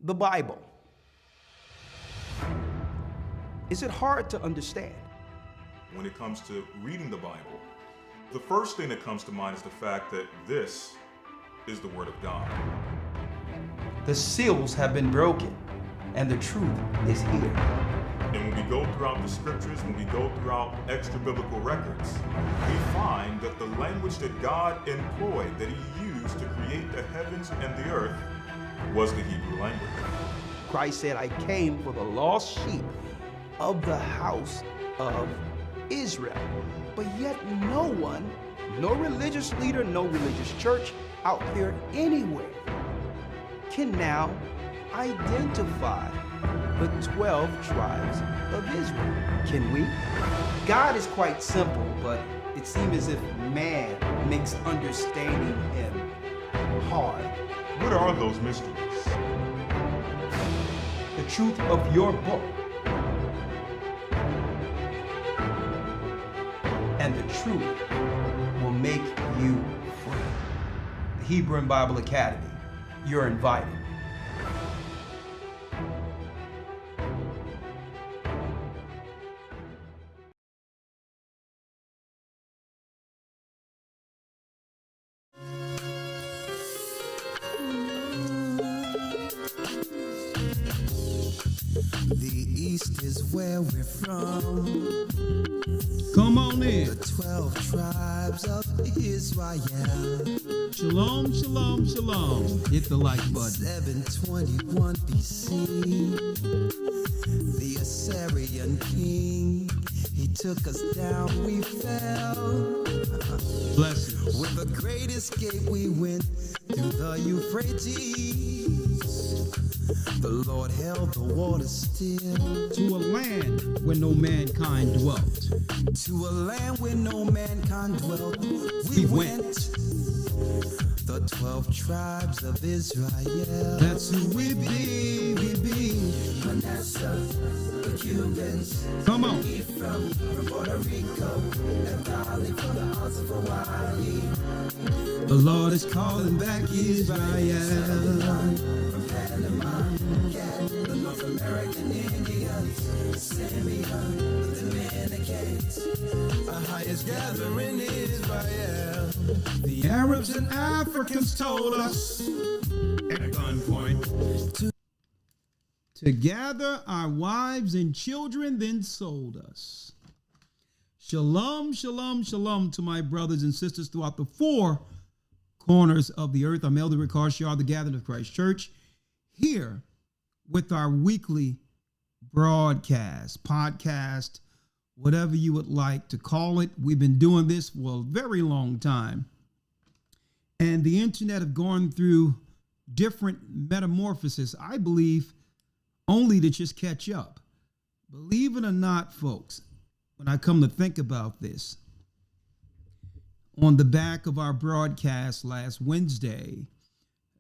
The Bible. Is it hard to understand? When it comes to reading the Bible, the first thing that comes to mind is the fact that this is the Word of God. The seals have been broken, and the truth is here. And when we go throughout the scriptures, when we go throughout extra biblical records, we find that the language that God employed, that He used to create the heavens and the earth, was the Hebrew language. Christ said, I came for the lost sheep of the house of Israel. But yet no one, no religious leader, no religious church out there anywhere can now identify the 12 tribes of Israel. Can we? God is quite simple, but it seems as if man makes understanding Him hard. What are those mysteries? The truth of your book and the truth will make you free. The Hebrew and Bible Academy, you're invited. The East is where we're from. Come on in. The 12 tribes of Israel. Shalom, shalom, shalom. Hit the like button. 721 BC. The Assyrian king, he took us down, we fell. Blessings. With a great escape, we went through the Euphrates. The Lord held the water still. To a land where no mankind dwelt. To a land where no mankind dwelt. We went. The 12 tribes of Israel. That's who we be. Manasseh, the Cubans. Come on. From Puerto Rico. And Valley from the Isles of Hawaii. The Lord is calling back Israel. From Panama, the North American Indians, Simeon, the Dominicans, our highest gathering Israel. The Arabs and Africans told us at gunpoint to gather our wives and children, then sold us. Shalom, shalom, shalom to my brothers and sisters throughout the four corners of the earth. I'm Elder Rawchaa, the Gathering of Christ Church, here with our weekly broadcast, podcast, whatever you would like to call it. We've been doing this for a very long time. And the internet have gone through different metamorphoses, I believe, only to just catch up. Believe it or not, folks, when I come to think about this, on the back of our broadcast last Wednesday,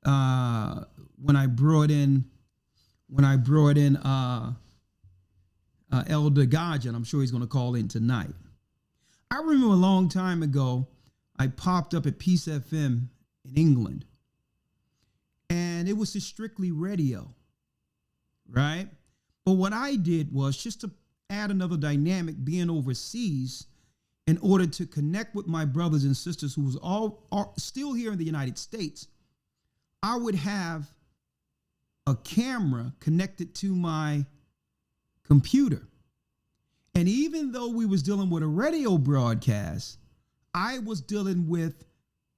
when I brought in Elder Rawchaa, and I'm sure he's going to call in tonight. I remember a long time ago, I popped up at Peace FM in England, and it was just strictly radio, right? But what I did was just to add another dynamic, being overseas, in order to connect with my brothers and sisters who was all still here in the United States. I would have a camera connected to my computer. And even though we was dealing with a radio broadcast, I was dealing with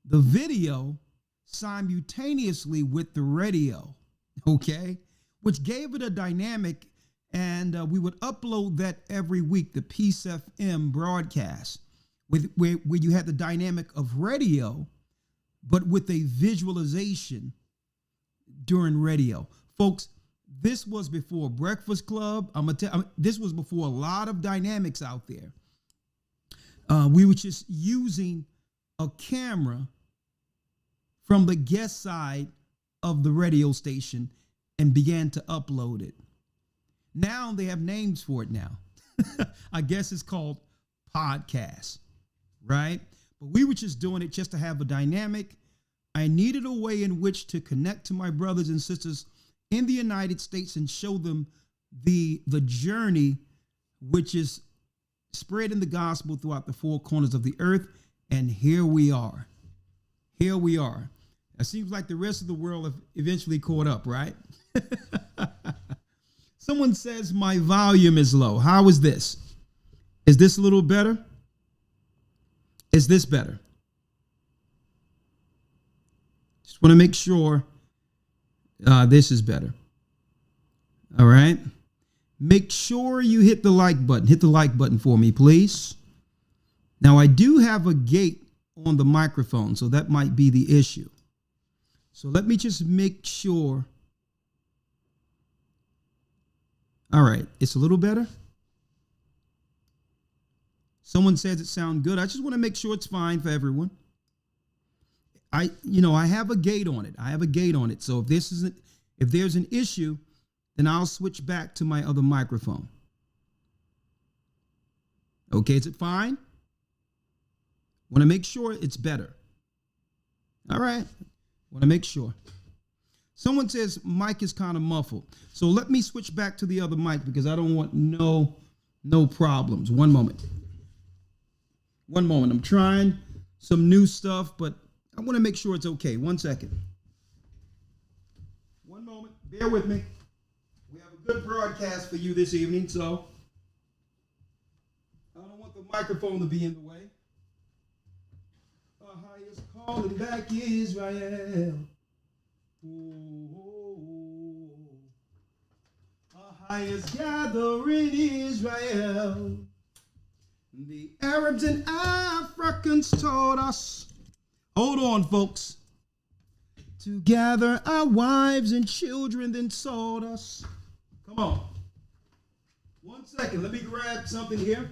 the video simultaneously with the radio, okay? Which gave it a dynamic, and we would upload that every week, the Peace FM broadcast, where you had the dynamic of radio, but with a visualization during radio. Folks, this was before Breakfast Club. This was before a lot of dynamics out there. We were just using a camera from the guest side of the radio station and began to upload it. Now they have names for it now. I guess it's called podcast, right? But we were just doing it just to have a dynamic. I needed a way in which to connect to my brothers and sisters in the United States and show them the journey, which is spreading the gospel throughout the four corners of the earth. And here we are. Here we are. It seems like the rest of the world have eventually caught up, right? Someone says my volume is low. How is this? Is this a little better? Is this better? Just want to make sure this is better. All right. Make sure you hit the like button. Hit the like button for me, please. Now, I do have a gate on the microphone, so that might be the issue. So let me just make sure. All right. It's a little better. Someone says it sounds good. I just want to make sure it's fine for everyone. I have a gate on it. I have a gate on it. So if there's an issue, then I'll switch back to my other microphone. Okay, is it fine? Want to make sure it's better. All right. Want to make sure. Someone says mic is kind of muffled. So let me switch back to the other mic because I don't want no problems. One moment. I'm trying some new stuff, but I want to make sure it's okay. 1 second. One moment. Bear with me. We have a good broadcast for you this evening, so I don't want the microphone to be in the way. Our highest calling back Israel. Oh, our highest gathering Israel. The Arabs and Africans taught us. Hold on, folks. To gather our wives and children, then sold us. Come on. 1 second. Let me grab something here.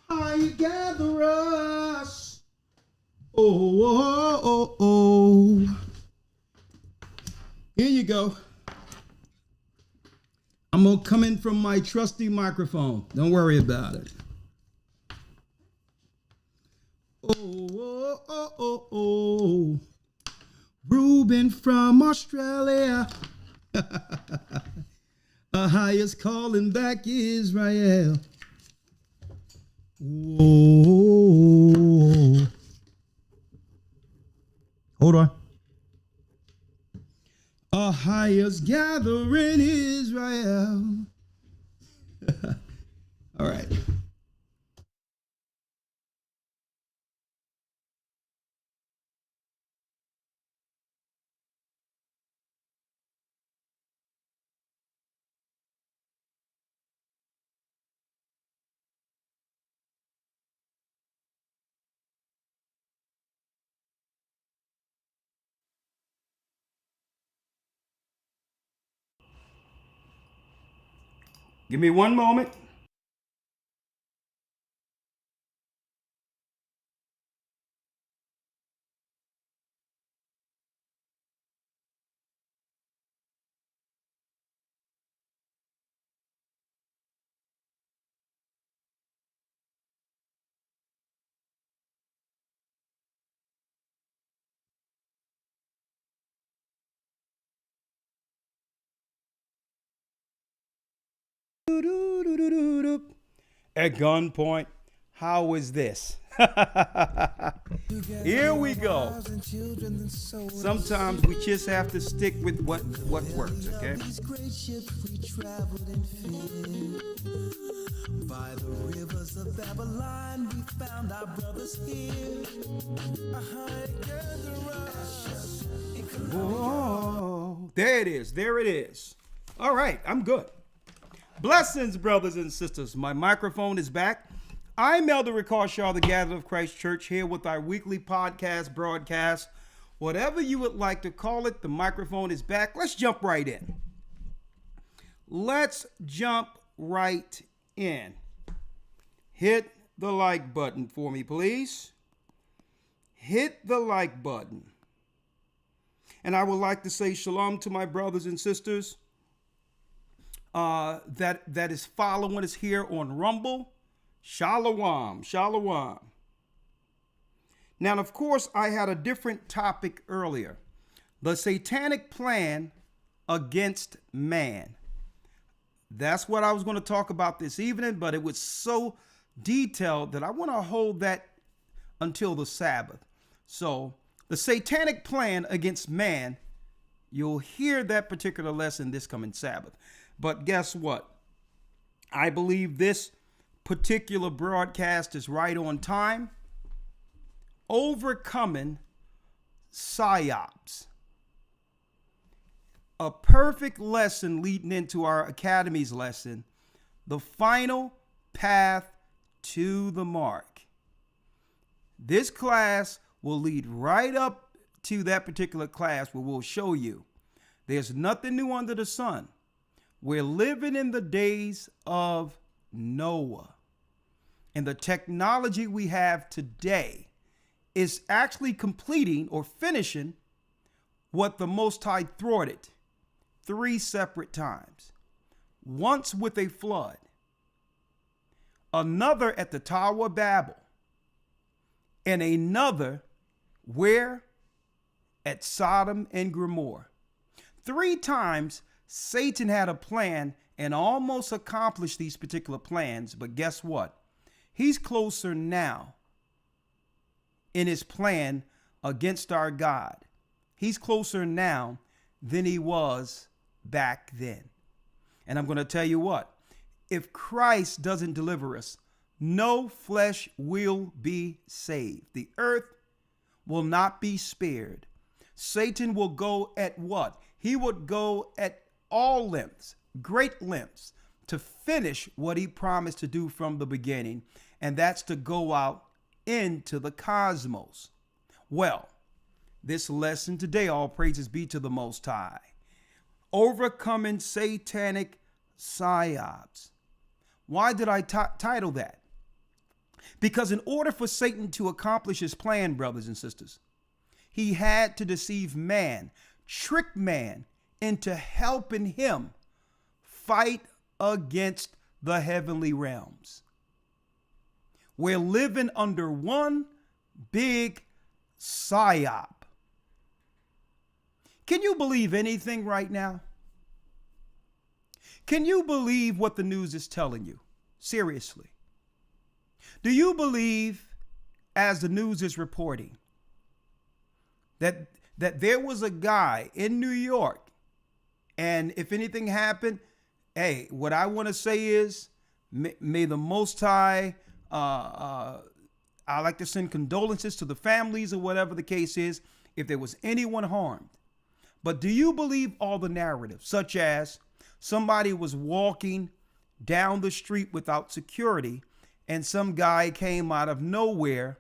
How you gather us. Oh. Here you go. I'm going to come in from my trusty microphone. Don't worry about it. Oh. Ruben from Australia. Our highest calling back Israel. Oh. Hold on. Our highest gathering Israel. All right. Give me 1 moment. At gunpoint, how is this? Here we go. Sometimes we just have to stick with what works, okay? By the rivers of Babylon, we found our brothers here. Whoa. There it is. All right, I'm good. Blessings, brothers and sisters. My microphone is back. I'm Elder Rawchaa, the Gatherer of Christ Church, here with our weekly podcast, broadcast, whatever you would like to call it. The microphone is back. Let's jump right in. Hit the like button for me, please. Hit the like button. And I would like to say shalom to my brothers and sisters that is following us here on Rumble. Shalom. Now, of course, I had a different topic earlier. The satanic plan against man. That's what I was going to talk about this evening, but it was so detailed that I want to hold that until the Sabbath. So the satanic plan against man, you'll hear that particular lesson this coming Sabbath. But guess what? I believe this particular broadcast is right on time. Overcoming Psy-ops. A perfect lesson leading into our Academy's lesson, the final path to the mark. This class will lead right up to that particular class where we'll show you there's nothing new under the sun. We're living in the days of Noah. And the technology we have today is actually completing or finishing what the Most High thwarted 3 separate times. Once with a flood, another at the Tower of Babel, and another where? At Sodom and Gomorrah. 3 times Satan had a plan and almost accomplished these particular plans, but guess what? He's closer now in his plan against our God. He's closer now than he was back then. And I'm going to tell you what, if Christ doesn't deliver us, no flesh will be saved. The earth will not be spared. Satan will go at what? He would go at all lengths, great lengths, to finish what he promised to do from the beginning, and that's to go out into the cosmos. Well, this lesson today, all praises be to the Most High. Overcoming satanic Psy-ops. Why did I title that? Because in order for Satan to accomplish his plan, brothers and sisters, he had to deceive man, trick man into helping him fight against the heavenly realms. We're living under one big psy-op. Can you believe anything right now? Can you believe what the news is telling you? Seriously. Do you believe, as the news is reporting, that there was a guy in New York, and if anything happened, hey, what I want to say is, may the Most High, I like to send condolences to the families or whatever the case is, if there was anyone harmed. But do you believe all the narratives, such as somebody was walking down the street without security and some guy came out of nowhere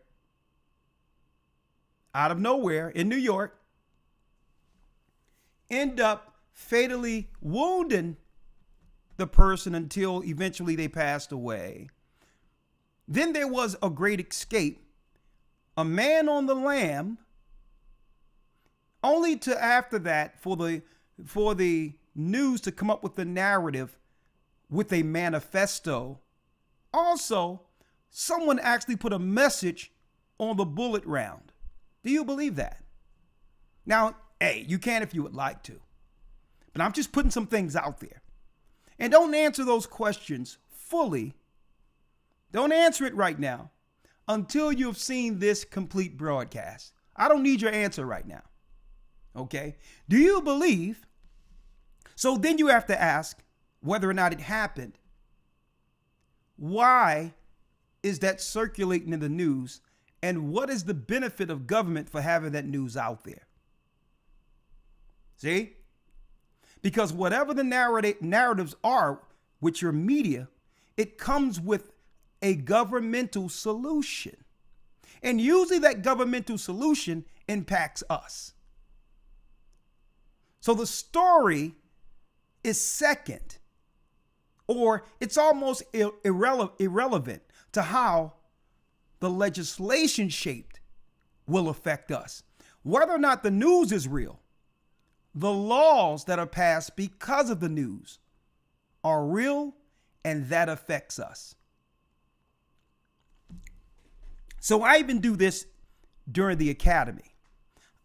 in New York, end up fatally wounding the person until eventually they passed away. Then there was a great escape, a man on the lam, only to after that for the news to come up with the narrative with a manifesto. Also, someone actually put a message on the bullet round. Do you believe that? Now, hey, you can if you would like to, but I'm just putting some things out there. And don't answer those questions fully. Don't answer it right now until you've seen this complete broadcast. I don't need your answer right now. Okay? Do you believe? So then you have to ask whether or not it happened. Why is that circulating in the news? And what is the benefit of government for having that news out there? See? Because whatever the narratives are with your media, it comes with a governmental solution. And usually that governmental solution impacts us. So the story is second, or it's almost irrelevant to how the legislation shaped will affect us. Whether or not the news is real, the laws that are passed because of the news are real, and that affects us. So I even do this during the academy.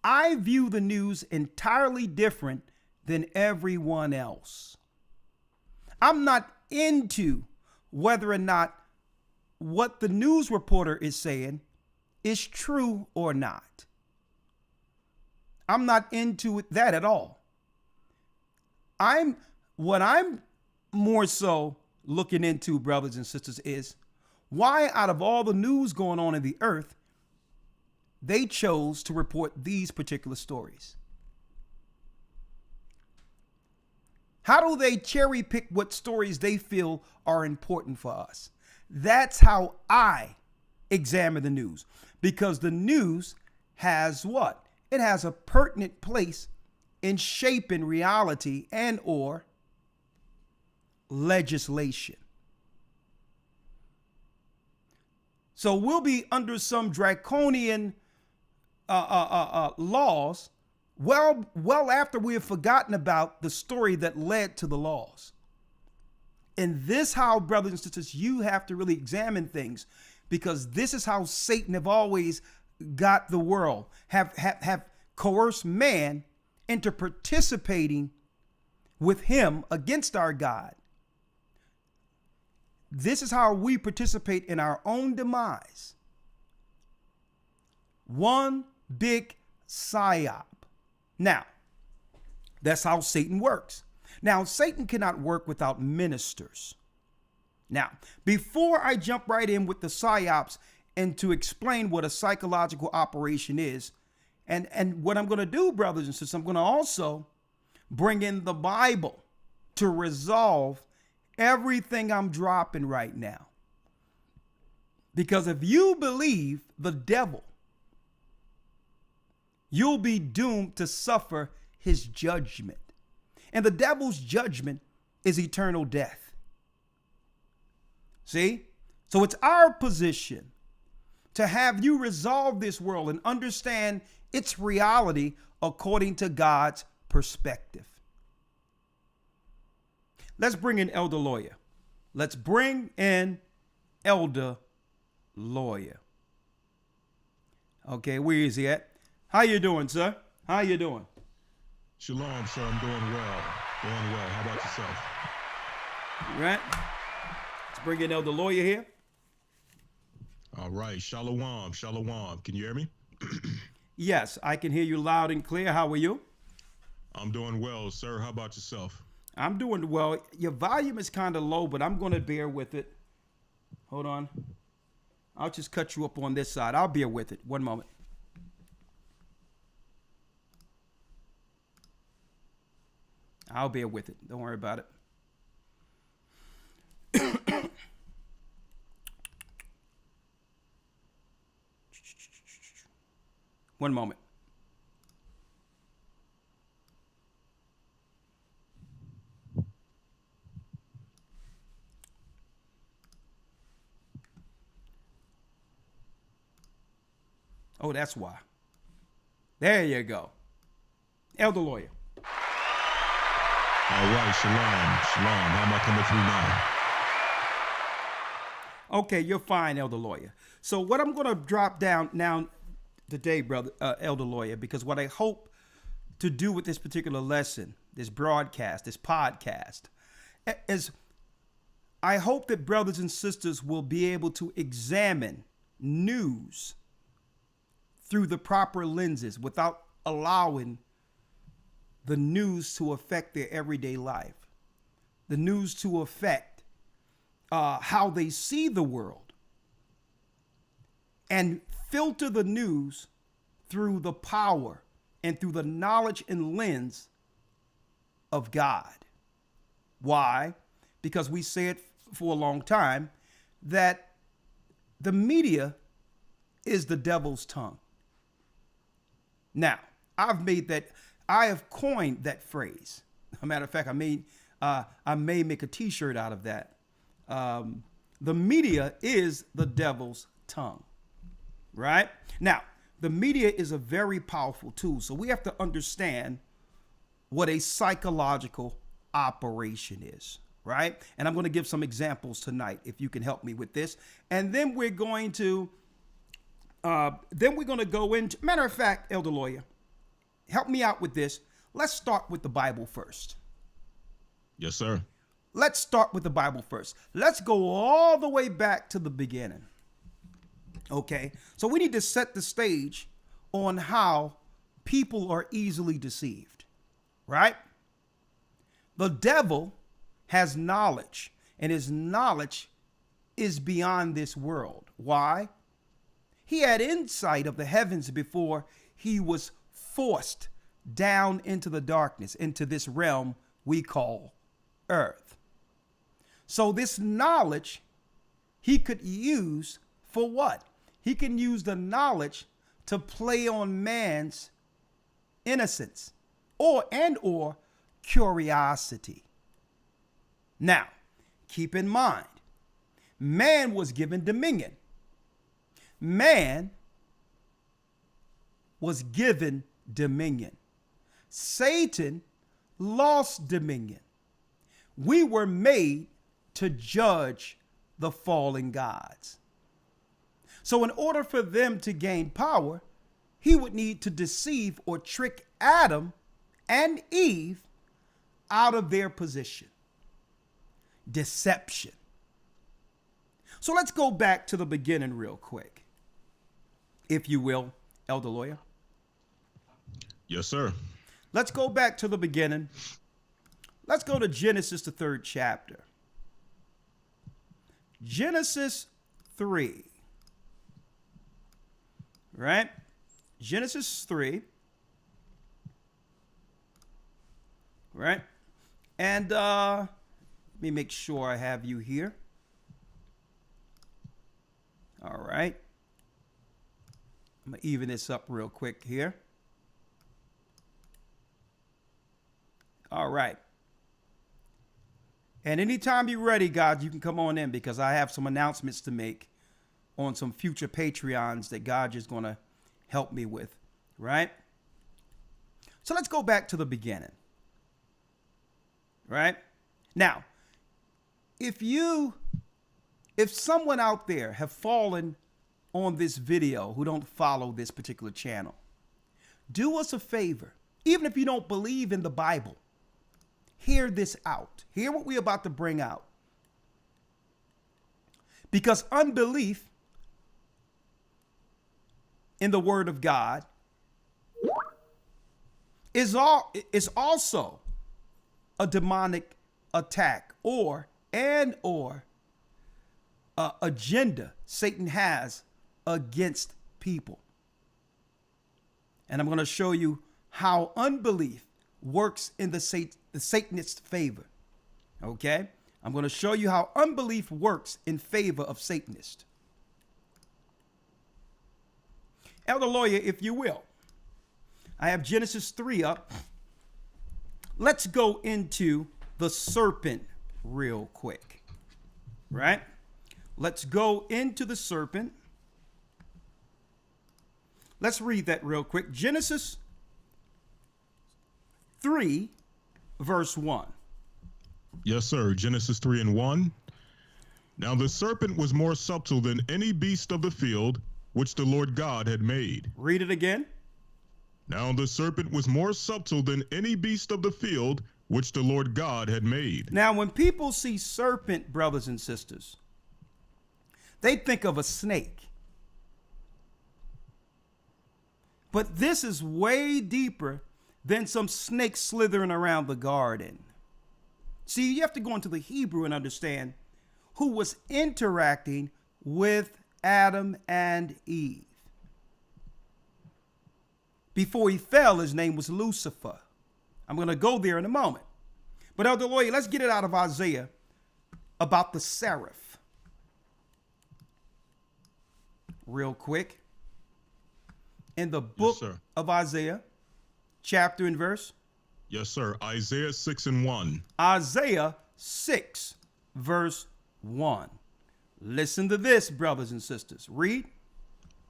I view the news entirely different than everyone else. I'm not into whether or not what the news reporter is saying is true or not. I'm not into that at all. What I'm more so looking into, brothers and sisters, is why out of all the news going on in the earth, they chose to report these particular stories. How do they cherry pick what stories they feel are important for us? That's how I examine the news, because the news has what? It has a pertinent place in shaping reality and or legislation. So we'll be under some draconian laws well after we have forgotten about the story that led to the laws. And this how, brothers and sisters, you have to really examine things, because this is how Satan have always got the world, have coerced man into participating with him against our God. This is how we participate in our own demise. One big psy-op. Now, that's how Satan works. Now, Satan cannot work without ministers. Now, before I jump right in with the psy-ops and to explain what a psychological operation is, and what I'm going to do, brothers and sisters, I'm going to also bring in the Bible to resolve everything I'm dropping right now. Because if you believe the devil, you'll be doomed to suffer his judgment. And the devil's judgment is eternal death. See? So it's our position to have you resolve this world and understand its reality according to God's perspective. Let's bring in Elder Lawya. Let's bring in Elder Lawya. Okay, where is he at? How you doing, sir? How you doing? Shalom, sir. I'm doing well. Doing well. How about yourself? All right. Let's bring in Elder Lawya here. All right. Shalom. Shalom. Can you hear me? Yes, I can hear you loud and clear. How are you? I'm doing well, sir. How about yourself? I'm doing well. Your volume is kind of low, but I'm going to bear with it. Hold on. I'll just cut you up on this side. I'll bear with it. One moment. I'll bear with it. Don't worry about it. One moment. Oh, that's why. There you go. Elder Lawya. All right. Shalom. Shalom. How am I coming through now? Okay, you're fine, Elder Lawya. So what I'm going to drop down now today, brother, Elder Lawya, because what I hope to do with this particular lesson, this broadcast, this podcast, is I hope that brothers and sisters will be able to examine news through the proper lenses without allowing the news to affect their everyday life, the news to affect how they see the world, and filter the news through the power and through the knowledge and lens of God. Why? Because we said for a long time that the media is the devil's tongue. Now, I have coined that phrase. As a matter of fact, I may make a t-shirt out of that. The media is the devil's tongue, right? Now, the media is a very powerful tool. So we have to understand what a psychological operation is, right? And I'm going to give some examples tonight, if you can help me with this. And then we're going to go into, matter of fact, Elder Lawya, help me out with this. let's start with the Bible first. Yes, sir. Let's start with the Bible first. Let's go all the way back to the beginning. Okay, so we need to set the stage on how people are easily deceived, right? The devil has knowledge, and his knowledge is beyond this world. Why? He had insight of the heavens before he was forced down into the darkness, into this realm we call earth. So this knowledge he could use for what? He can use the knowledge to play on man's innocence or curiosity. Now, keep in mind, man was given dominion. Man was given dominion. Satan lost dominion. We were made to judge the fallen gods. So in order for them to gain power, he would need to deceive or trick Adam and Eve out of their position. Deception. So let's go back to the beginning real quick, if you will, Elder Lawya. Yes, sir. Let's go back to the beginning. Let's go to Genesis, the 3rd chapter. Genesis 3. Right? Genesis 3. Right? And let me make sure I have you here. All right. I'm going to even this up real quick here. All right. And anytime you're ready, God, you can come on in because I have some announcements to make on some future Patreons that God is going to help me with, right? So let's go back to the beginning, right? Now, if someone out there have fallen on this video who don't follow this particular channel, do us a favor. Even if you don't believe in the Bible, hear this out. Hear what we're about to bring out. Because unbelief in the word of God is also a demonic attack or agenda Satan has against people. And I'm going to show you how unbelief works in the Satanist favor. Okay? I'm going to show you how unbelief works in favor of Satanists. Elder Lawya, if you will, I have Genesis 3 up. Let's go into the serpent real quick. Right? Let's go into the serpent. Let's read that real quick. Genesis 3, verse 1. Yes, sir. Genesis 3 and 1. Now the serpent was more subtle than any beast of the field which the Lord God had made. Read it again. Now the serpent was more subtle than any beast of the field which the Lord God had made. Now, when people see serpent, brothers and sisters, they think of a snake. But this is way deeper than some snakes slithering around the garden. See, you have to go into the Hebrew and understand who was interacting with Adam and Eve. Before he fell, his name was Lucifer. I'm going to go there in a moment. But Elder Lawya, let's get it out of Isaiah about the seraph. Real quick. In the book of Isaiah, chapter and verse. Yes, sir. Isaiah 6 and 1. Isaiah 6, verse 1. Listen to this, brothers and sisters. Read.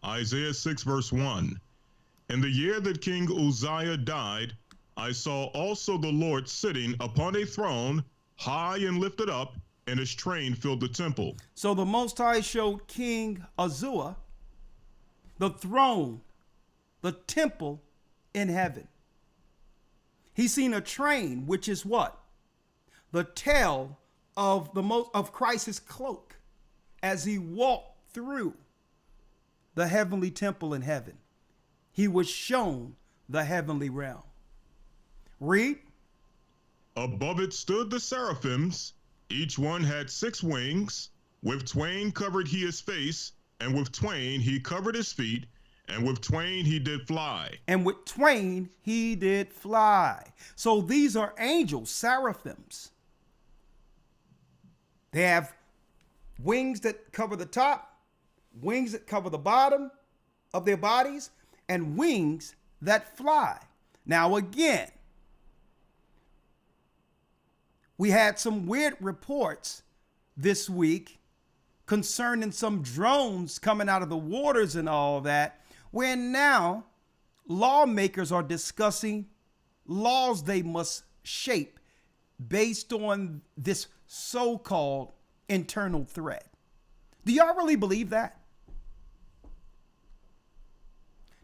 Isaiah 6, verse 1. In the year that King Uzziah died, I saw also the Lord sitting upon a throne, high and lifted up, and his train filled the temple. So the Most High showed King Uzziah the throne, the temple in heaven. He's seen a train, which is what? The tail of of Christ's cloak as he walked through the heavenly temple in heaven. He was shown the heavenly realm. Read. Above it stood the seraphims. Each one had 6 wings. With twain covered he his face, and with twain he covered his feet, and with twain he did fly. And with twain he did fly. So these are angels, seraphims. They have wings that cover the top, wings that cover the bottom of their bodies, and wings that fly. Now again, we had some weird reports this week concerning some drones coming out of the waters and all that, where now lawmakers are discussing laws they must shape based on this so-called internal threat. Do y'all really believe that?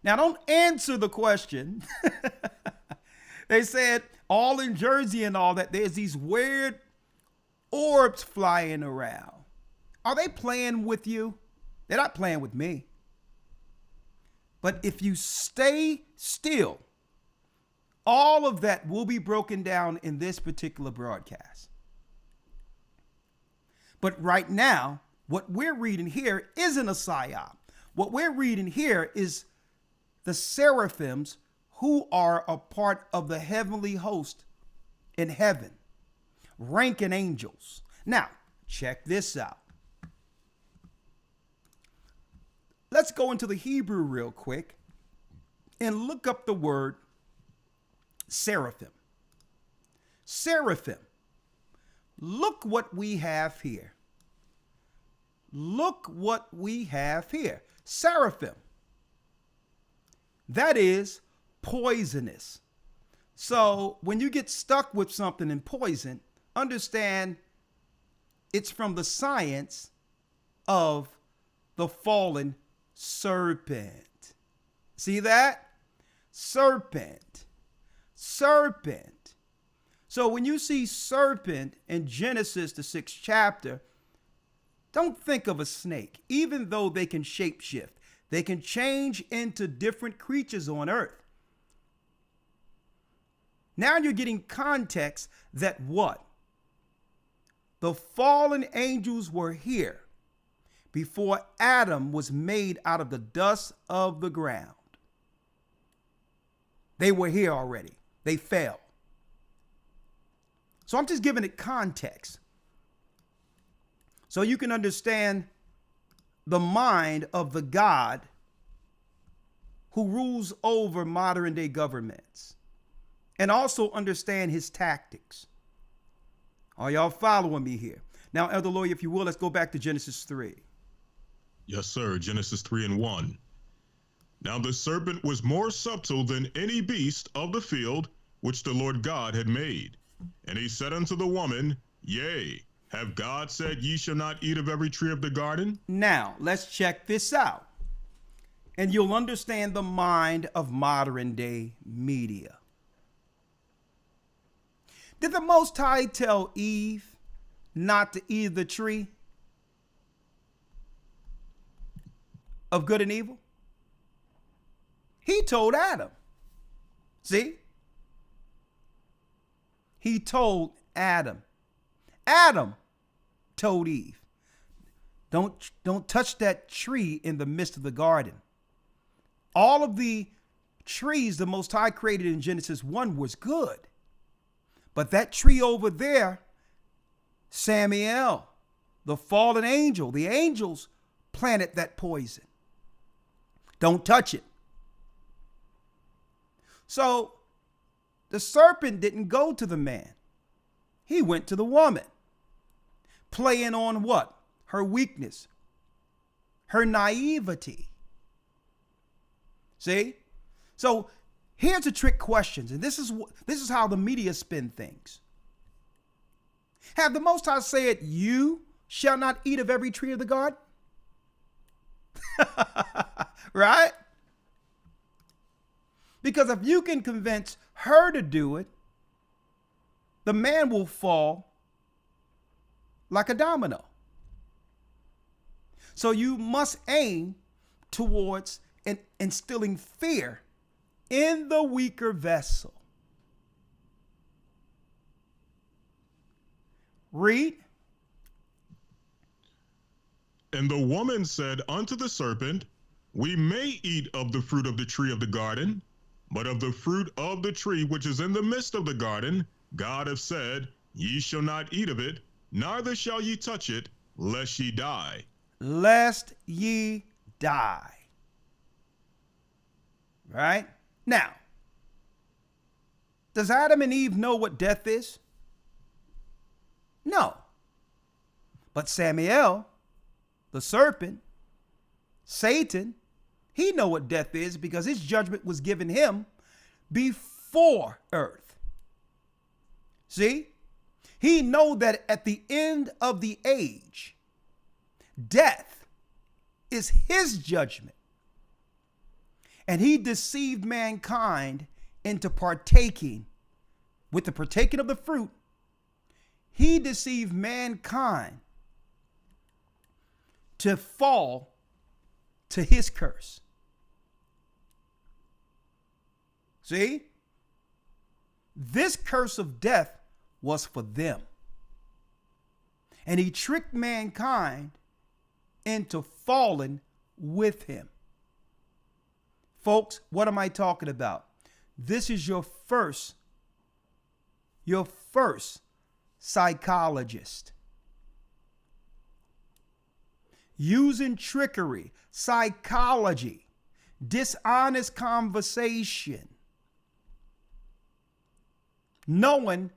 Now, don't answer the question. They said all in Jersey and all that, there's these weird orbs flying around. Are they playing with you? They're not playing with me. But if you stay still, all of that will be broken down in this particular broadcast. But right now, what we're reading here isn't a psy-op. What we're reading here is the seraphims who are a part of the heavenly host in heaven, ranking angels. Now, check this out. Let's go into the Hebrew real quick and look up the word seraphim. Seraphim. Look what we have here. Look what we have here. Seraphim. That is poisonous. So when you get stuck with something in poison, understand it's from the science of the fallen serpent. See that? Serpent. Serpent. So when you see serpent in Genesis, the 6th chapter, don't think of a snake, even though they can shapeshift. They can change into different creatures on earth. Now you're getting context that what? The fallen angels were here before Adam was made out of the dust of the ground. They were here already. They fell. So I'm just giving it context so you can understand the mind of the God who rules over modern day governments, and also understand his tactics. Are y'all following me here? Now, Elder Lawya, if you will, let's go back to Genesis 3. Yes, sir. Genesis 3:1. Now the serpent was more subtle than any beast of the field which the Lord God had made. And he said unto the woman, Yea, have God said ye shall not eat of every tree of the garden? Now, let's check this out. And you'll understand the mind of modern day media. Did the Most High tell Eve not to eat of the tree of good and evil? He told Adam. See? He told Adam. Adam told Eve, don't touch that tree in the midst of the garden. All of the trees the Most High created in Genesis 1 was good. But that tree over there, Samael, the fallen angel, the angels planted that poison. Don't touch it. So the serpent didn't go to the man. He went to the woman, playing on what? Her weakness, her naivety. See? So here's the trick questions, and this is how the media spin things. Have the Most High said, you shall not eat of every tree of the garden? Right? Because if you can convince her to do it, the man will fall like a domino. So you must aim towards instilling fear in the weaker vessel. Read. And the woman said unto the serpent, We may eat of the fruit of the tree of the garden, but of the fruit of the tree which is in the midst of the garden, God hath said, Ye shall not eat of it, neither shall ye touch it, lest ye die. Lest ye die. Right? Now, does Adam and Eve know what death is? No. But Samael, the serpent, Satan, he know what death is because his judgment was given him before earth. See? He know that at the end of the age, death is his judgment. And he deceived mankind into partaking. With the partaking of the fruit, he deceived mankind to fall to his curse. See? This curse of death was for them. And he tricked mankind into falling with him. Folks, what am I talking about? This is your first psychologist. Using trickery, psychology, dishonest conversation, knowing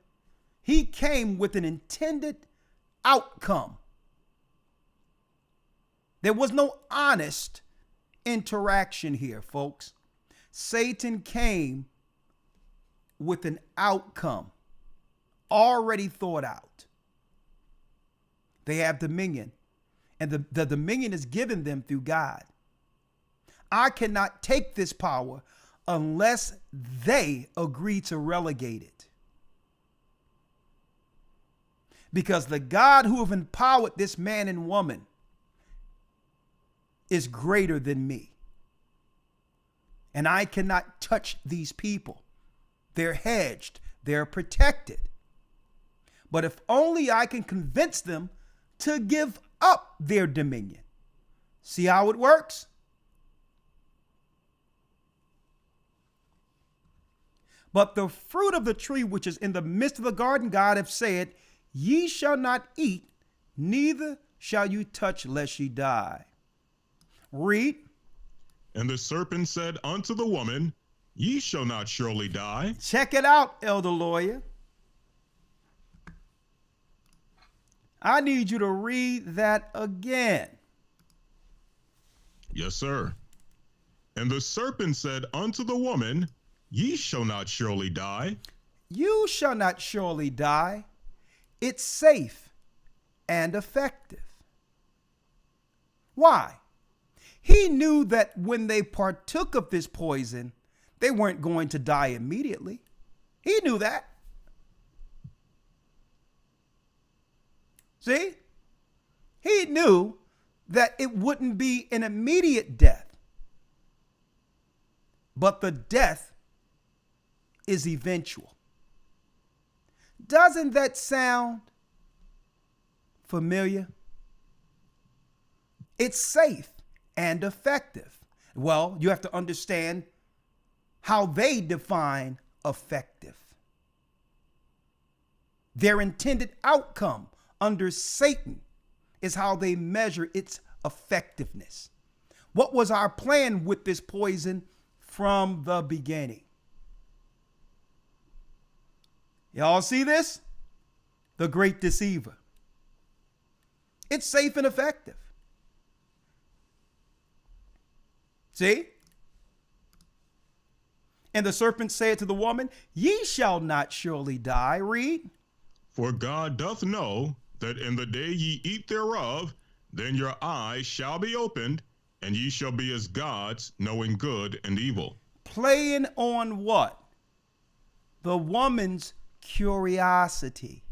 he came with an intended outcome. There was no honest interaction here, folks. Satan came with an outcome already thought out. They have dominion, and the dominion is given them through God. I cannot take this power unless they agree to relegate it. Because the God who have empowered this man and woman is greater than me. And I cannot touch these people. They're hedged. They're protected. But if only I can convince them to give up their dominion. See how it works? But the fruit of the tree which is in the midst of the garden, God hath said, Ye shall not eat, neither shall you touch, lest ye die. Read. And the serpent said unto the woman, Ye shall not surely die. Check it out, Elder Lawya. I need you to read that again. Yes, sir. And the serpent said unto the woman, Ye shall not surely die. You shall not surely die. It's safe and effective. Why? He knew that when they partook of this poison, they weren't going to die immediately. He knew that. See? He knew that it wouldn't be an immediate death, but the death is eventual. Doesn't that sound familiar? It's safe and effective. Well, you have to understand how they define effective. Their intended outcome under Satan is how they measure its effectiveness. What was our plan with this poison from the beginning? Y'all see this? The great deceiver. It's safe and effective. See? And the serpent said to the woman, Ye shall not surely die. Read. For God doth know that in the day ye eat thereof, then your eyes shall be opened, and ye shall be as gods, knowing good and evil. Playing on what? The woman's curiosity.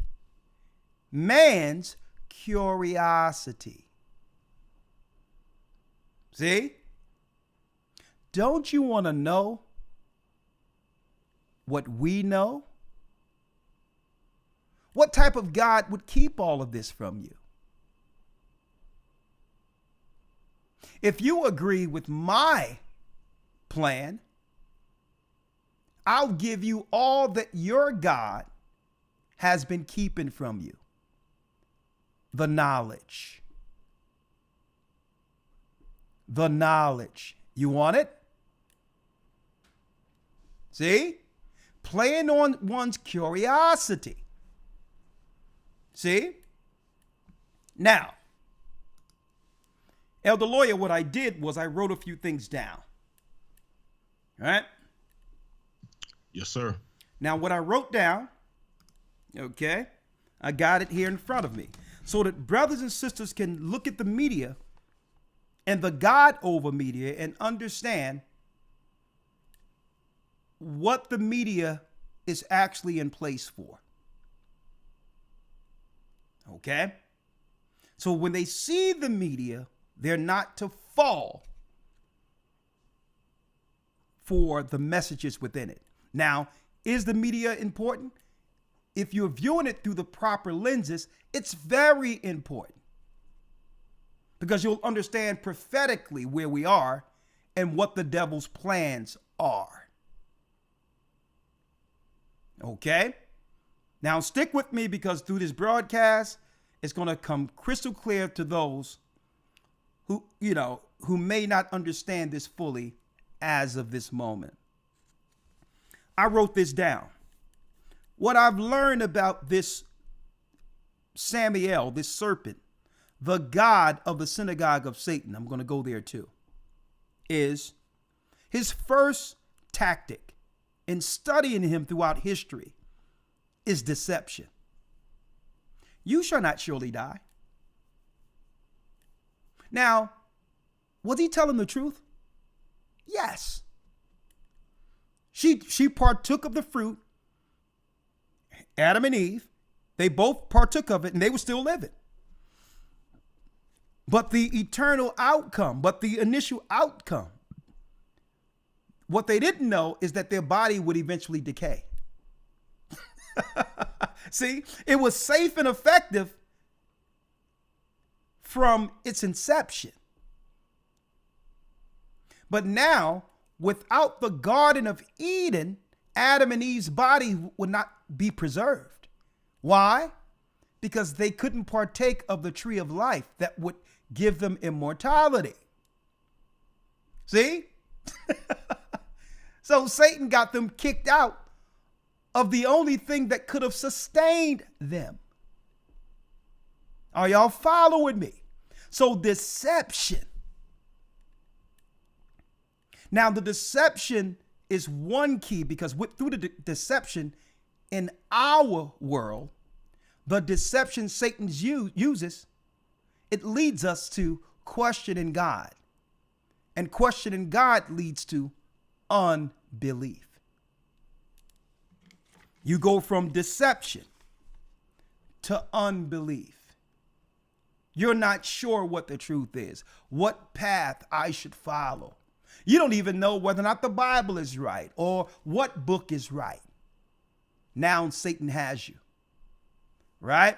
Man's curiosity. See? Don't you want to know what we know? What type of God would keep all of this from you? If you agree with my plan, I'll give you all that your God has been keeping from you. The knowledge. The knowledge. You want it? See? Playing on one's curiosity. See? Now, Elder Lawya, what I did was I wrote a few things down. All right? Yes, sir. Now, what I wrote down, okay, I got it here in front of me so that brothers and sisters can look at the media and the God over media and understand what the media is actually in place for. Okay? So when they see the media, they're not to fall for the messages within it. Now, is the media important? If you're viewing it through the proper lenses, it's very important because you'll understand prophetically where we are and what the devil's plans are. Okay? Now, stick with me because through this broadcast, it's going to come crystal clear to those who may not understand this fully as of this moment. I wrote this down. What I've learned about this Samael, this serpent, the god of the synagogue of Satan, I'm going to go there too, is his first tactic in studying him throughout history is deception. You shall not surely die. Now, was he telling the truth? Yes. She partook of the fruit. Adam and Eve, they both partook of it and they were still living. But the eternal outcome, the initial outcome, what they didn't know is that their body would eventually decay. See, it was safe and effective from its inception. But now, without the Garden of Eden, Adam and Eve's body would not be preserved. Why? Because they couldn't partake of the tree of life that would give them immortality. See? So Satan got them kicked out of the only thing that could have sustained them. Are y'all following me? So deception. Now the deception is one key because through the deception in our world, the deception Satan uses, it leads us to questioning God. And questioning God leads to unbelief. You go from deception to unbelief. You're not sure what the truth is, what path I should follow. You don't even know whether or not the Bible is right or what book is right. Now Satan has you, right?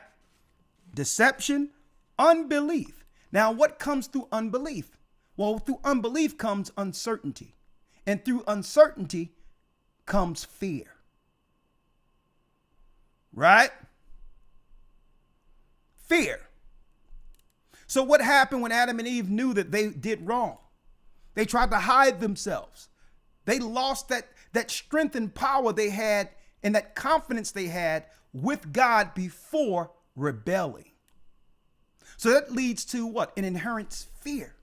Deception, unbelief. Now what comes through unbelief? Well, through unbelief comes uncertainty. And through uncertainty comes fear. Right? Fear. So what happened when Adam and Eve knew that they did wrong? They tried to hide themselves. They lost that strength and power they had and that confidence they had with God before rebelling. So that leads to what? An inherent fear,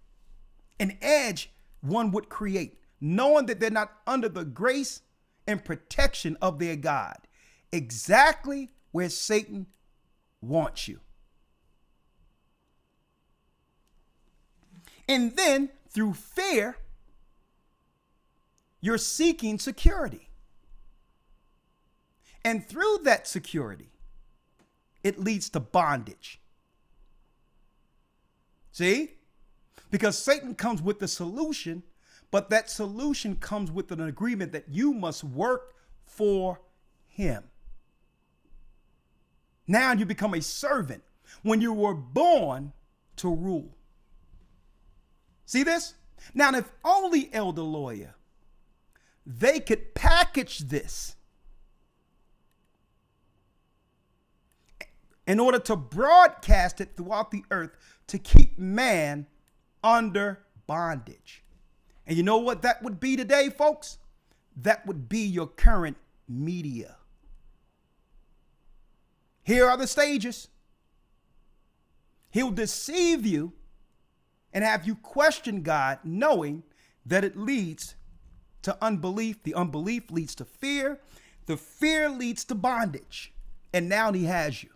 an edge one would create, knowing that they're not under the grace and protection of their God. Exactly where Satan wants you. And then through fear, you're seeking security. And through that security, it leads to bondage. See? Because Satan comes with the solution, but that solution comes with an agreement that you must work for him. Now you become a servant when you were born to rule. See this? Now, if only Elder Lawya, they could package this in order to broadcast it throughout the earth to keep man under bondage. And you know what that would be today, folks? That would be your current media. Here are the stages. He'll deceive you and have you question God, knowing that it leads to unbelief. The unbelief leads to fear. The fear leads to bondage. And now he has you.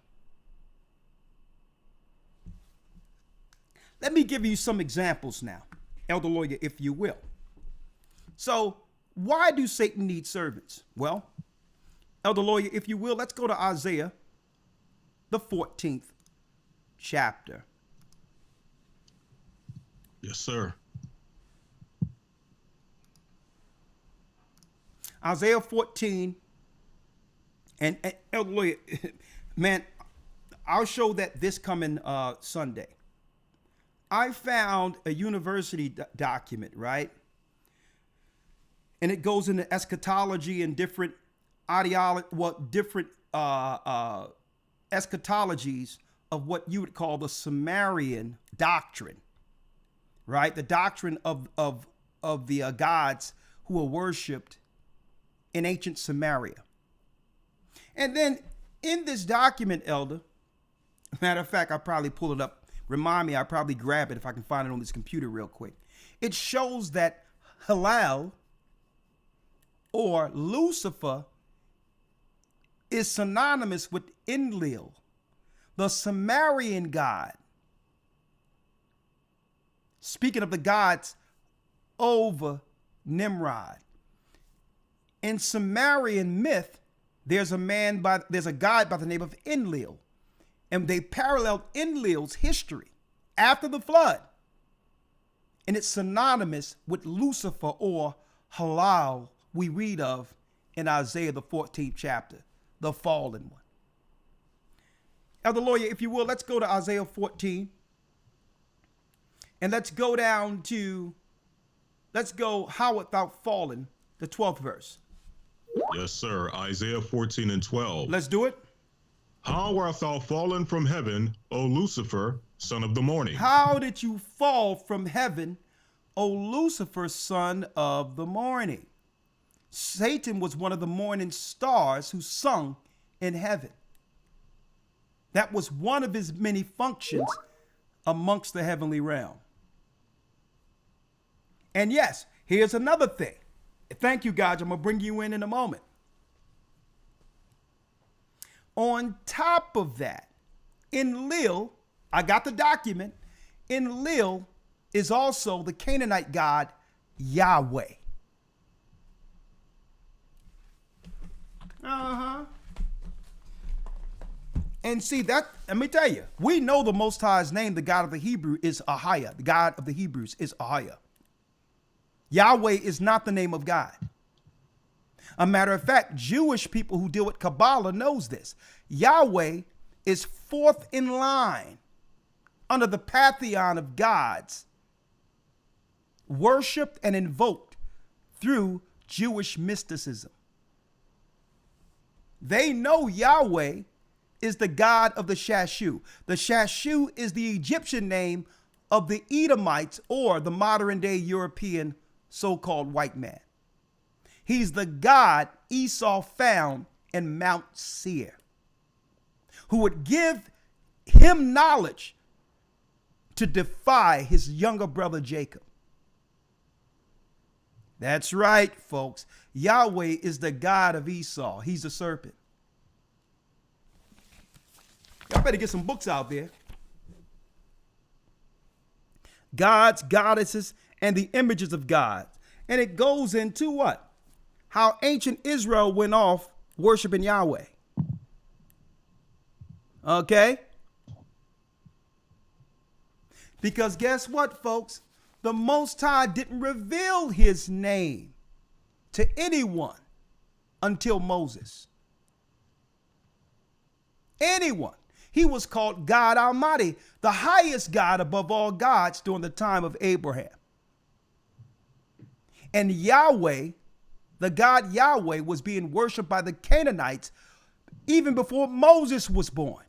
Let me give you some examples now, Elder Lawya, if you will. So why do Satan need servants? Well, Elder Lawya, if you will, let's go to Isaiah, the 14th chapter. Yes, sir. Isaiah 14. And Elder Lawya, man, I'll show that this coming Sunday. I found a university document, right? And it goes into eschatology and different different eschatologies of what you would call the Sumerian doctrine, right? The doctrine of the gods who were worshipped in ancient Samaria. And then in this document, Elder, matter of fact, I'll probably pull it up. Remind me, I'll probably grab it if I can find it on this computer real quick. It shows that Halal, or Lucifer, is synonymous with Enlil, the Sumerian god. Speaking of the gods over Nimrod. In Sumerian myth, there's a god by the name of Enlil. And they paralleled Enlil's history after the flood. And it's synonymous with Lucifer, or Halal, we read of in Isaiah, the 14th chapter, the fallen one. Elder Lawya, if you will, let's go to Isaiah 14. And let's go how art thou fallen, the 12th verse. Yes, sir. Isaiah 14 and 12. Let's do it. How art thou fallen from heaven, O Lucifer, son of the morning? How did you fall from heaven, O Lucifer, son of the morning? Satan was one of the morning stars who sung in heaven. That was one of his many functions amongst the heavenly realm. And yes, here's another thing. Thank you, guys. I'm going to bring you in a moment. On top of that, Enlil, I got the document, Enlil is also the Canaanite god Yahweh. And see that, let me tell you, we know the Most High's name, the God of the Hebrew, is Ahiah. The God of the Hebrews is Ahiah. Yahweh is not the name of God. A matter of fact, Jewish people who deal with Kabbalah knows this. Yahweh is fourth in line under the pantheon of gods worshipped and invoked through Jewish mysticism. They know Yahweh is the god of the Shashu. The Shashu is the Egyptian name of the Edomites, or the modern day European so-called white man. He's the God Esau found in Mount Seir, who would give him knowledge to defy his younger brother Jacob. That's right, folks. Yahweh is the God of Esau. He's a serpent. Y'all better get some books out there. Gods, goddesses, and the images of God. And it goes into what? How ancient Israel went off worshiping Yahweh. Okay? Because guess what, folks? The Most High didn't reveal his name to anyone until Moses. Anyone. He was called God Almighty, the highest God above all gods during the time of Abraham. And Yahweh, the God Yahweh, was being worshiped by the Canaanites even before Moses was born.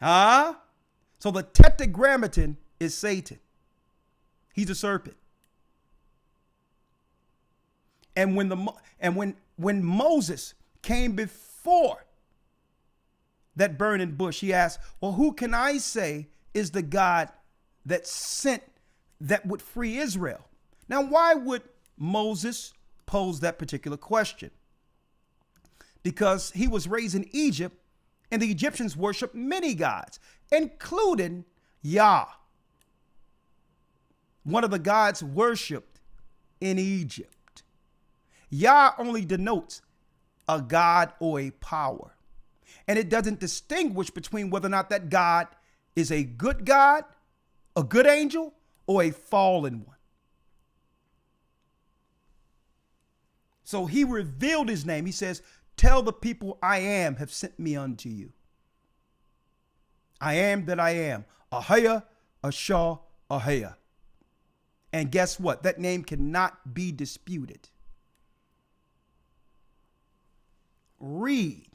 So the tetragrammaton is Satan. He's a serpent. And when Moses came before that burning bush, he asked, well, who can I say is the God that sent, that would free Israel? Now, why would Moses pose that particular question? Because he was raised in Egypt, and the Egyptians worshiped many gods, including Yah, one of the gods worshipped in Egypt. Yah only denotes a god or a power, and it doesn't distinguish between whether or not that God is a good angel, or a fallen one. So he revealed his name. He says, tell the people I am have sent me unto you. I am that I am. Ahaya, Ashah, Ahaya. And guess what? That name cannot be disputed. Read.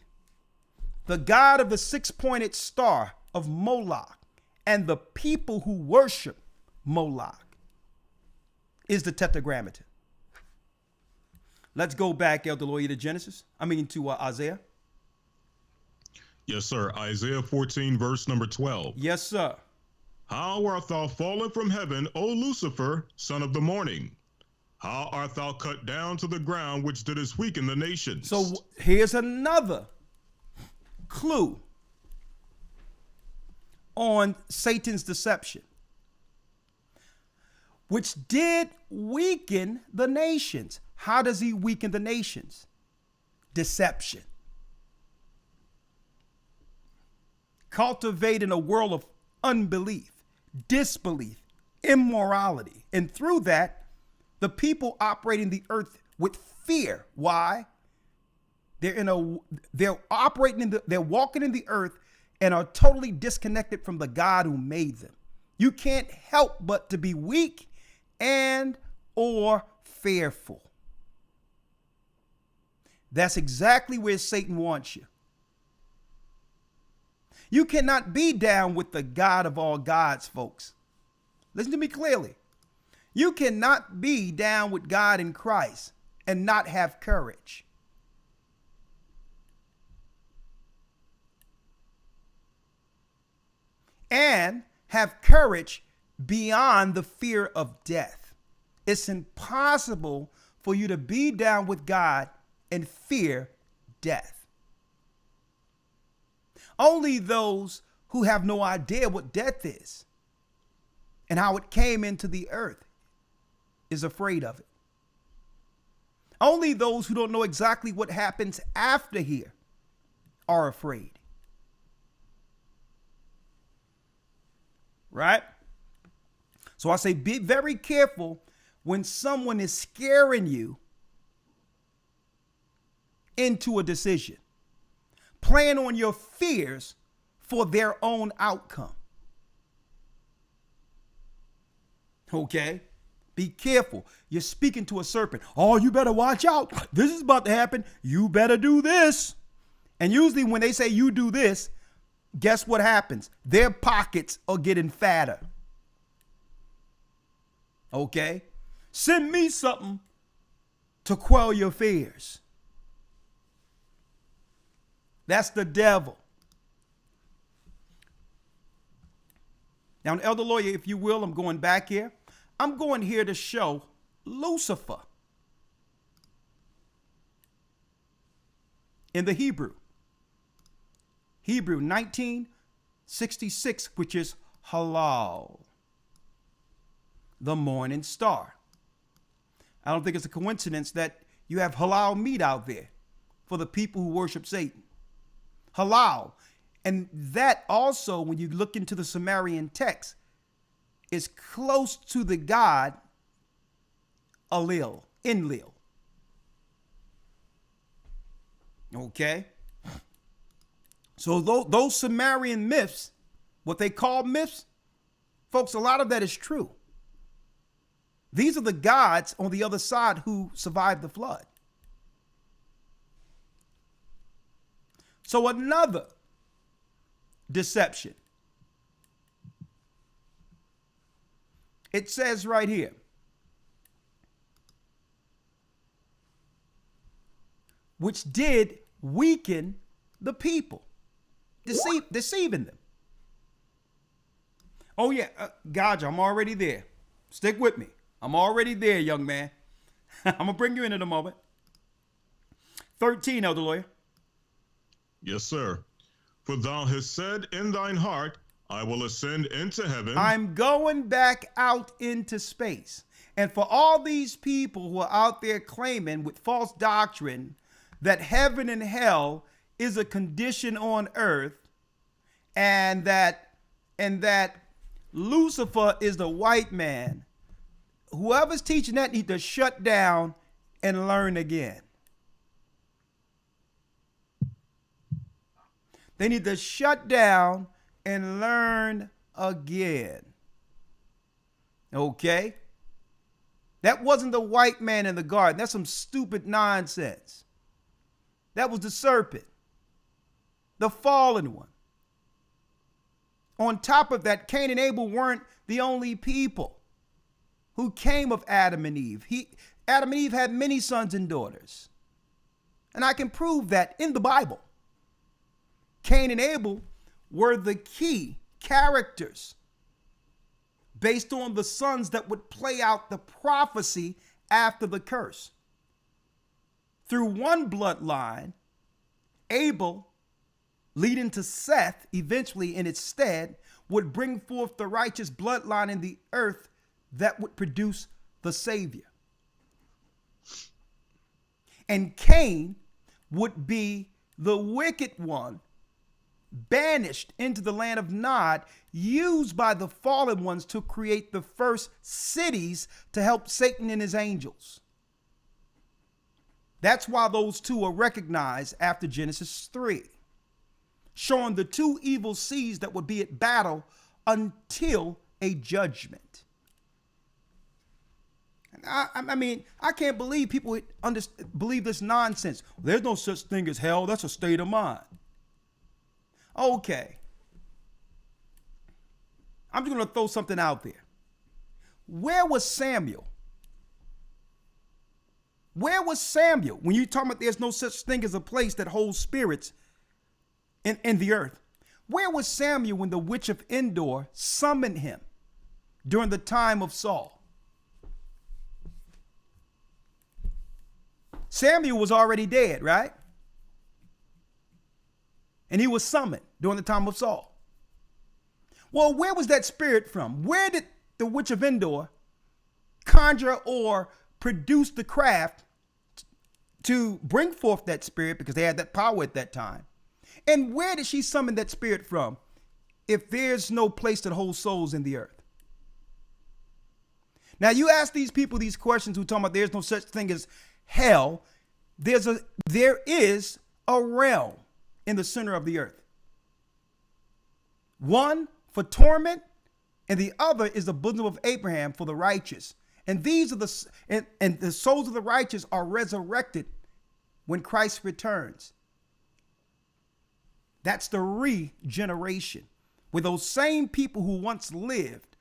The God of the six-pointed star of Moloch and the people who worship Moloch is the tetragrammaton. Let's go back, Elder Lawya, to Isaiah. Yes, sir. Isaiah 14, verse number 12. Yes, sir. How art thou fallen from heaven, O Lucifer, son of the morning? How art thou cut down to the ground, which didst weaken the nations? So here's another clue on Satan's deception, which did weaken the nations. How does he weaken the nations? Deception. Cultivating a world of unbelief, disbelief, immorality. And through that, the people operating the earth with fear. Why? They're walking in the earth and are totally disconnected from the God who made them. You can't help but to be weak and or fearful. That's exactly where Satan wants you. You cannot be down with the God of all gods, folks. Listen to me clearly. You cannot be down with God in Christ and not have courage. And have courage beyond the fear of death. It's impossible for you to be down with God and fear death. Only those who have no idea what death is and how it came into the earth is afraid of it. Only those who don't know exactly what happens after here are afraid. Right? So I say be very careful when someone is scaring you into a decision. Plan on your fears for their own outcome. Okay? Be careful. You're speaking to a serpent. Oh, you better watch out. This is about to happen. You better do this. And usually when they say you do this, guess what happens? Their pockets are getting fatter. Okay? Send me something to quell your fears. That's the devil. Now, Elder Lawya, if you will, I'm going back here. I'm going here to show Lucifer in the Hebrew 1966, which is halal, the morning star. I don't think it's a coincidence that you have halal meat out there. for the people who worship Satan. Halal. And that also, when you look into the Sumerian text, is close to the god Enlil. Okay? So those Sumerian myths, what they call myths, folks, a lot of that is true. These are the gods on the other side who survived the flood. So another deception. It says right here, which did weaken the people, deceiving them. Oh yeah, Gotcha, I'm already there. Stick with me. I'm already there, young man. I'm going to bring you in a moment. 13, Elder Lawyer. Yes, sir. For thou hast said in thine heart, I will ascend into heaven. I'm going back out into space. And for all these people who are out there claiming with false doctrine that heaven and hell is a condition on earth, and that Lucifer is the white man, whoever's teaching that needs to shut down and learn again. They need to shut down and learn again. Okay? That wasn't the white man in the garden. That's some stupid nonsense. That was the serpent, the fallen one. On top of that, Cain and Abel weren't the only people who came of Adam and Eve. Adam and Eve had many sons and daughters. And I can prove that in the Bible. Cain and Abel were the key characters based on the sons that would play out the prophecy after the curse. Through one bloodline, Abel, leading to Seth, eventually in its stead, would bring forth the righteous bloodline in the earth that would produce the Savior. And Cain would be the wicked one, banished into the land of Nod, used by the fallen ones to create the first cities to help Satan and his angels. That's why those two are recognized after Genesis 3, showing the two evil seeds that would be at battle until a judgment. I mean, I can't believe people believe this nonsense. There's no such thing as hell. That's a state of mind. Okay. I'm just going to throw something out there. Where was Samuel? Where was Samuel when you talk about there's no such thing as a place that holds spirits in the earth? Where was Samuel when the witch of Endor summoned him during the time of Saul? Samuel was already dead, right? And he was summoned during the time of Saul. Well, where was that spirit from? Where did the witch of Endor conjure or produce the craft to bring forth that spirit, because they had that power at that time? And where did she summon that spirit from if there's no place that holds souls in the earth? Now, you ask these people these questions who talk about there's no such thing as hell. There is a realm in the center of the earth. One for torment, and the other is the bosom of Abraham for the righteous. And these are the souls of the righteous are resurrected when Christ returns. That's the regeneration, where those same people who once lived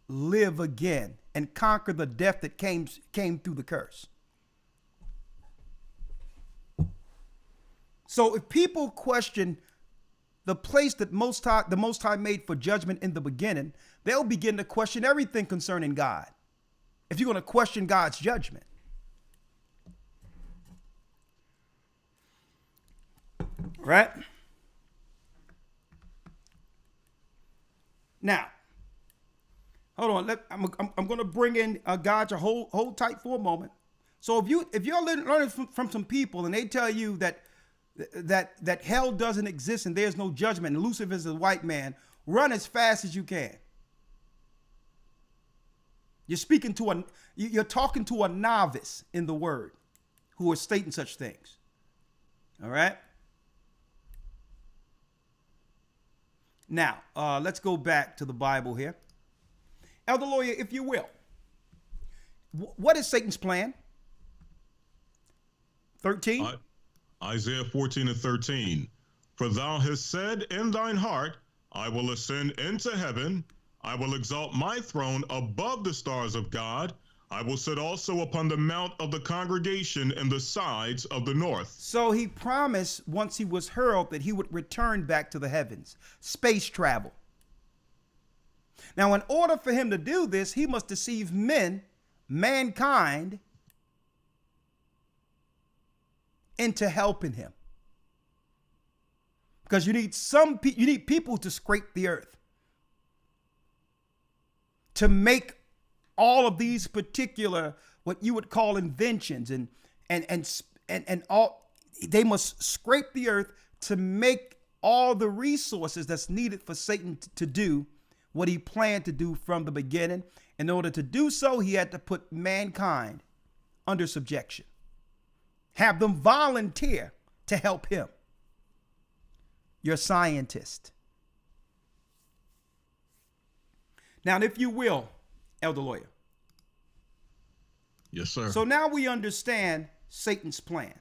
live again and conquer the death that came through the curse. So if people question the place that the Most High made for judgment in the beginning, they'll begin to question everything concerning God. If you're going to question God's judgment. Right? Now, hold on. I'm going to bring in Gotcha. Hold tight for a moment. So if you're learning from some people and they tell you that hell doesn't exist and there's no judgment and Lucifer is a white man, run as fast as you can. You're talking to a novice in the word who are stating such things. All right. Now, let's go back to the Bible here. Elder Lawyer, if you will, what is Satan's plan? 13. Isaiah 14:13. For thou hast said in thine heart, I will ascend into heaven. I will exalt my throne above the stars of God. I will sit also upon the mount of the congregation in the sides of the north. So he promised once he was hurled that he would return back to the heavens, space travel. Now, in order for him to do this, he must deceive mankind, into helping him. Because you need people to scrape the earth, to make all of these particular, what you would call inventions and all, they must scrape the earth to make all the resources that's needed for Satan to do what he planned to do from the beginning. In order to do so, he had to put mankind under subjection, have them volunteer to help him. Your scientist. Now, if you will, Elder Lawyer. Yes, sir. So now we understand Satan's plan.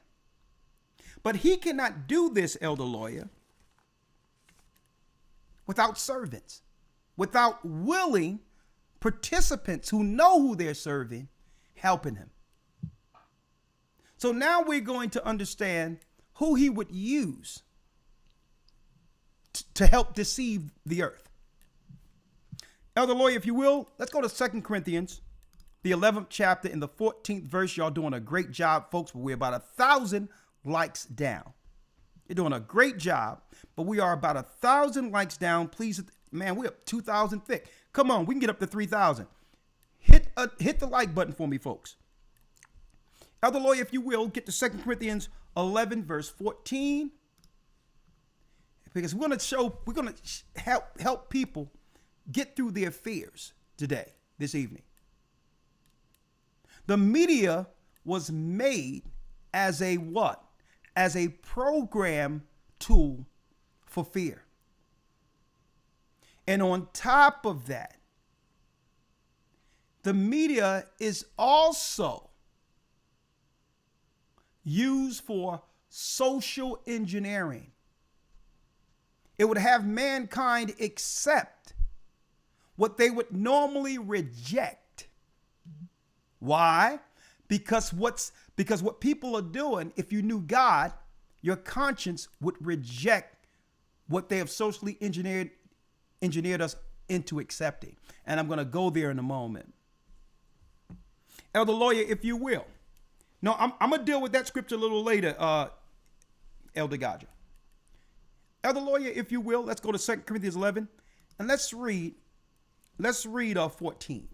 But he cannot do this, Elder Lawyer, without servants, without willing participants who know who they're serving, helping him. So now we're going to understand who he would use to help deceive the earth. Elder Lawyer, if you will, let's go to 2 Corinthians, the 11th chapter in the 14th verse. Y'all doing a great job, folks, but we're about 1,000 likes down. You're doing a great job, but we are about 1,000 likes down. Please, man, we're up 2,000 thick. Come on, we can get up to 3,000. Hit the like button for me, folks. Elder Lawyer, if you will, get to 2 Corinthians 11, verse 14. Because we're going to help people get through their fears today, this evening. The media was made as a what? As a program tool for fear. And on top of that, the media is also used for social engineering. It would have mankind accept what they would normally reject. Why? Because what people are doing, if you knew God, your conscience would reject what they have socially engineered us into accepting. And I'm going to go there in a moment. Elder Lawyer, if you will. No, I'm going to deal with that scripture a little later, Elder Rawchaa. Elder Lawyer, if you will, let's go to 2 Corinthians 11 and let's read 14.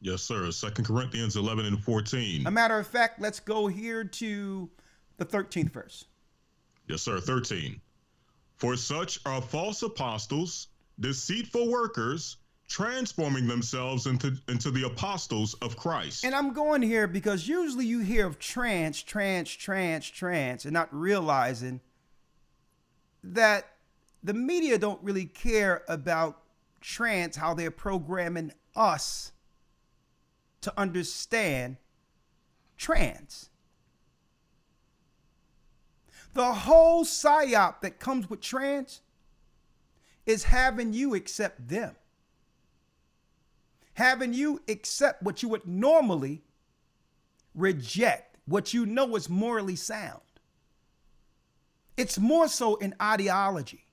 Yes, sir. 2 Corinthians 11 and 14. A matter of fact, let's go here to the 13th verse. Yes, sir. 13. For such are false apostles, deceitful workers, transforming themselves into the apostles of Christ. And I'm going here because usually you hear of trance, and not realizing that the media don't really care about trance, how they're programming us to understand trance. The whole psy-op that comes with trance is having you accept them. Having you accept what you would normally reject, what you know is morally sound. It's more so an ideology,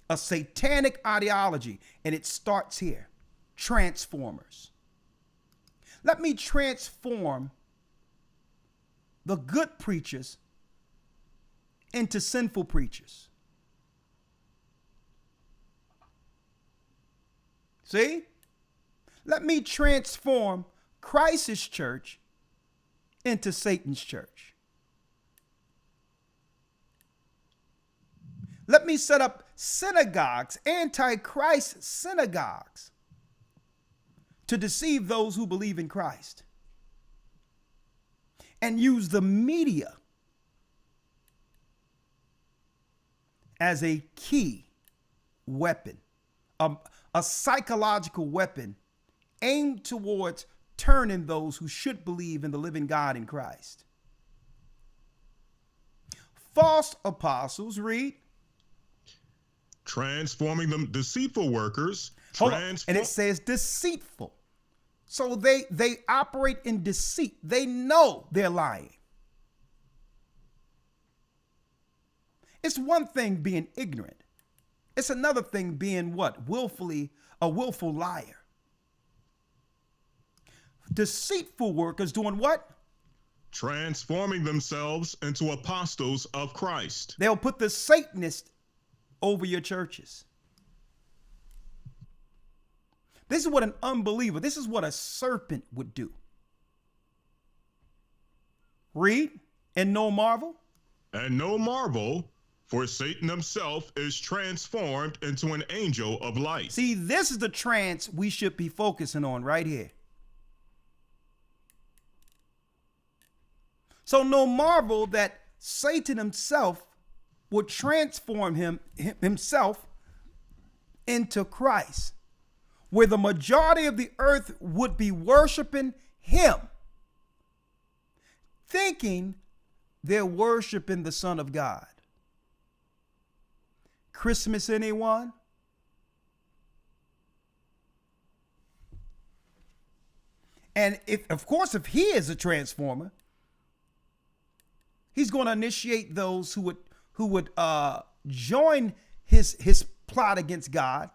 a satanic ideology, and it starts here. Transformers. Let me transform the good preachers into sinful preachers. See? Let me transform Christ's church into Satan's church. Let me set up synagogues, antichrist synagogues, to deceive those who believe in Christ, and use the media as a key weapon, a psychological weapon aimed towards turning those who should believe in the living God in Christ. False apostles, read. Transforming them, deceitful workers. And it says deceitful. So they operate in deceit. They know they're lying. It's one thing being ignorant. It's another thing being what? A willful liar. Deceitful workers doing what? Transforming themselves into apostles of Christ. They'll put the Satanist over your churches. This is what an unbeliever, this is what a serpent would do. Read, and no marvel. And no marvel, for Satan himself is transformed into an angel of light. See, this is the trance we should be focusing on right here. So no marvel that Satan himself would transform himself into Christ, where the majority of the earth would be worshiping him, thinking they're worshiping the Son of God. Christmas, anyone? And if he is a transformer, he's going to initiate those who would join his plot against God.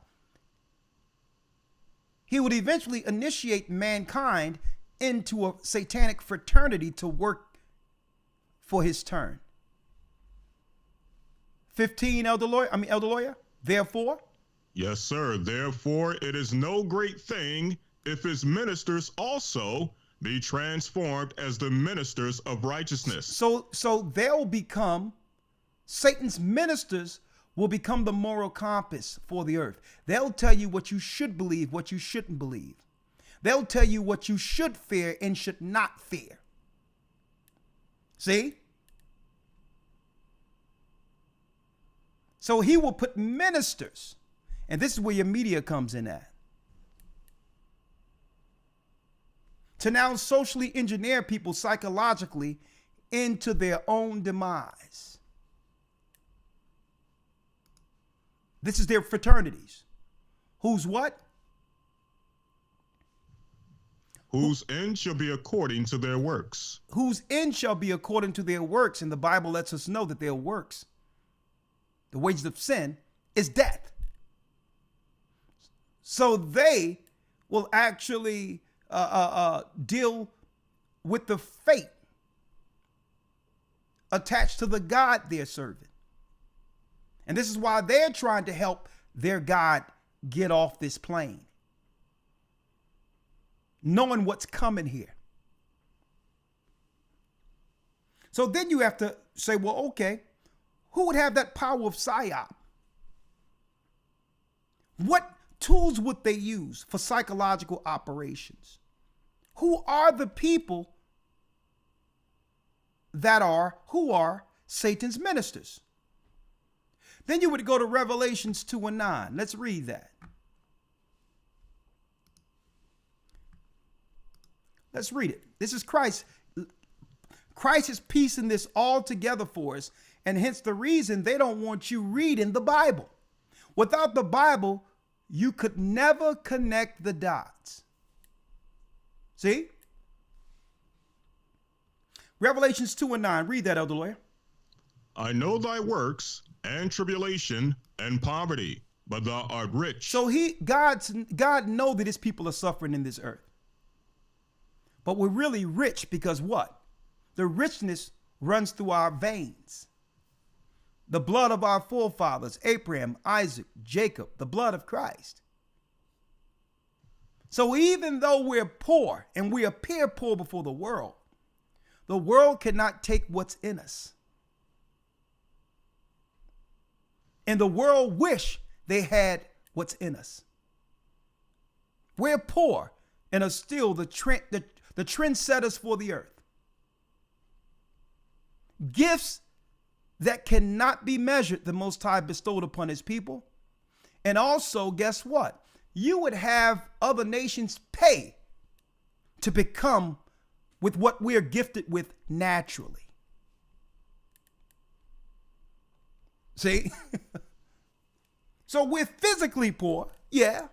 He would eventually initiate mankind into a satanic fraternity to work for his turn. 15, Elder Lawya. Therefore? Yes, sir. Therefore, it is no great thing if his ministers also be transformed as the ministers of righteousness. So they'll become, Satan's ministers will become the moral compass for the earth. They'll tell you what you should believe, what you shouldn't believe. They'll tell you what you should fear and should not fear. See? So he will put ministers, and this is where your media comes in at, to now socially engineer people psychologically into their own demise. This is their fraternities. Whose what? Whose end shall be according to their works. Whose end shall be according to their works. And the Bible lets us know that their works, the wages of sin, is death. So they will actually deal with the fate attached to the God they're serving. And this is why they're trying to help their God get off this plane, knowing what's coming here. So then you have to say, well, okay, who would have that power of Psy-ops? What tools would they use for psychological operations? Who are the people who are Satan's ministers? Then you would go to Revelations 2 and 9. Let's read that. Let's read it. This is Christ. Christ is piecing this all together for us, and hence the reason they don't want you reading the Bible. Without the Bible, you could never connect the dots. See? Revelations 2 and 9. Read that, Elder Lawya. I know thy works and tribulation and poverty, but thou art rich. So God know that his people are suffering in this earth. But we're really rich because what? The richness runs through our veins. The blood of our forefathers, Abraham, Isaac, Jacob, the blood of Christ. So even though we're poor and we appear poor before the world cannot take what's in us. And the world wish they had what's in us. We're poor and are still the trendsetters for the earth. Gifts that cannot be measured, the Most High bestowed upon his people. And also, guess what? You would have other nations pay to become with what we're gifted with naturally. See? So we're physically poor. Yeah,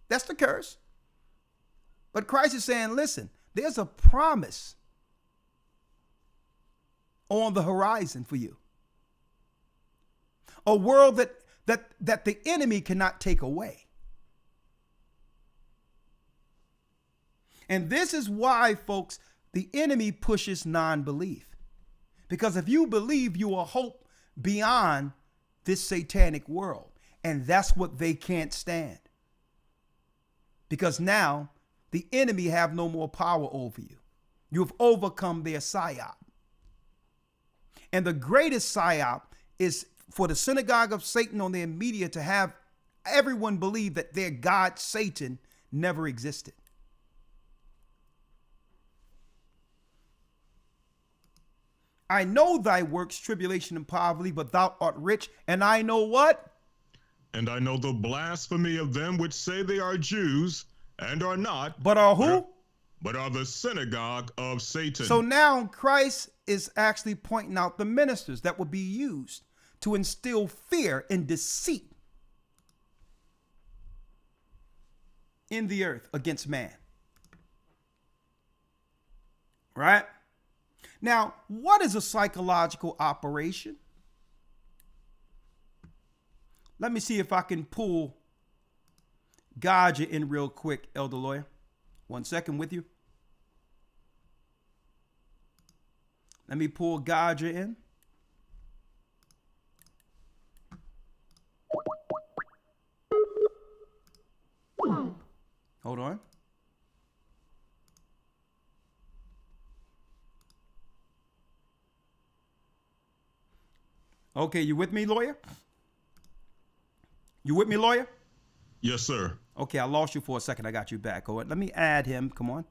that's the curse. But Christ is saying, listen, there's a promise on the horizon for you. A world that the enemy cannot take away. And this is why, folks, the enemy pushes non-belief. Because if you believe, you will hope beyond this satanic world. And that's what they can't stand. Because now the enemy have no more power over you. You've overcome their psy-op. And the greatest psy-op is for the synagogue of Satan on their media to have everyone believe that their God, Satan, never existed. I know thy works, tribulation and poverty, but thou art rich. And I know what? And I know the blasphemy of them which say they are Jews and are not. But are who? But are the synagogue of Satan. So now Christ is actually pointing out the ministers that will be used to instill fear and deceit in the earth against man. Right? Now, what is a psychological operation? Let me see if I can pull GOCC in real quick, Elder Lawya. 1 second with you. Let me pull GOCC in. Hold on. Okay, you with me, Lawya? You with me, Lawya? Yes, sir. Okay, I lost you for a second. I got you back. All right, let me add him. Come on.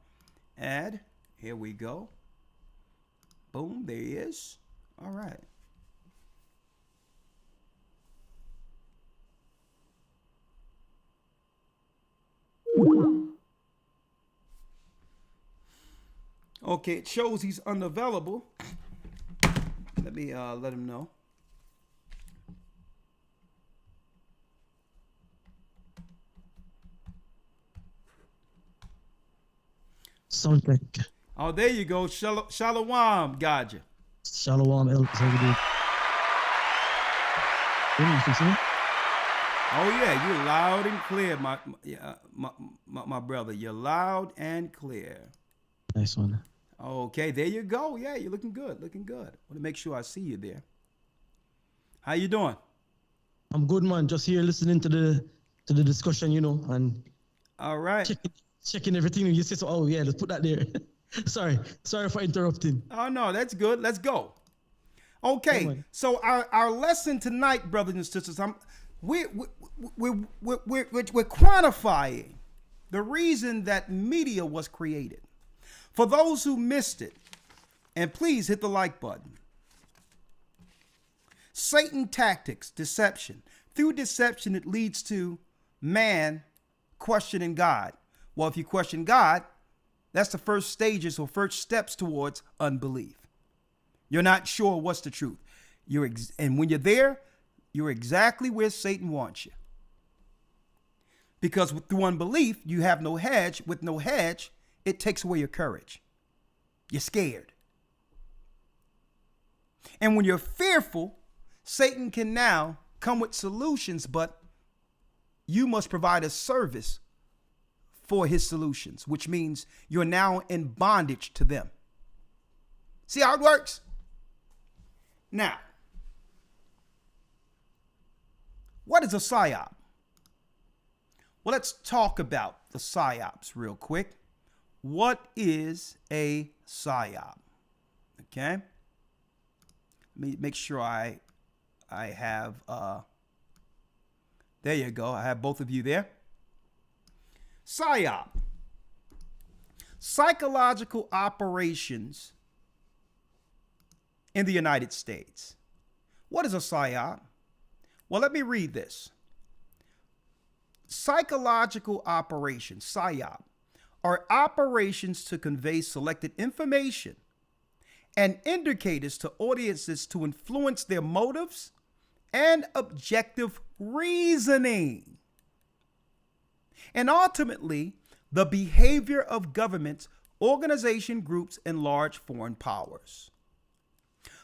Add. Here we go. Boom, there he is. All right. Okay, it shows he's unavailable. Let me let him know. Sound check. Oh, there you go. Shalom, GOCC. Shalom, Elder. How you doing? You can see me? Oh yeah, you're loud and clear, my brother. You're loud and clear. Nice one. Okay, there you go. Yeah, you're looking good. Looking good. Want to make sure I see you there. How you doing? I'm good, man. Just here listening to the discussion, you know, and all right. Checking everything. You say so. Oh yeah, let's put that there. Sorry for interrupting. Oh no, that's good. Let's go. Okay, so our lesson tonight, brothers and sisters, we're quantifying the reason that media was created. For those who missed it, and please hit the like button. Satan tactics, deception. Through deception, it leads to man questioning God. Well, if you question God, that's the first stages or first steps towards unbelief. You're not sure what's the truth. And when you're there, you're exactly where Satan wants you. Because through unbelief, you have no hedge. With no hedge, it takes away your courage. You're scared. And when you're fearful, Satan can now come with solutions, but you must provide a service for his solutions, which means you're now in bondage to them. See how it works? Now, what is a psy-op? Well, let's talk about the Psy-ops real quick. What is a Psy-op? Okay. Let me make sure I have, there you go. I have both of you there. Psy-op. Psychological operations in the United States. What is a Psy-op? Well, let me read this. Psychological operations, Psy-op, are operations to convey selected information and indicators to audiences to influence their motives and objective reasoning, and ultimately the behavior of governments, organization groups, and large foreign powers.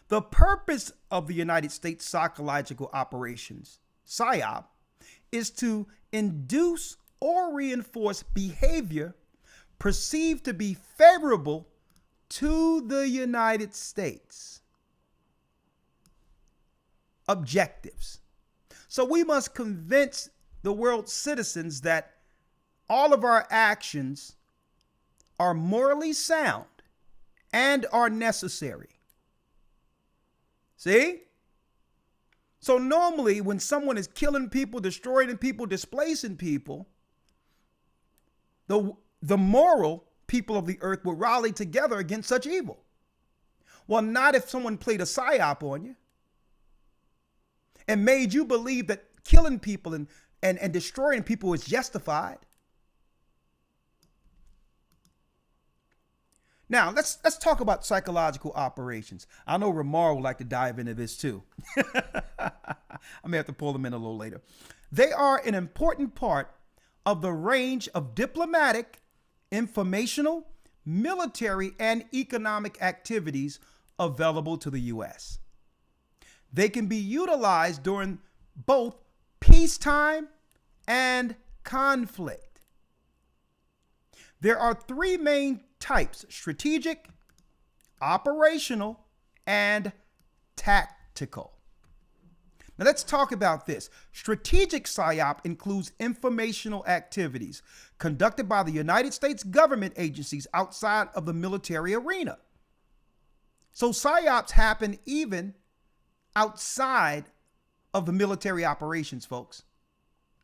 The purpose of the United States psychological operations, Psy-op, is to induce or reinforce behavior perceived to be favorable to the United States. Objectives. So we must convince the world's citizens that all of our actions are morally sound and are necessary. See? So normally when someone is killing people, destroying people, displacing people, the moral people of the earth will rally together against such evil. Well, not if someone played a psy-op on you and made you believe that killing people and destroying people is justified. Now, let's talk about psychological operations. I know Ramar would like to dive into this too. I may have to pull them in a little later. They are an important part of the range of diplomatic, informational, military, and economic activities available to the U.S. They can be utilized during both peacetime and conflict. There are three main types: strategic, operational, and tactical. Now let's talk about this. Strategic Psy-op includes informational activities conducted by the United States government agencies outside of the military arena. So Psy-ops happen even outside of the military operations, folks,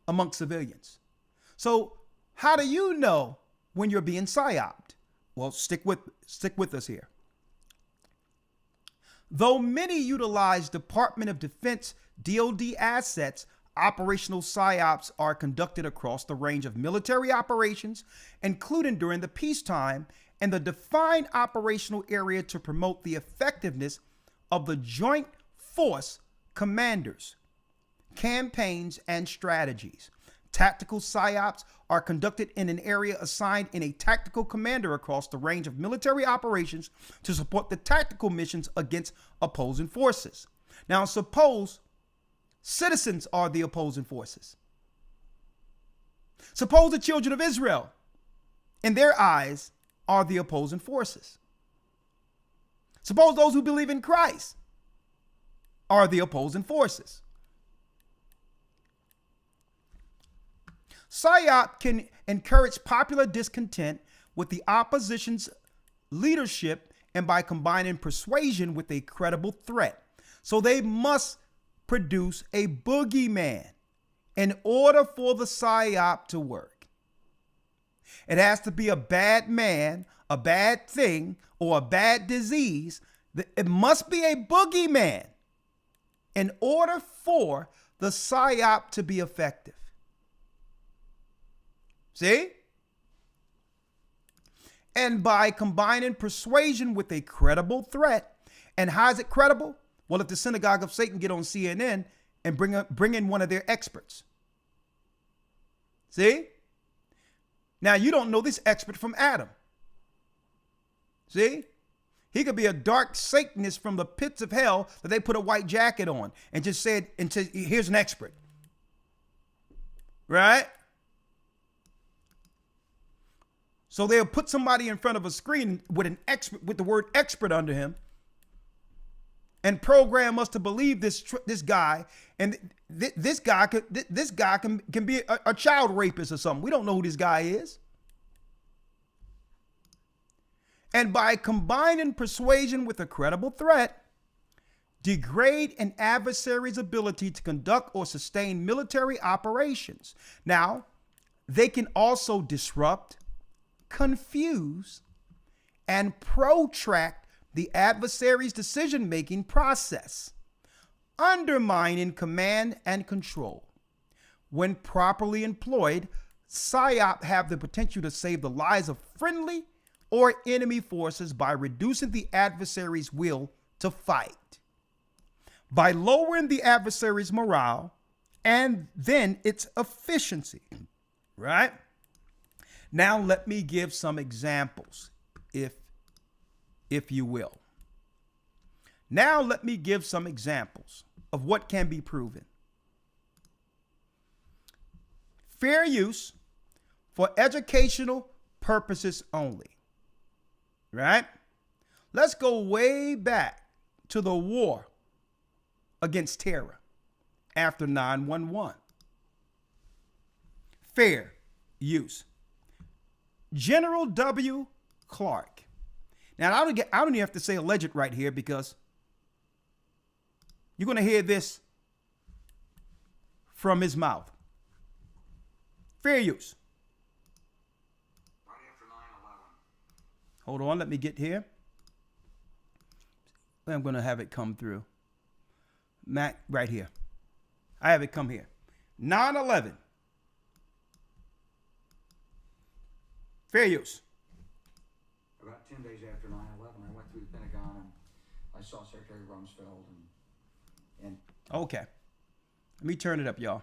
amongst civilians. So how do you know when you're being Psy-oped? Well, stick with us here. Though many utilize Department of Defense DoD assets, operational Psy-ops are conducted across the range of military operations, including during the peacetime and the defined operational area to promote the effectiveness of the joint force commanders, campaigns, and strategies. Tactical Psy-ops are conducted in an area assigned in a tactical commander across the range of military operations to support the tactical missions against opposing forces. Now, suppose citizens are the opposing forces. Suppose the children of Israel, in their eyes, are the opposing forces. Suppose those who believe in Christ are the opposing forces. Psy-op can encourage popular discontent with the opposition's leadership and by combining persuasion with a credible threat. So they must produce a boogeyman in order for the Psy-op to work. It has to be a bad man, a bad thing, or a bad disease. It must be a boogeyman in order for the Psy-op to be effective. See? And by combining persuasion with a credible threat. And how is it credible? Well, if the synagogue of Satan get on CNN and bring in one of their experts. See? Now, you don't know this expert from Adam. See? He could be a dark Satanist from the pits of hell that they put a white jacket on and just said, here's an expert. Right? So they'll put somebody in front of a screen with an expert, with the word expert under him, and program us to believe this guy, and this guy can be a child rapist or something. We don't know who this guy is. And by combining persuasion with a credible threat, degrade an adversary's ability to conduct or sustain military operations. Now, they can also disrupt, confuse, and protract the adversary's decision-making process, undermining command and control. When properly employed, Psy-ops have the potential to save the lives of friendly or enemy forces by reducing the adversary's will to fight, by lowering the adversary's morale and then its efficiency, right? Now let me give some examples, if you will. Now let me give some examples of what can be proven. Fair use for educational purposes only, right? Let's go way back to the war against terror after 9/11. Fair use. General W. Clark. Now, I don't even have to say alleged right here, because you're going to hear this from his mouth. Fair use. Right after 9/11. Hold on, let me get here. I'm going to have it come through. Matt, right here. I have it come here. 9/11. Fair use. About 10 days after 9/11, I went through the Pentagon and I saw Secretary Rumsfeld and Okay. Let me turn it up, y'all.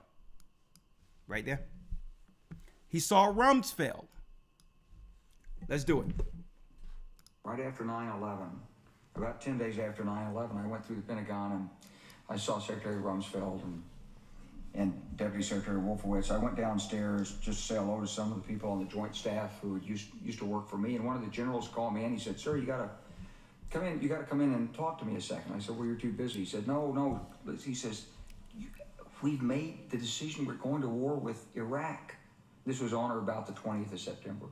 Right there. He saw Rumsfeld. Let's do it. right after 9/11, about 10 days after 9/11, I went through the Pentagon and I saw Secretary Rumsfeld and Deputy Secretary Wolfowitz. I went downstairs just to say hello to some of the people on the Joint Staff who used to work for me, and one of the generals called me and he said, "Sir, you gotta come in. You gotta come in and talk to me a second." I said, "Well, you're too busy." He said, "No." He says, "We've made the decision. We're going to war with Iraq." This was on or about the 20th of September.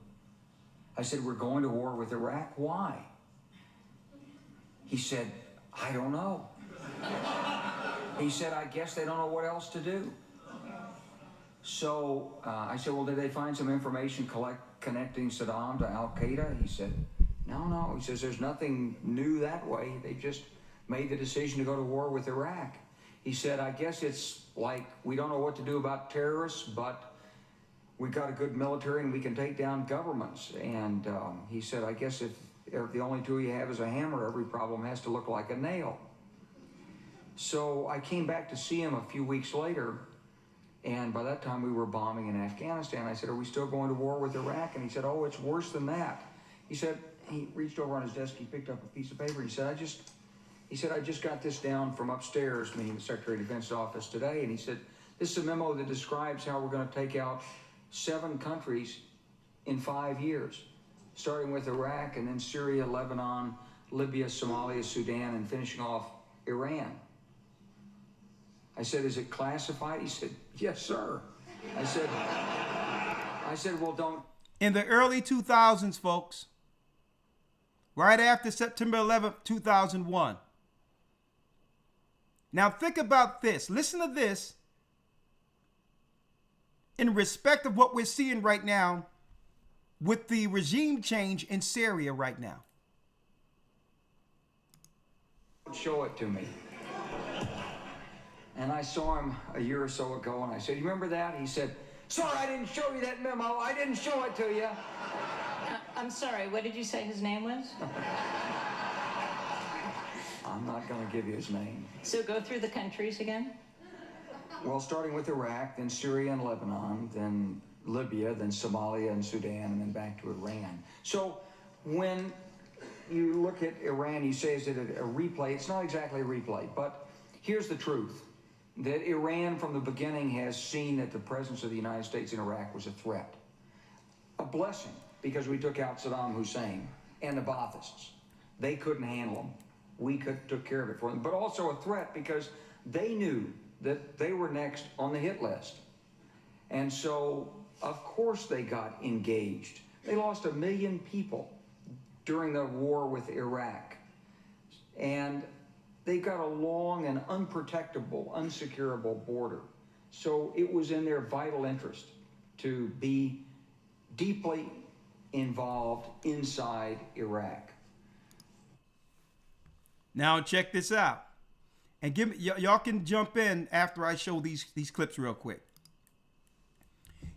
I said, "We're going to war with Iraq. Why?" He said, "I don't know." He said, "I guess they don't know what else to do." So I said, "Well, did they find some information connecting Saddam to Al-Qaeda?" He said, No. He says, "There's nothing new that way. They just made the decision to go to war with Iraq." He said, "I guess it's like we don't know what to do about terrorists, but we've got a good military and we can take down governments." And he said, "I guess if the only tool you have is a hammer, every problem has to look like a nail." So I came back to see him a few weeks later, and by that time we were bombing in Afghanistan. I said, "Are we still going to war with Iraq?" And he said, "Oh, it's worse than that." He said, he reached over on his desk, he picked up a piece of paper. He said, I just got this down from upstairs, meaning the Secretary of Defense office today. And he said, "This is a memo that describes how we're going to take out 7 countries in 5 years, starting with Iraq and then Syria, Lebanon, Libya, Somalia, Sudan, and finishing off Iran." I said, "Is it classified?" He said, "Yes, sir." I said, "Well, don't." In the early 2000s, folks, right after September 11th, 2001. Now think about this. Listen to this in respect of what we're seeing right now with the regime change in Syria right now. Show it to me. And I saw him a year or so ago, and I said, "You remember that?" He said, "Sir, I didn't show you that memo. I didn't show it to you." I'm sorry, what did you say his name was? I'm not going to give you his name. So go through the countries again. Well, starting with Iraq, then Syria and Lebanon, then Libya, then Somalia and Sudan, and then back to Iran. So when you look at Iran, you say, is it a replay? It's not exactly a replay, but here's the truth. That Iran from the beginning has seen that the presence of the United States in Iraq was a threat. A blessing, because we took out Saddam Hussein and the Baathists. They couldn't handle him. we took care of it for them, but also a threat because they knew that they were next on the hit list. And so, of course, they got engaged. They lost 1 million people during the war with Iraq. And they got a long and unprotectable, unsecurable border. So it was in their vital interest to be deeply involved inside Iraq. Now check this out. And give me, y'all can jump in after I show these clips real quick.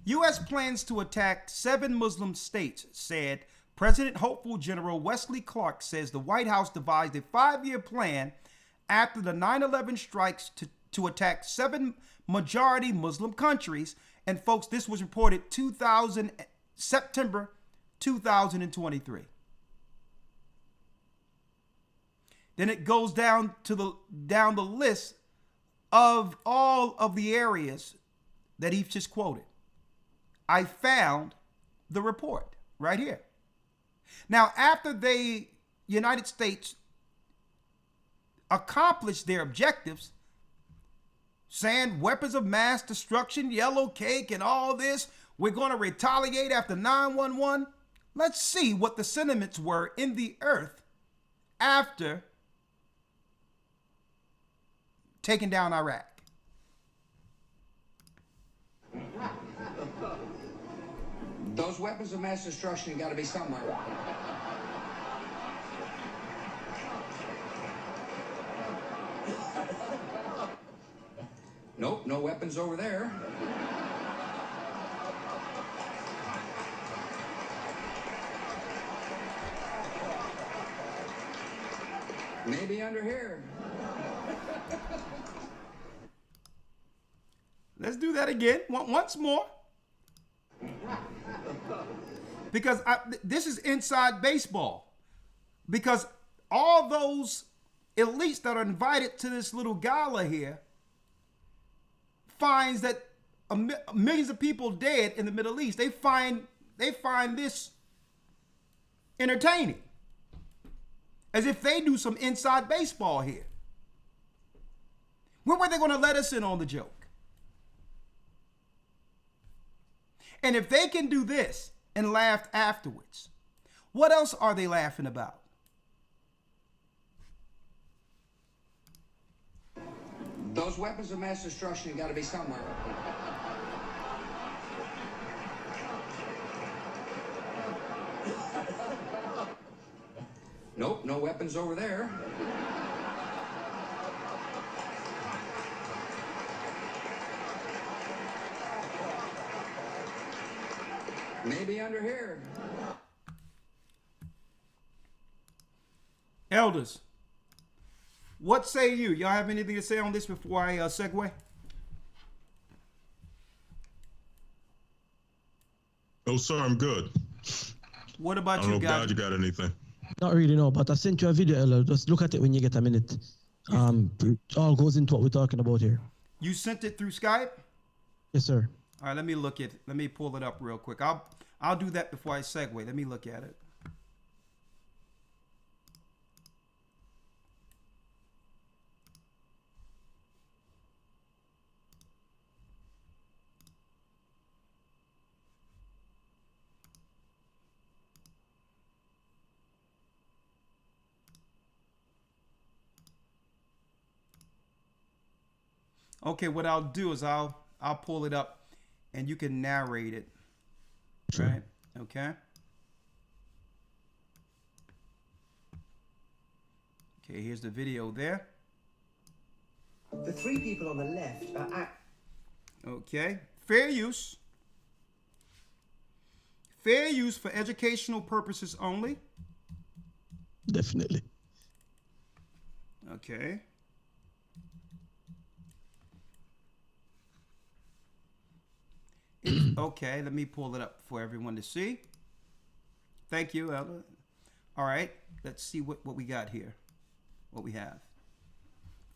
U.S. plans to attack 7 Muslim states, said President Hopeful General Wesley Clark. Says the White House devised a 5-year plan after the 9/11 strikes to attack 7 majority Muslim countries. And folks, this was reported September 2023. Then it goes down the list of all of the areas that he's just quoted. I found the report right here. Now, after the United States accomplished their objectives, saying weapons of mass destruction, yellow cake, and all this, we're going to retaliate after 9/11. Let's see what the sentiments were in the earth after taking down Iraq. Those weapons of mass destruction got to be somewhere. Nope, no weapons over there. Maybe under here. Let's do that again, once more. Because this is inside baseball. Because all those elites that are invited to this little gala here finds that millions of people dead in the Middle East. They find this entertaining, as if they do some inside baseball here. When were they going to let us in on the joke? And if they can do this and laugh afterwards, what else are they laughing about? Those weapons of mass destruction got to be somewhere. Nope, no weapons over there. Maybe under here. Elders, what say you? Y'all have anything to say on this before I segue? Oh, sir, I'm good. What about I don't you know, guys? God, you got anything? Not really, no, but I sent you a video, Ella. Just look at it when you get a minute. It all goes into what we're talking about here. You sent it through Skype? Yes, sir. All right, let me look at it. Let me pull it up real quick. I'll do that before I segue. Let me look at it. Okay, what I'll do is I'll pull it up and you can narrate it. Sure. Right? Okay. Okay, here's the video there. The 3 people on the left are Okay. Fair use. Fair use for educational purposes only. Definitely. Okay. Okay, let me pull it up for everyone to see. Thank you, Elder. All right, let's see what we got here. What we have.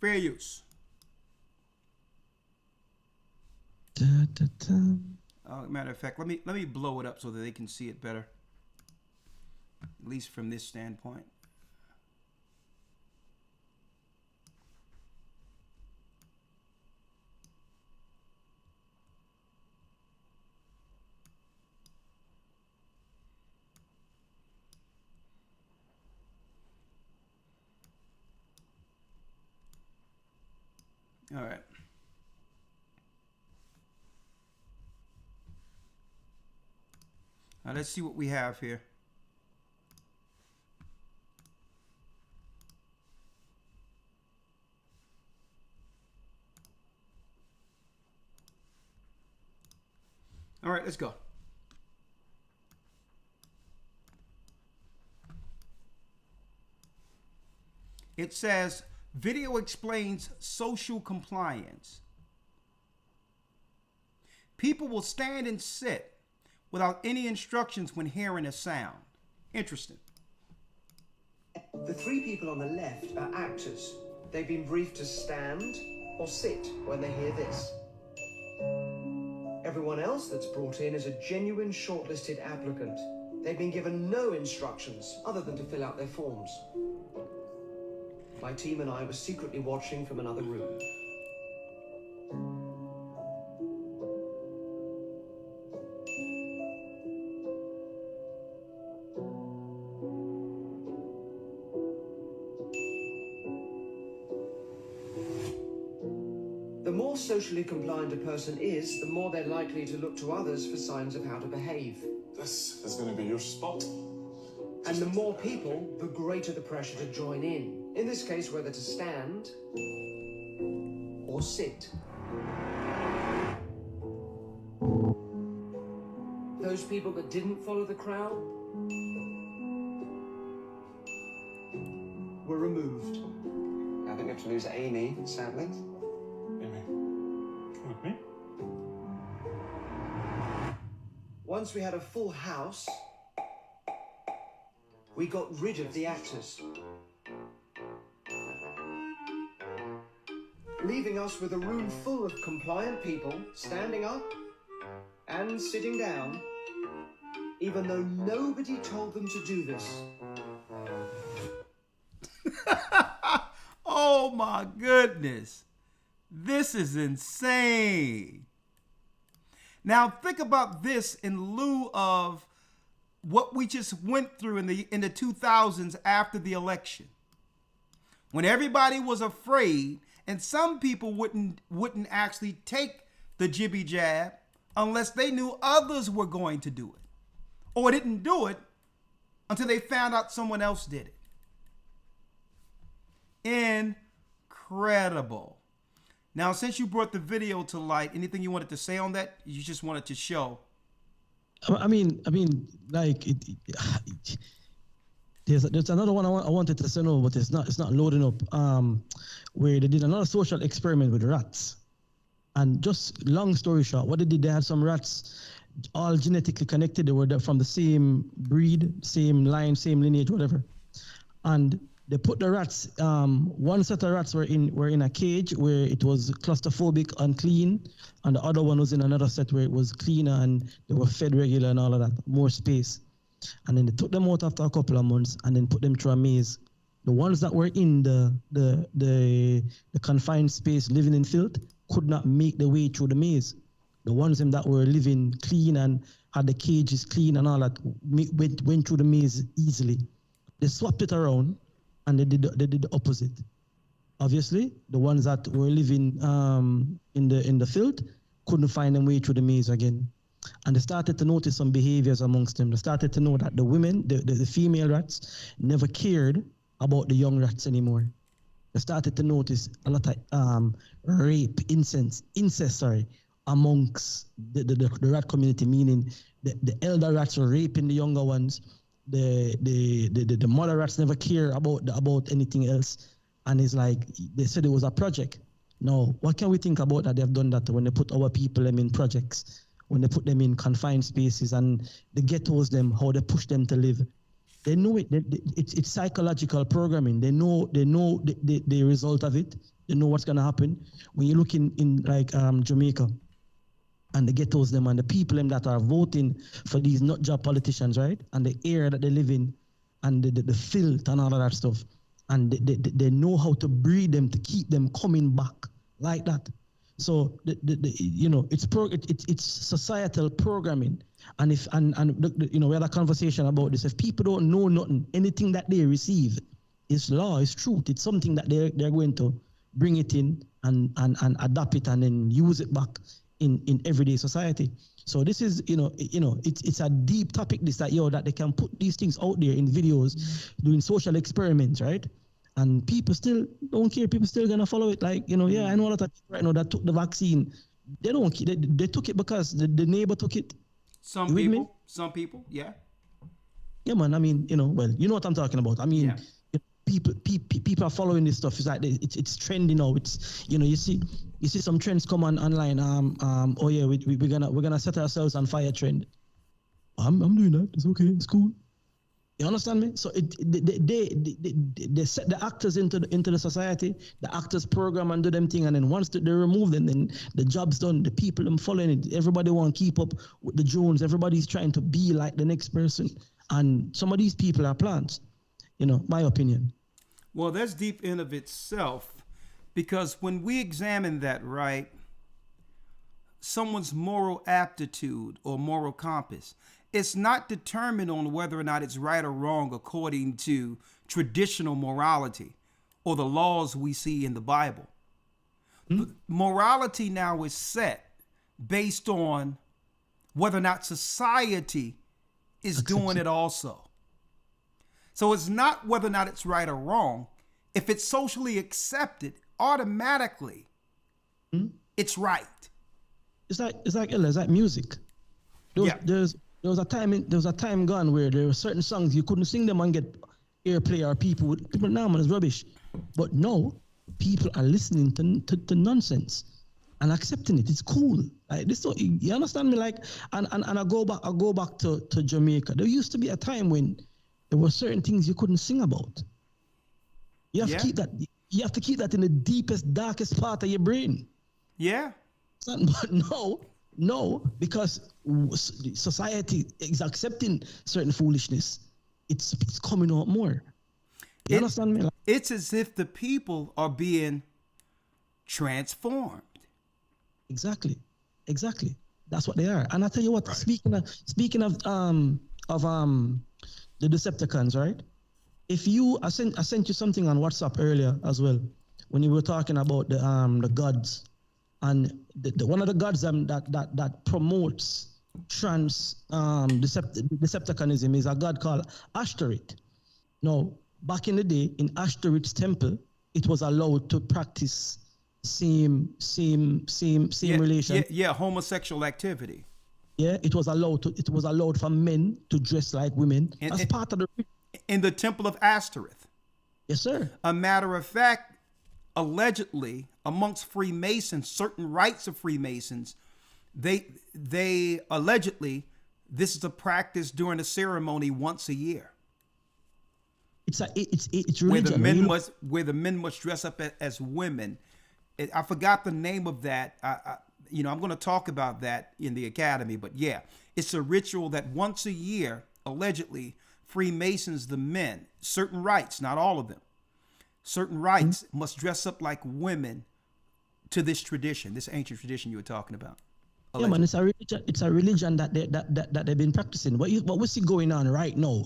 Fair use. Da, da, da. Matter of fact, let me blow it up so that they can see it better. At least from this standpoint. All right. Now let's see what we have here. All right, let's go. It says, video explains social compliance. People will stand and sit without any instructions when hearing a sound. Interesting. The three people on the left are actors. They've been briefed to stand or sit when they hear this. Everyone else that's brought in is a genuine shortlisted applicant. They've been given no instructions other than to fill out their forms. My team and I were secretly watching from another room. The more socially compliant a person is, the more they're likely to look to others for signs of how to behave. This is going to be your spot. And the more people, the greater the pressure to join in. In this case, whether to stand or sit. Those people that didn't follow the crowd were removed. I think we have to lose Amy, sadly. Amy, come with me. Once we had a full house, we got rid of the actors, leaving us with a room full of compliant people standing up and sitting down, even though nobody told them to do this. Oh my goodness. This is insane. Now think about this in lieu of what we just went through in the 2000s after the election, when everybody was afraid and some people wouldn't actually take the jibby jab unless they knew others were going to do it, or didn't do it until they found out someone else did it. Incredible. Now, since you brought the video to light, anything you wanted to say on that? You just wanted to show. I mean, like there's another one I wanted to send over, but it's not loading up. Where they did another social experiment with rats, and just long story short, what they did, they had some rats, all genetically connected. They were from the same breed, same line, same lineage, whatever, and they put the rats. One set of rats were in a cage where it was claustrophobic, unclean, and the other one was in another set where it was cleaner and they were fed regular and all of that, more space. And then they took them out after a couple of months and then put them through a maze. The ones that were in the confined space, living in filth, could not make their way through the maze. The ones that were living clean and had the cages clean and all that went through the maze easily. They swapped it around. And they did the opposite. Obviously, the ones that were living in the field couldn't find their way through the maze again. And they started to notice some behaviors amongst them. They started to know that the women, the female rats, never cared about the young rats anymore. They started to notice a lot of rape, incest, amongst the rat community, meaning the elder rats were raping the younger ones. The mother rats never care about anything else, and it's like they said it was a project. Now, what can we think about that they've done that when they put our people them in projects, when they put them in confined spaces and the ghettos them, how they push them to live? They know it. It's psychological programming. They know the result of it. They know what's gonna happen. When you look in like Jamaica, and the ghettos them and the people them that are voting for these nut job politicians, right? And the air that they live in and the filth and all of that stuff. And they know how to breed them to keep them coming back like that. So it's societal programming. And if we had a conversation about this. If people don't know nothing, anything that they receive is law, is truth. It's something that they're going to bring it in and adapt it and then use it back in everyday society. So this is, it's a deep topic, this, that they can put these things out there in videos, doing social experiments, right? And people still don't care. People still gonna follow it. Like, I know a lot of people right now that took the vaccine. They don't care. They took it because the neighbor took it. Some people, yeah. Yeah, man. I mean, well, you know what I'm talking about. I mean, people are following this stuff. It's like it's trending now. It's you see some trends come online. Oh yeah, we're gonna set ourselves on fire trend. I'm doing that. It's okay. It's cool. You understand me? So they set the actors into the society. The actors program and do them thing, and then once they remove them, then the job's done. The people them following it. Everybody want to keep up with the Jones. Everybody's trying to be like the next person, and some of these people are plants. My opinion. Well, that's deep in of itself, because when we examine that, right, someone's moral aptitude or moral compass, it's not determined on whether or not it's right or wrong according to traditional morality or the laws we see in the Bible. Morality now is set based on whether or not society is doing it also. So it's not whether or not it's right or wrong. If it's socially accepted, automatically it's right. It's like music. There was a time gone where there were certain songs you couldn't sing them and get airplay, or people now, man, it's rubbish. But no, people are listening to nonsense and accepting it. It's cool. Like this, you understand me? Like, and I go back to Jamaica. There used to be a time when there were certain things you couldn't sing about. You have to keep that. You have to keep that in the deepest, darkest part of your brain. Yeah. But no, because society is accepting certain foolishness. It's coming out more. You understand me? It's as if the people are being transformed. Exactly. That's what they are. And I tell you what, right. Speaking of the Decepticons, right? I sent you something on WhatsApp earlier as well when you were talking about the gods, and one of the gods that promotes Decepticonism is a god called Ashtoreth. Now, back in the day, in Ashtoreth's temple, it was allowed to practice same relation. Yeah, homosexual activity. Yeah, it was allowed for men to dress like women as part of the in the temple of Ashtoreth. Yes, sir. A matter of fact, allegedly, amongst Freemasons, certain rites of Freemasons, they allegedly, this is a practice during a ceremony once a year. It's religion. Where the men must dress up as women. I forgot the name of that. I'm going to talk about that in the academy, but yeah, it's a ritual that once a year, allegedly, Freemasons, the men, certain rites, not all of them, certain rites must dress up like women to this tradition, this ancient tradition you were talking about. Allegedly. Yeah, man, it's a religion that they've been practicing. What we see going on right now,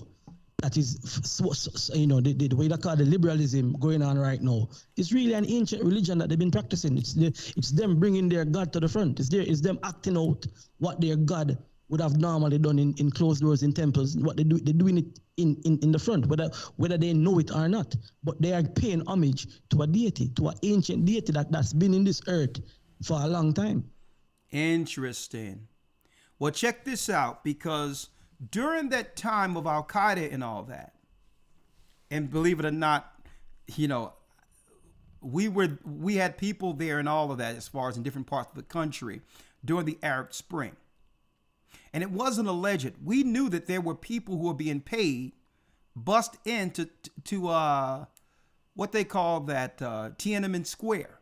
that is, the way they call the liberalism going on right now, is really an ancient religion that they've been practicing. It's them bringing their God to the front. It's them acting out what their God would have normally done in closed doors in temples. What they're doing it in the front, whether they know it or not. But they are paying homage to a deity, to an ancient deity that's been in this earth for a long time. Interesting. Well, check this out, because during that time of Al Qaeda and all that, and believe it or not, we had people there and all of that, as far as in different parts of the country during the Arab Spring. And it wasn't alleged. We knew that there were people who were being paid, bust into what they call that Tiananmen Square.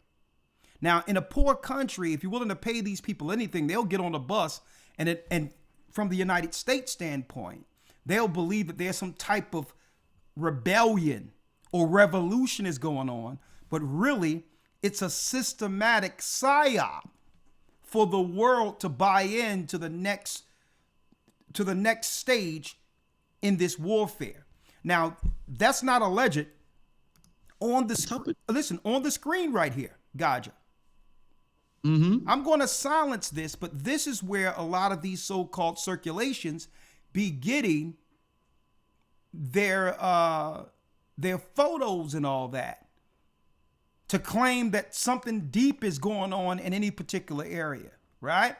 Now, in a poor country, if you're willing to pay these people anything, they'll get on a bus, and from the United States standpoint, they'll believe that there's some type of rebellion or revolution is going on, but really it's a systematic psy-op for the world to buy into the next stage in this warfare. Now, that's not alleged. On the screen right here, Gaja, I'm going to silence this, but this is where a lot of these so-called circulations be getting their photos and all that to claim that something deep is going on in any particular area, right?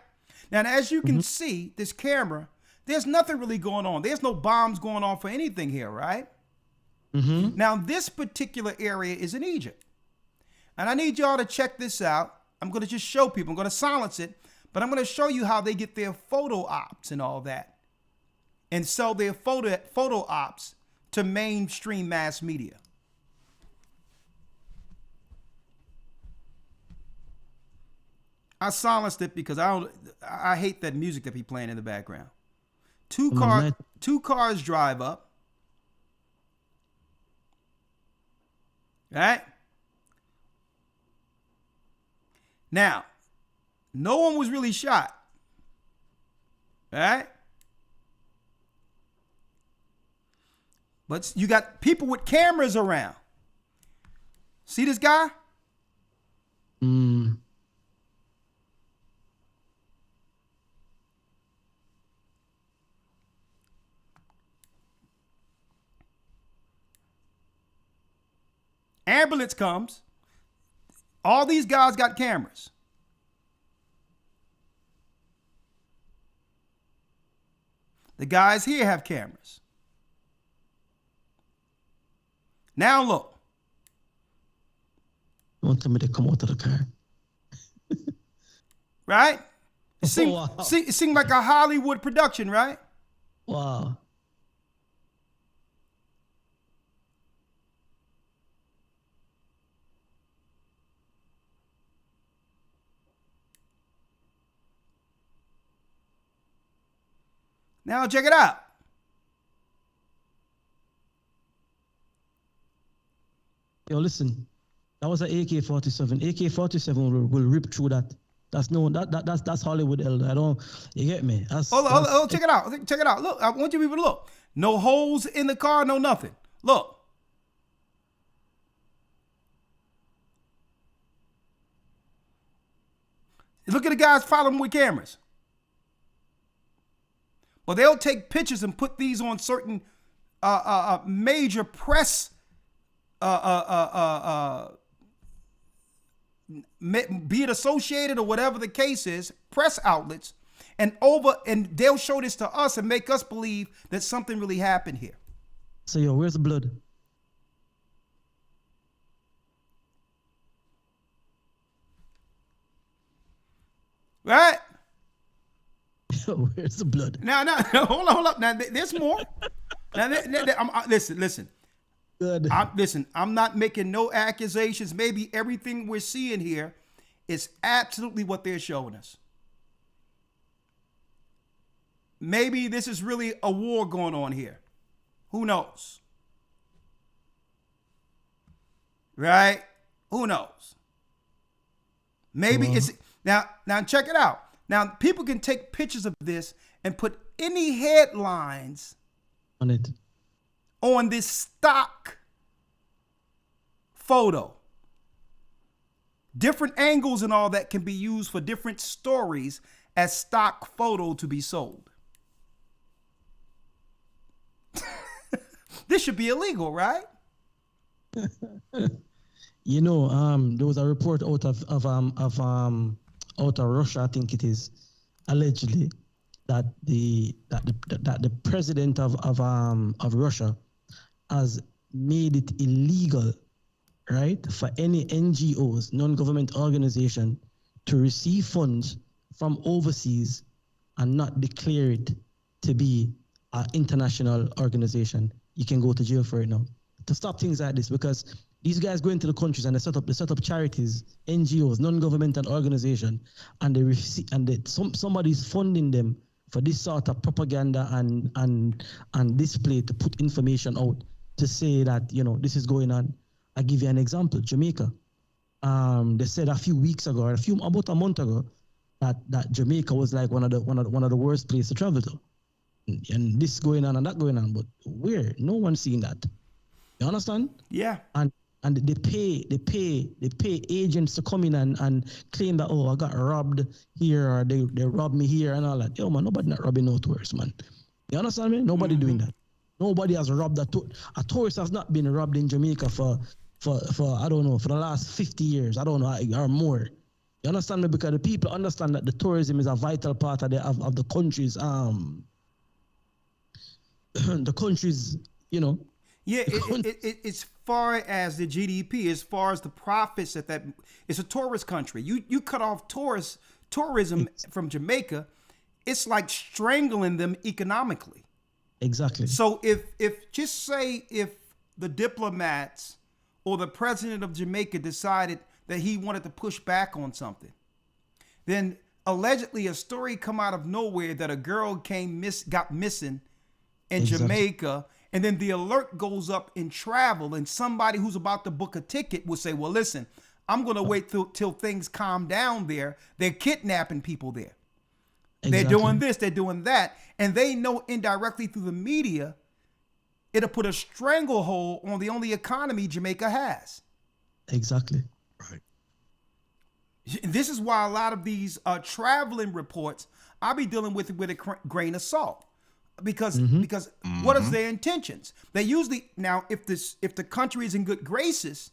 Now, as you can see, this camera, there's nothing really going on. There's no bombs going on for anything here, right? Now, this particular area is in Egypt. And I need y'all to check this out. I'm going to just show people. I'm going to silence it, but I'm going to show you how they get their photo ops and all that and sell their photo ops to mainstream mass media. I silenced it because I hate that music that be playing in the background. Two cars drive up. Right? Now, no one was really shot. Right? But you got people with cameras around. See this guy? Ambulance comes. All these guys got cameras. The guys here have cameras. Now look. Want me to come out of the car? Right? It seemed like a Hollywood production, right? Wow. Now check it out. Yo, listen. That was an AK-47. AK-47 will rip through that. That's Hollywood, Elder. You get me? Hold on, check it out. Check it out. Look, I want you people to look. No holes in the car, no nothing. Look. Look at the guys following with cameras. But they'll take pictures and put these on certain major press, be it Associated or whatever the case is, press outlets, and they'll show this to us and make us believe that something really happened here. So yo, where's the blood? Right? Where's the blood? Now, hold up. Now, there's more. Now, listen. Good. I'm not making no accusations. Maybe everything we're seeing here is absolutely what they're showing us. Maybe this is really a war going on here. Who knows? Right? Who knows? Maybe it's now check it out. Now, people can take pictures of this and put any headlines on it on this stock photo. Different angles and all that can be used for different stories as stock photo to be sold. This should be illegal, right? You know, there was a report out of Russia, I think it is, allegedly that the president of Russia has made it illegal, right, for any NGOs, non-government organization, to receive funds from overseas and not declare it to be an international organization. You can go to jail for it now. To stop things like this, because these guys go into the countries and they set up charities, NGOs, non-governmental organization, and somebody's funding them for this sort of propaganda and display to put information out to say that, you know, this is going on. I'll give you an example. Jamaica. They said a few weeks ago, about a month ago, that Jamaica was like one of the worst places to travel to. And this going on and that going on, but where? No one's seeing that. You understand? Yeah. And and they pay agents to come in and claim that, oh, I got robbed here, or they robbed me here and all that. Yo, man, nobody not robbing no tourists, man. You understand me? Nobody doing that. Nobody has robbed a tourist has not been robbed in Jamaica for I don't know, for the last 50 years, I don't know, or more. You understand me? Because the people understand that the tourism is a vital part of the country's the country's, you know. Yeah, as far as the GDP, as far as the profits that it's a tourist country. You cut off tourism from Jamaica, it's like strangling them economically. Exactly. So if just say if the diplomats or the president of Jamaica decided that he wanted to push back on something, then allegedly a story come out of nowhere that a girl got missing in Jamaica, and then the alert goes up in travel, and somebody who's about to book a ticket will say, well, listen, I'm going to wait till things calm down there. They're kidnapping people there. Exactly. They're doing this, they're doing that. And they know indirectly through the media, it'll put a stranglehold on the only economy Jamaica has. Exactly. Right. This is why a lot of these traveling reports, I'll be dealing with it with a grain of salt. Because what is their intentions? They usually, now if the country is in good graces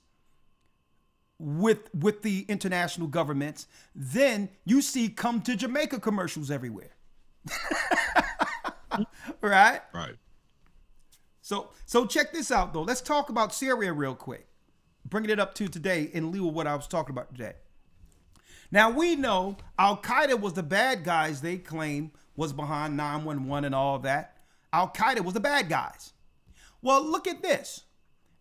with the international governments, then you see come to Jamaica commercials everywhere. Right? Right. So check this out though. Let's talk about Syria real quick. Bringing it up to today in lieu of what I was talking about today. Now we know Al-Qaeda was the bad guys they claim was behind 911 and all that. Al-Qaeda was the bad guys. Well, look at this.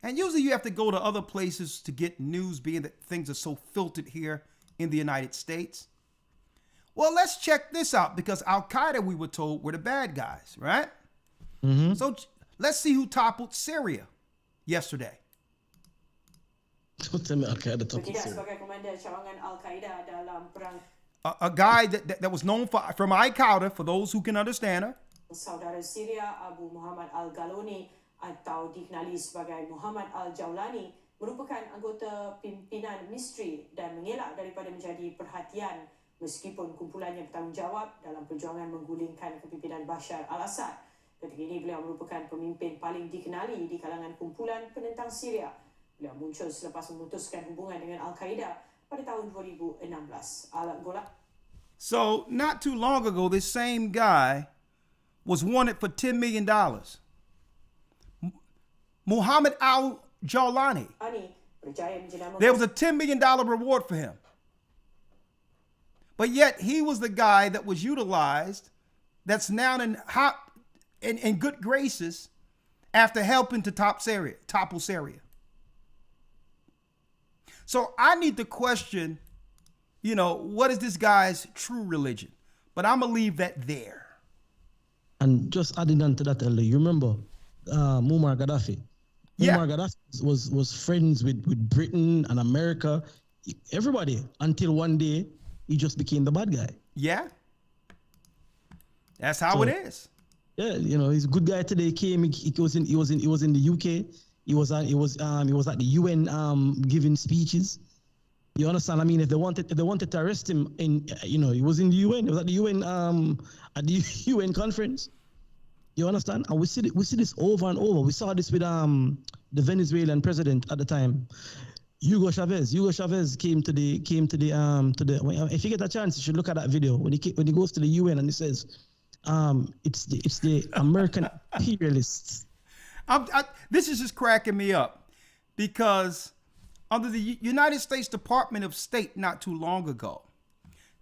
And usually you have to go to other places to get news, being that things are so filtered here in the United States. Well, let's check this out, because Al-Qaeda, we were told, were the bad guys, right? So let's see who toppled Syria yesterday. A guy that was known from Al-Qaeda, for those who can understand her. Saudara Syria Abu Muhammad Al-Galoni atau dikenali sebagai Muhammad Al-Jawlani merupakan anggota pimpinan misteri dan mengelak daripada menjadi perhatian meskipun kumpulannya bertanggungjawab dalam perjuangan menggulingkan kepimpinan Bashar al-Assad. Ketika ini beliau merupakan pemimpin paling dikenali di kalangan kumpulan penentang Syria. Beliau muncul selepas memutuskan hubungan dengan Al-Qaeda pada tahun 2016. So, not too long ago, this same guy was wanted for $10 million. Muhammad Al-Jawlani. There was a $10 million reward for him. But yet he was the guy that was utilized, that's now in good graces after helping to topple Syria. So I need to question, what is this guy's true religion? But I'm going to leave that there. And just adding on to that, Elder, you remember Muammar Gaddafi? Yeah. Muammar Gaddafi was friends with Britain and America, everybody, until one day he just became the bad guy. Yeah. That's how it is. Yeah, he's a good guy today. He was in the UK. He was at the UN giving speeches. You understand? I mean, if they wanted to arrest him, he was in the UN. He was at the UN at the UN conference. You understand? And we see this over and over. We saw this with the Venezuelan president at the time, Hugo Chavez. Hugo Chavez came to the. If you get a chance, you should look at that video when he goes to the UN and he says, it's the American imperialists. This is just cracking me up, because under the United States Department of State not too long ago,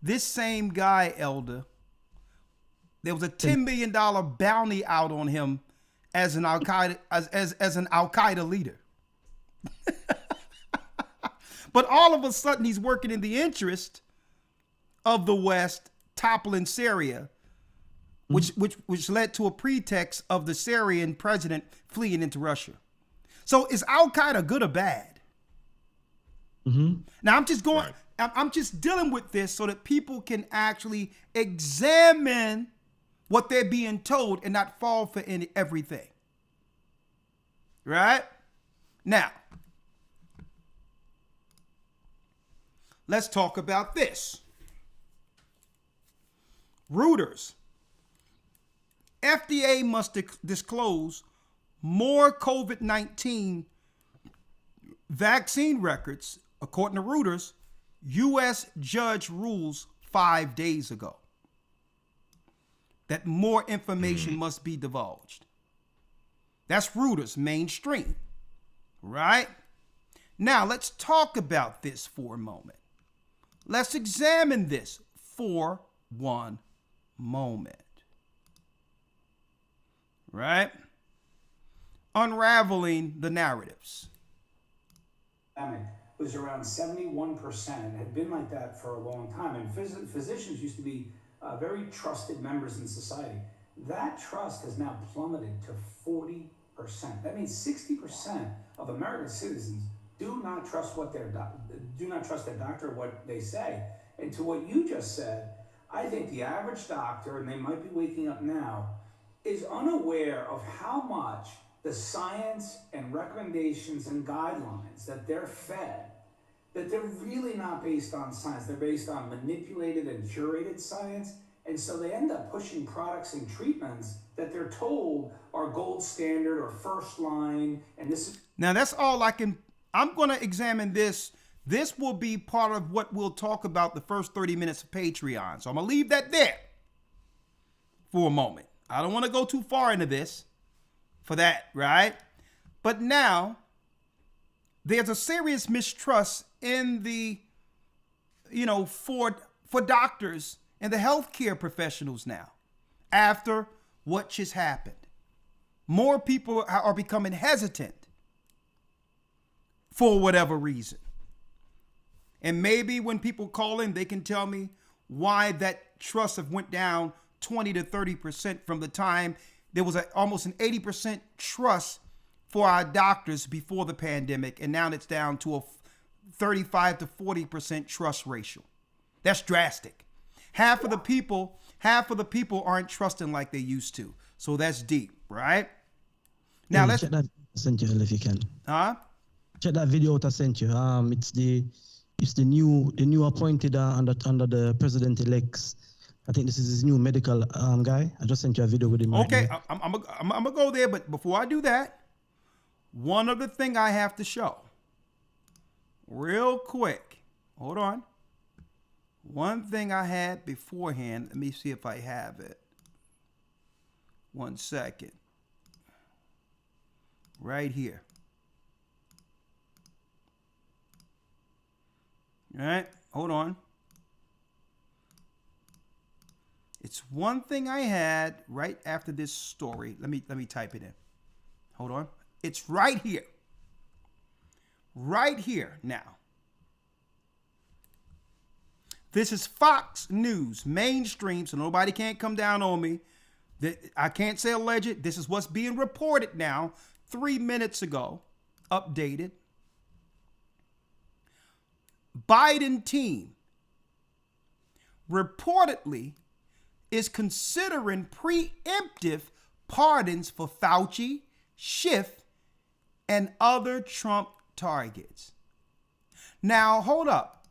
this same guy, Elder, there was a $10 million bounty out on him as an Al-Qaeda as an Al-Qaeda leader. But all of a sudden he's working in the interest of the West, toppling Syria, which led to a pretext of the Syrian president fleeing into Russia. So is Al-Qaeda good or bad? Now I'm just dealing with this so that people can actually examine what they're being told and not fall for everything. Right? Now, let's talk about this. Reuters. FDA must disclose more COVID-19 vaccine records, according to Reuters. U.S. judge rules 5 days ago that more information must be divulged. That's Reuters, mainstream, right? Now, let's talk about this for a moment. Let's examine this for one moment, right? Unraveling the narratives. Was around 71% and had been like that for a long time. And physicians used to be very trusted members in society. That trust has now plummeted to 40%. That means 60% of American citizens do not trust their doctor or what they say. And to what you just said, I think the average doctor, and they might be waking up now, is unaware of how much the science and recommendations and guidelines that they're fed, that they're really not based on science. They're based on manipulated and curated science. And so they end up pushing products and treatments that they're told are gold standard or first line. And this is now that's all I'm going to examine this. This will be part of what we'll talk about the first 30 minutes of Patreon. So I'm going to leave that there for a moment. I don't want to go too far into this for that, right? But now there's a serious mistrust in the, for doctors and the healthcare professionals now after what just happened. More people are becoming hesitant for whatever reason. And maybe when people call in, they can tell me why that trust have went down 20 to 30% from the time there was almost an 80% trust for our doctors before the pandemic, and now it's down to a 35 to 40% trust ratio. That's drastic. Half of the people aren't trusting like they used to. So that's deep, right? Now let's check that sent you if you can. Huh? Check that video I sent you. It's the new appointed under the president-elect's. I think this is his new medical guy. I just sent you a video with him. Okay, right I'm gonna go there, but before I do that, one other thing I have to show, real quick. Hold on. One thing I had beforehand. Let me see if I have it. 1 second. Right here. All right, hold on. It's one thing I had right after this story. Let me type it in. Hold on. It's right here. Right here now. This is Fox News, mainstream, so nobody can't come down on me. I can't say alleged. This is what's being reported now, 3 minutes ago, updated. Biden team reportedly is considering preemptive pardons for Fauci, Schiff, and other Trump targets. Now, hold up.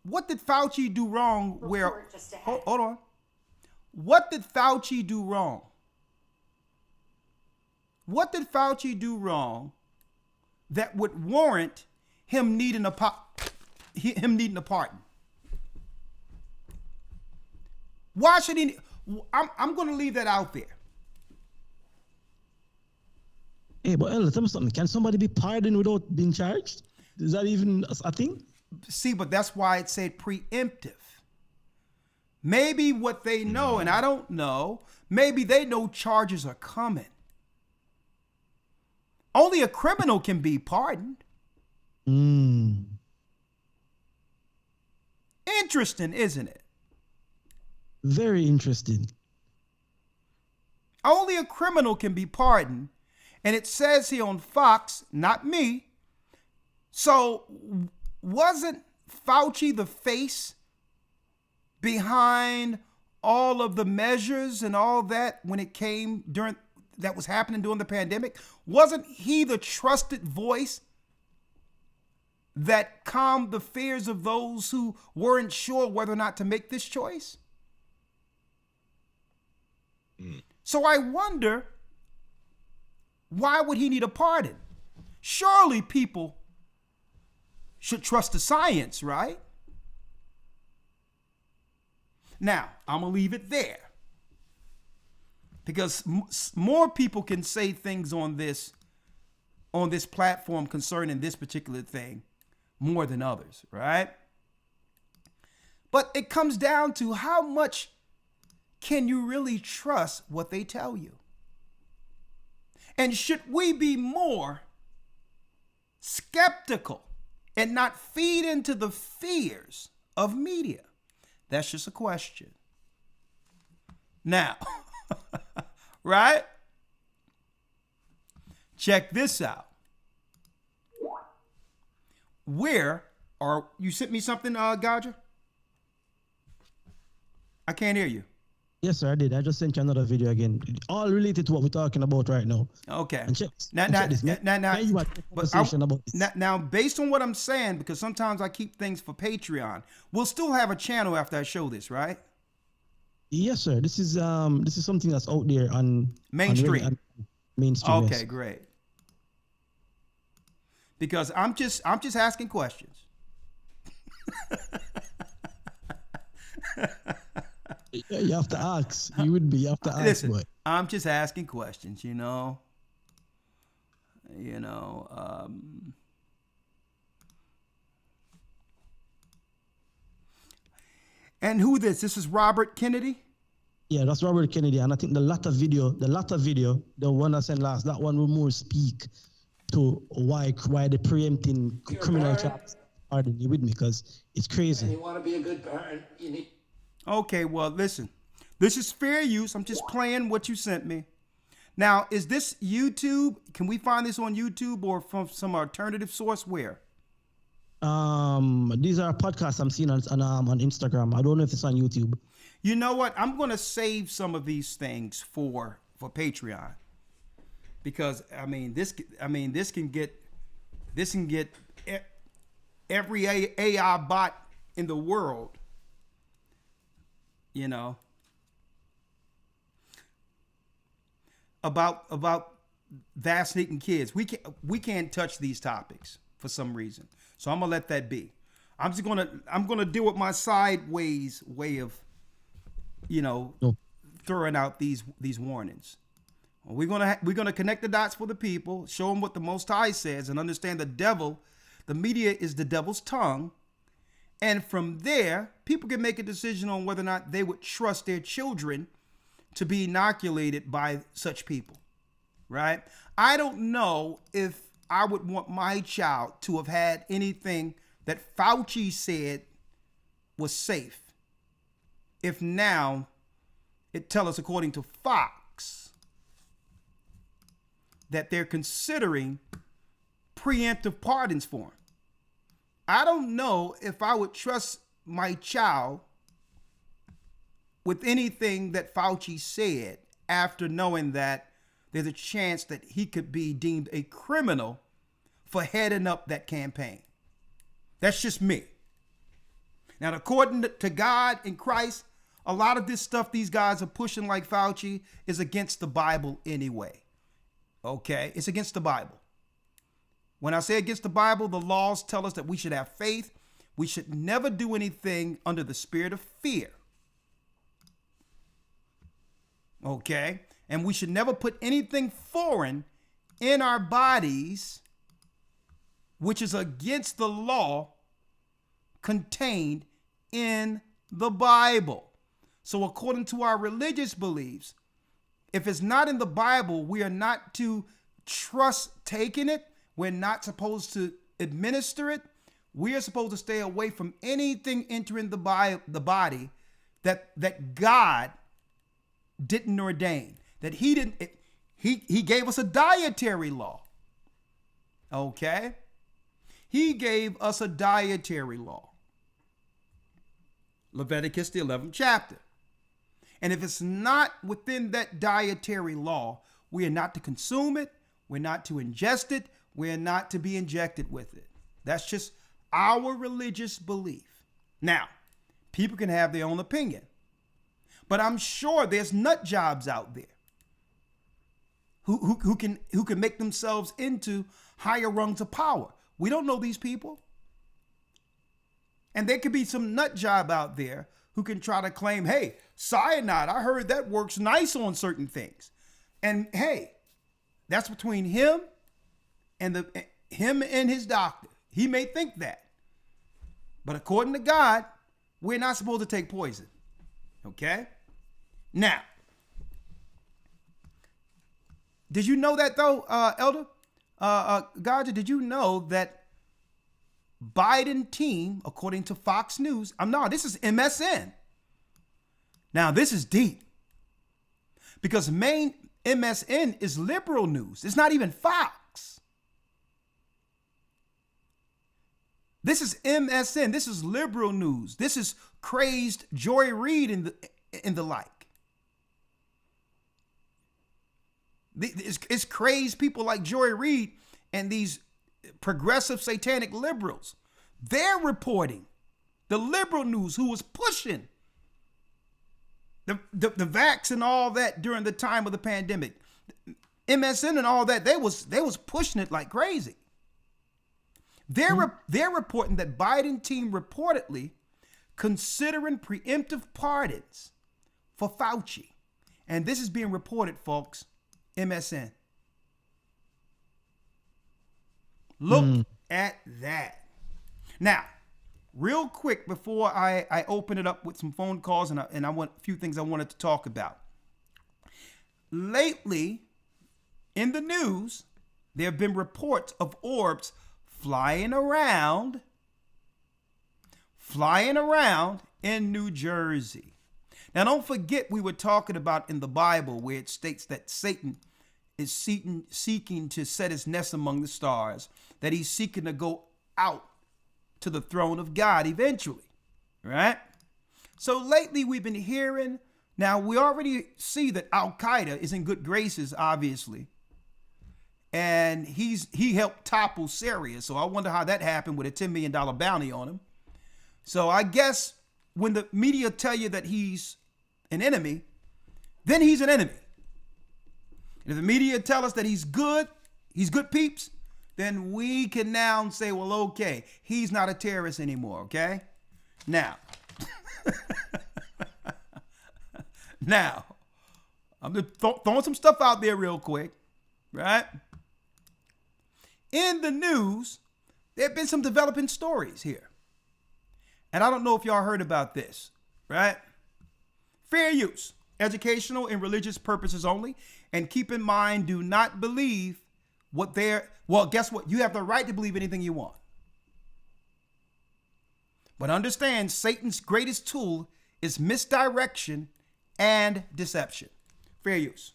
What did Fauci do wrong? Hold on. What did Fauci do wrong? What did Fauci do wrong that would warrant him needing a pardon? Why should he? I'm going to leave that out there. Hey, but Elder, tell me something. Can somebody be pardoned without being charged? Is that even a thing? See, but that's why it said preemptive. Maybe what they know, and I don't know, maybe they know charges are coming. Only a criminal can be pardoned. Interesting, isn't it? Very interesting. Only a criminal can be pardoned. And it says here on Fox, not me. So wasn't Fauci the face behind all of the measures and all that when it came that was happening during the pandemic? Wasn't he the trusted voice that calmed the fears of those who weren't sure whether or not to make this choice? So I wonder, why would he need a pardon? Surely people should trust the science, right? Now, I'm going to leave it there, because more people can say things on this platform concerning this particular thing more than others, right? But it comes down to how much can you really trust what they tell you? And should we be more skeptical and not feed into the fears of media? That's just a question. Now, right? Check this out. You sent me something, Gouger? I can't hear you. Yes, sir, I did. I just sent you another video again, all related to what we're talking about right now. Okay. And check this. Now, based on what I'm saying, because sometimes I keep things for Patreon, we'll still have a channel after I show this, right? Yes, sir. This is something that's out there on mainstream. Mainstream. Okay, yes. Great. Because I'm just asking questions. You have to ask. You would be. You have to ask. Listen, boy. I'm just asking questions. You know. And who this? This is Robert Kennedy. Yeah, that's Robert Kennedy, and I think the latter video, the one I sent last, that one will more speak to why the preempting criminal charges. Pardon you with me, because it's crazy. And you want to be a good parent, you need. Okay, well, listen. This is fair use. I'm just playing what you sent me. Now, is this YouTube? Can we find this on YouTube or from some alternative source? Where? These are podcasts I'm seeing on Instagram. I don't know if it's on YouTube. You know what? I'm going to save some of these things for Patreon, because this can get every AI bot in the world, about vaccinating kids. We can't touch these topics for some reason. So I'm gonna let that be. I'm gonna deal with my sideways way of, throwing out these warnings. We're gonna connect the dots for the people, show them what the Most High says, and understand the media is the devil's tongue. And from there, people can make a decision on whether or not they would trust their children to be inoculated by such people, right? I don't know if I would want my child to have had anything that Fauci said was safe, if now it tells us, according to Fox, that they're considering preemptive pardons for him. I don't know if I would trust my child with anything that Fauci said, after knowing that there's a chance that he could be deemed a criminal for heading up that campaign. That's just me. Now, according to God and Christ, a lot of this stuff these guys are pushing, like Fauci, is against the Bible anyway. Okay? It's against the Bible. When I say against the Bible, the laws tell us that we should have faith. We should never do anything under the spirit of fear. Okay? And we should never put anything foreign in our bodies which is against the law contained in the Bible. So according to our religious beliefs, if it's not in the Bible, we are not to trust taking it. We're not supposed to administer it. We are supposed to stay away from anything entering the body that God didn't ordain. That he didn't. He gave us a dietary law. Okay? He gave us a dietary law. Leviticus, the 11th chapter. And if it's not within that dietary law, we are not to consume it. We're not to ingest it. We're not to be injected with it. That's just our religious belief. Now, people can have their own opinion, but I'm sure there's nut jobs out there who can make themselves into higher rungs of power. We don't know these people. And there could be some nut job out there who can try to claim, hey, cyanide, I heard that works nice on certain things. And hey, that's between him and his doctor. He may think that. But according to God, we're not supposed to take poison. Okay? Now, did you know that though, Elder? Gaja, did you know that Biden team, according to Fox News, no, this is MSN. Now, this is deep. Because main MSN is liberal news. It's not even Fox. This is MSN. This is liberal news. This is crazed Joy Reid and the like. It's crazed people like Joy Reid and these progressive satanic liberals. They're reporting the liberal news who was pushing the vax and all that during the time of the pandemic. MSN and all that, they was pushing it like crazy. They're reporting that Biden team reportedly considering preemptive pardons for Fauci. And this is being reported, folks, MSN. Look at that. Now, real quick before I open it up with some phone calls and I want a few things I wanted to talk about. Lately, in the news, there have been reports of orbs flying around in New Jersey. Now, don't forget we were talking about in the Bible where it states that Satan is seeking to set his nest among the stars, that he's seeking to go out to the throne of God eventually, right? So lately we've been hearing, now we already see that Al-Qaeda is in good graces, obviously. And he helped topple Syria. So I wonder how that happened with a $10 million bounty on him. So I guess when the media tell you that he's an enemy, then he's an enemy. And if the media tell us that he's good peeps, then we can now say, well, okay, he's not a terrorist anymore, okay? Now, I'm just throwing some stuff out there real quick, right? In the news, there have been some developing stories here. And I don't know if y'all heard about this, right? Fair use, educational and religious purposes only. And keep in mind, do not believe well, guess what? You have the right to believe anything you want. But understand, Satan's greatest tool is misdirection and deception. Fair use.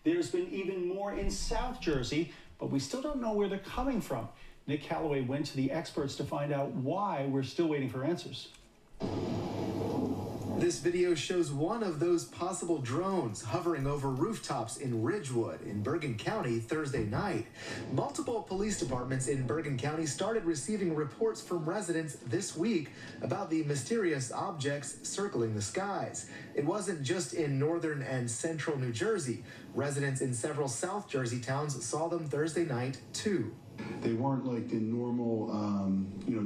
There's been even more in South Jersey, but we still don't know where they're coming from. Nick Calloway went to the experts to find out why we're still waiting for answers. This video shows one of those possible drones hovering over rooftops in Ridgewood in Bergen County Thursday night. Multiple police departments in Bergen County started receiving reports from residents this week about the mysterious objects circling the skies. It wasn't just in northern and central New Jersey. Residents in several South Jersey towns saw them Thursday night too. They weren't like the normal,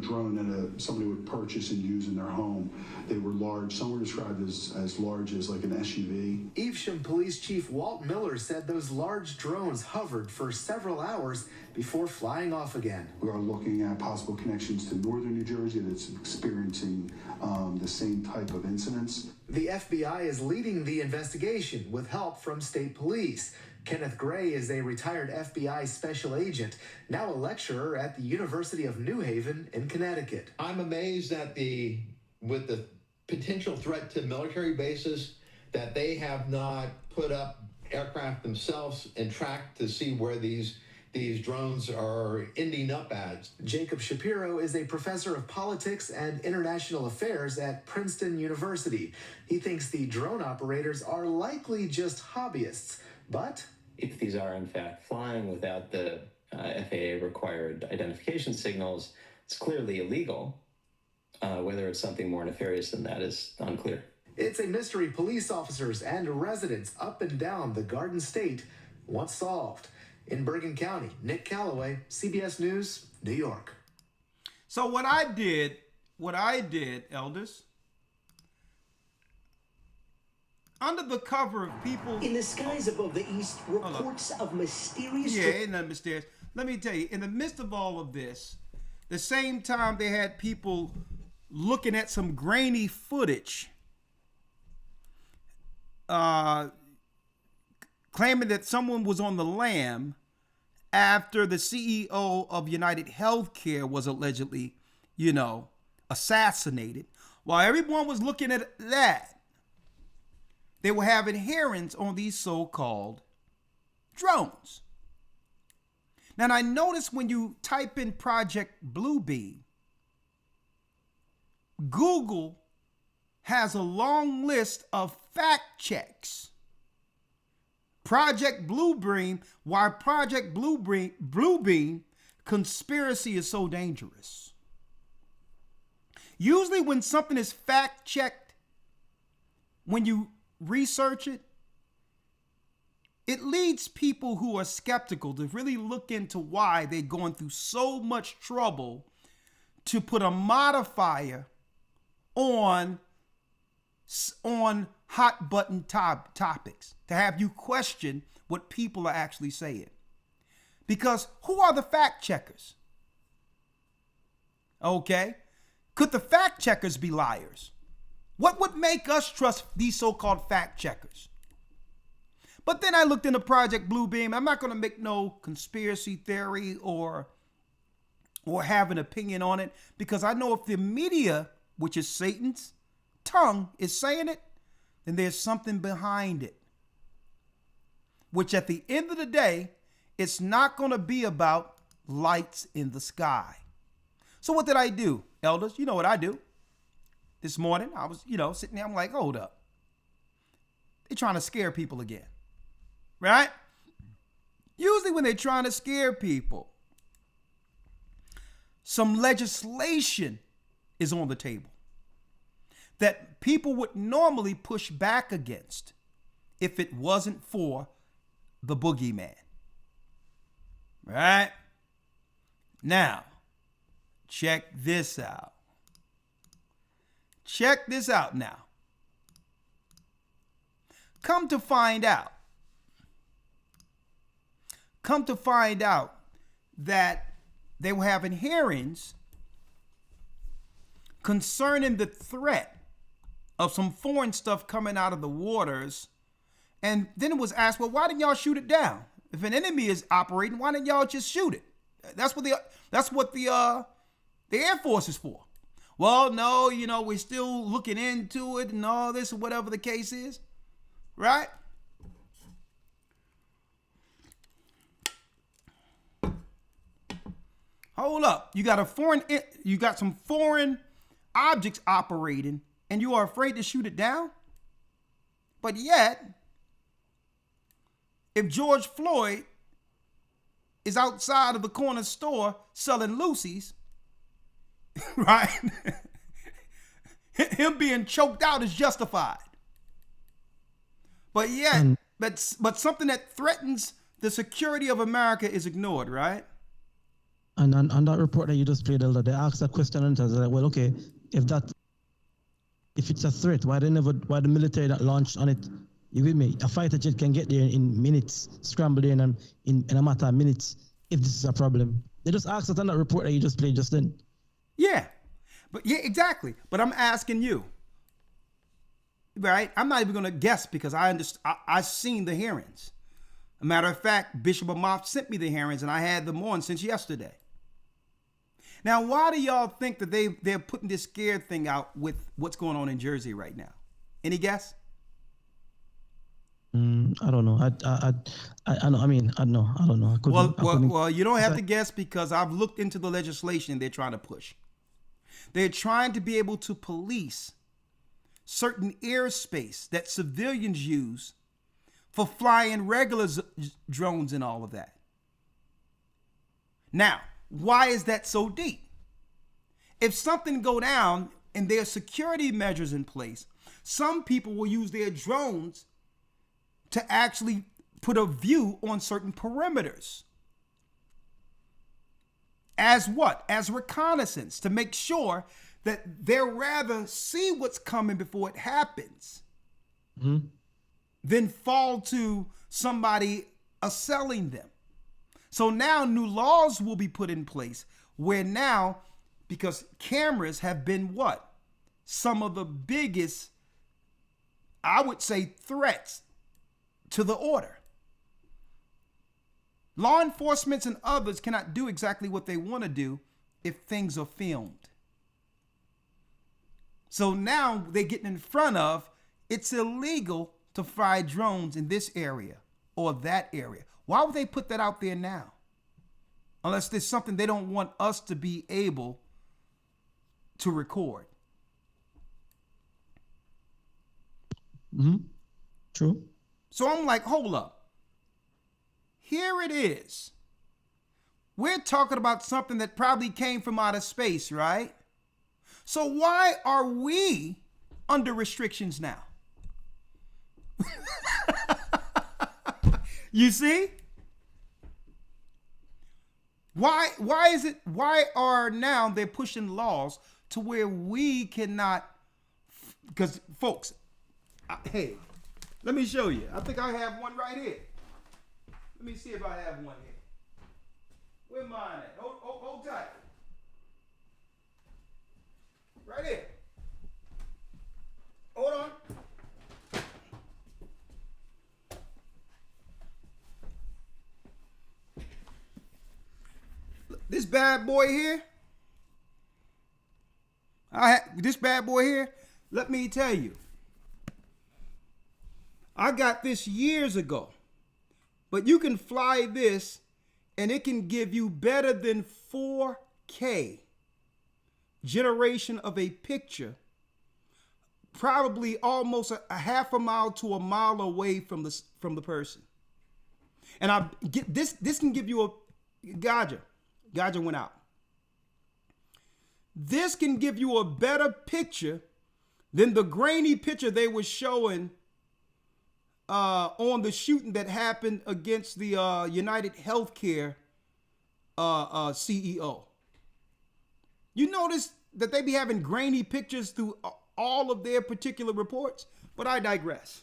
drone that somebody would purchase and use in their home. They were large. Some were described as large as like an SUV. Evesham Police Chief Walt Miller said those large drones hovered for several hours before flying off again. We are looking at possible connections to northern New Jersey that's experiencing the same type of incidents. The FBI is leading the investigation with help from state police. Kenneth Gray is a retired FBI special agent, now a lecturer at the University of New Haven in Connecticut. I'm amazed that with the potential threat to military bases, that they have not put up aircraft themselves and tracked to see where these drones are ending up at. Jacob Shapiro is a professor of politics and international affairs at Princeton University. He thinks the drone operators are likely just hobbyists, but if these are in fact flying without the FAA required identification signals, it's clearly illegal. Whether it's something more nefarious than that is unclear. It's a mystery police officers and residents up and down the Garden State want solved. In Bergen County, Nick Calloway, CBS News, New York. So what I did, elders, under the cover of people in the skies above the east, reports of mysterious. Yeah, ain't nothing mysterious. Let me tell you, in the midst of all of this, the same time they had people looking at some grainy footage, claiming that someone was on the lam after the CEO of United Healthcare was allegedly, assassinated. While everyone was looking at that, they were having hearings on these so-called drones. Now, I noticed when you type in Project Bluebeam, Google has a long list of fact checks. Project Bluebeam, why Project Bluebeam conspiracy is so dangerous. Usually when something is fact checked, when you research it, it leads people who are skeptical to really look into why they're going through so much trouble to put a modifier on hot button topics, to have you question what people are actually saying. Because who are the fact checkers? Okay. Could the fact checkers be liars? What would make us trust these so-called fact checkers? But then I looked into Project Bluebeam. I'm not going to make no conspiracy theory or have an opinion on it, because I know if the media, which is Satan's tongue, is saying it, then there's something behind it. Which at the end of the day, it's not going to be about lights in the sky. So what did I do, elders? You know what I do. This morning, I was, sitting there. I'm like, hold up. They're trying to scare people again. Right? Usually when they're trying to scare people, some legislation is on the table that people would normally push back against if it wasn't for the boogeyman. Right? Now, check this out. Check this out now. Come to find out that they were having hearings concerning the threat of some foreign stuff coming out of the waters. And then it was asked, well, why didn't y'all shoot it down? If an enemy is operating, why didn't y'all just shoot it? That's what the Air Force is for. Well, no, we're still looking into it and all this, or whatever the case is. Right? Hold up. You got some foreign objects operating and you are afraid to shoot it down? But yet, if George Floyd is outside of the corner store selling Lucy's, right? Him being choked out is justified. But yet, but something that threatens the security of America is ignored, right? And on that report that you just played, Elder, they asked a question and it was like, well, okay, if it's a threat, why the military that launched on it? You with me? A fighter jet can get there in minutes, scramble there in a matter of minutes. If this is a problem, they just asked us on that report that you just played just then. Yeah, exactly. But I'm asking you, right? I'm not even going to guess because I've seen the hearings. A matter of fact, Bishop Amoff sent me the hearings and I had them on since yesterday. Now, why do y'all think that they're putting this scared thing out with what's going on in Jersey right now? Any guess? I don't know. I don't know. Well, you don't have to guess because I've looked into the legislation they're trying to push. They're trying to be able to police certain airspace that civilians use for flying regular drones and all of that. Now, why is that so deep? If something go down and there are security measures in place, some people will use their drones to actually put a view on certain perimeters. As what? As reconnaissance, to make sure that they'll rather see what's coming before it happens than fall to somebody assailing them. So now new laws will be put in place where now, because cameras have been what? Some of the biggest, I would say, threats to the order. Law enforcement and others cannot do exactly what they want to do if things are filmed. So now they're getting in front of, it's illegal to fly drones in this area or that area. Why would they put that out there now? Unless there's something they don't want us to be able to record. True. So I'm like, hold up. Here it is. We're talking about something that probably came from outer space, right? So why are we under restrictions now? You see? Why are now they're pushing laws to where we cannot, because folks, hey, let me show you. I think I have one right here. Let me see if I have one here. Where's mine at? Hold tight. Right here. Hold on. This bad boy here. This bad boy here. Let me tell you. I got this years ago. But you can fly this and it can give you better than 4K generation of a picture, probably almost a half a mile to a mile away from the person. And I get this can give you a Gotcha went out. This can give you a better picture than the grainy picture they were showing on the shooting that happened against the United Healthcare CEO. You notice that they be having grainy pictures through all of their particular reports, but I digress.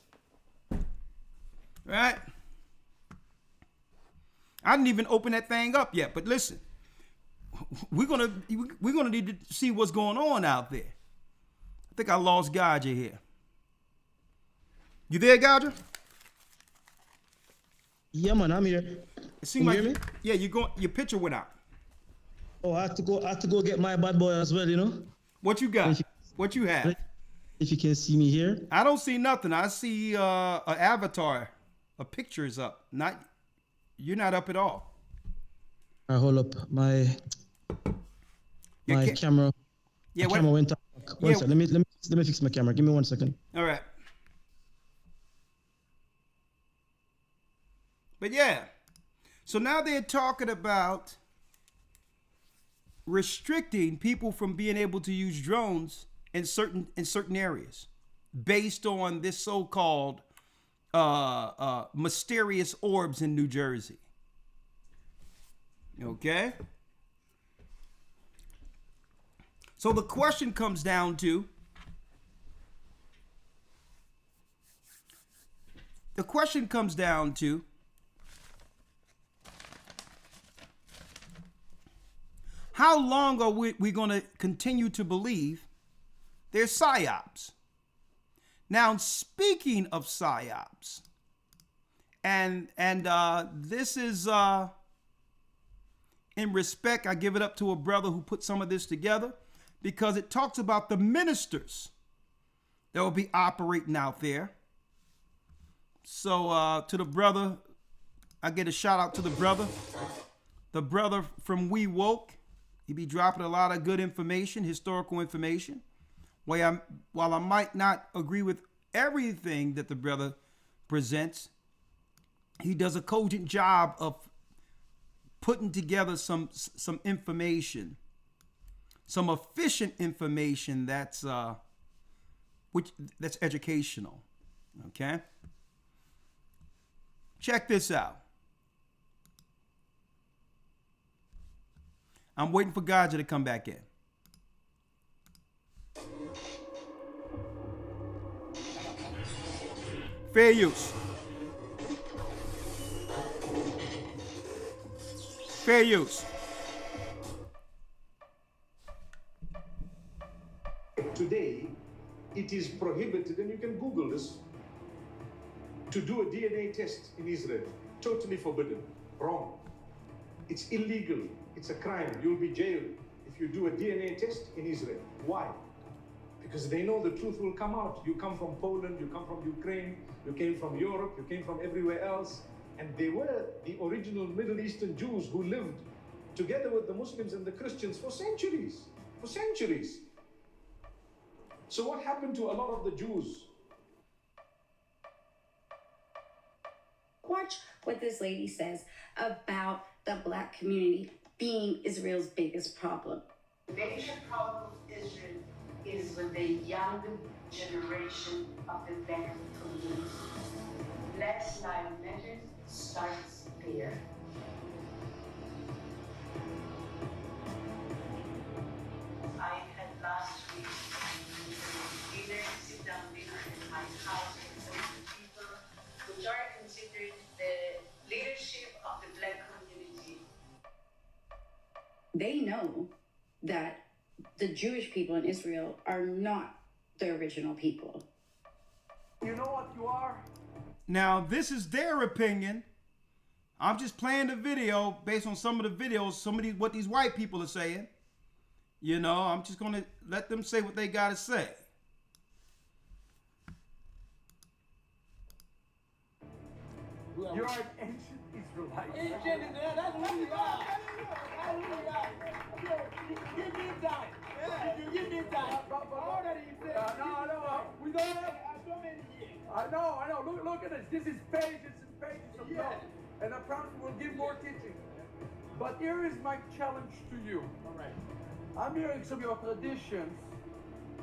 Right? I didn't even open that thing up yet, but listen, we're gonna need to see what's going on out there. I think I lost Gotcha here. You there, Gotcha? Yeah, man, I'm here. It seemed like, yeah, your picture went out. Oh, I have to go get my bad boy as well, you know. What you got? What you have? If you can see me here. I don't see nothing. I see an avatar. A picture is up. You're not up at all. All right, hold up. My camera. Yeah, camera went up. One second. Let me fix my camera. Give me 1 second. All right. But yeah, so now they're talking about restricting people from being able to use drones in certain areas based on this so-called mysterious orbs in New Jersey. Okay? So the question comes down to, how long are we going to continue to believe there's Psy-ops? Now, speaking of Psy-ops, and this is in respect, I give it up to a brother who put some of this together, because it talks about the ministers that will be operating out there. So to the brother, I get a shout out to the brother from We Woke. He be dropping a lot of good information, historical information. While I might not agree with everything that the brother presents, he does a cogent job of putting together some information, some efficient information that's educational. Okay? Check this out. I'm waiting for Gaja to come back in. Fair use. Fair use. Today, it is prohibited, and you can Google this, to do a DNA test in Israel. Totally forbidden. Wrong. It's illegal. It's a crime. You'll be jailed if you do a DNA test in Israel. Why? Because they know the truth will come out. You come from Poland, you come from Ukraine, you came from Europe, you came from everywhere else. And they were the original Middle Eastern Jews who lived together with the Muslims and the Christians for centuries. For centuries. So what happened to a lot of the Jews? Watch what this lady says about the black community being Israel's biggest problem. The major problem with Israel is with the young generation of the black community. Black Lives Matter starts there. I had last week dinner, sit-down dinner in my house with some people which are considered the leadership of the black community. They know that the Jewish people in Israel are not the original people. You know what you are? Now, this is their opinion. I'm just playing the video based on some of the videos, what these white people are saying. You know, I'm just going to let them say what they got to say. You're an ancient Israelite. Ancient Israelite, that's who you are. Give me time. Give me time. How old are you? No, we don't have so many years. I know. Look at this. This is pages and pages of notes. And I promise we'll give more teaching. But here is my challenge to you. All right. I'm hearing some of your traditions.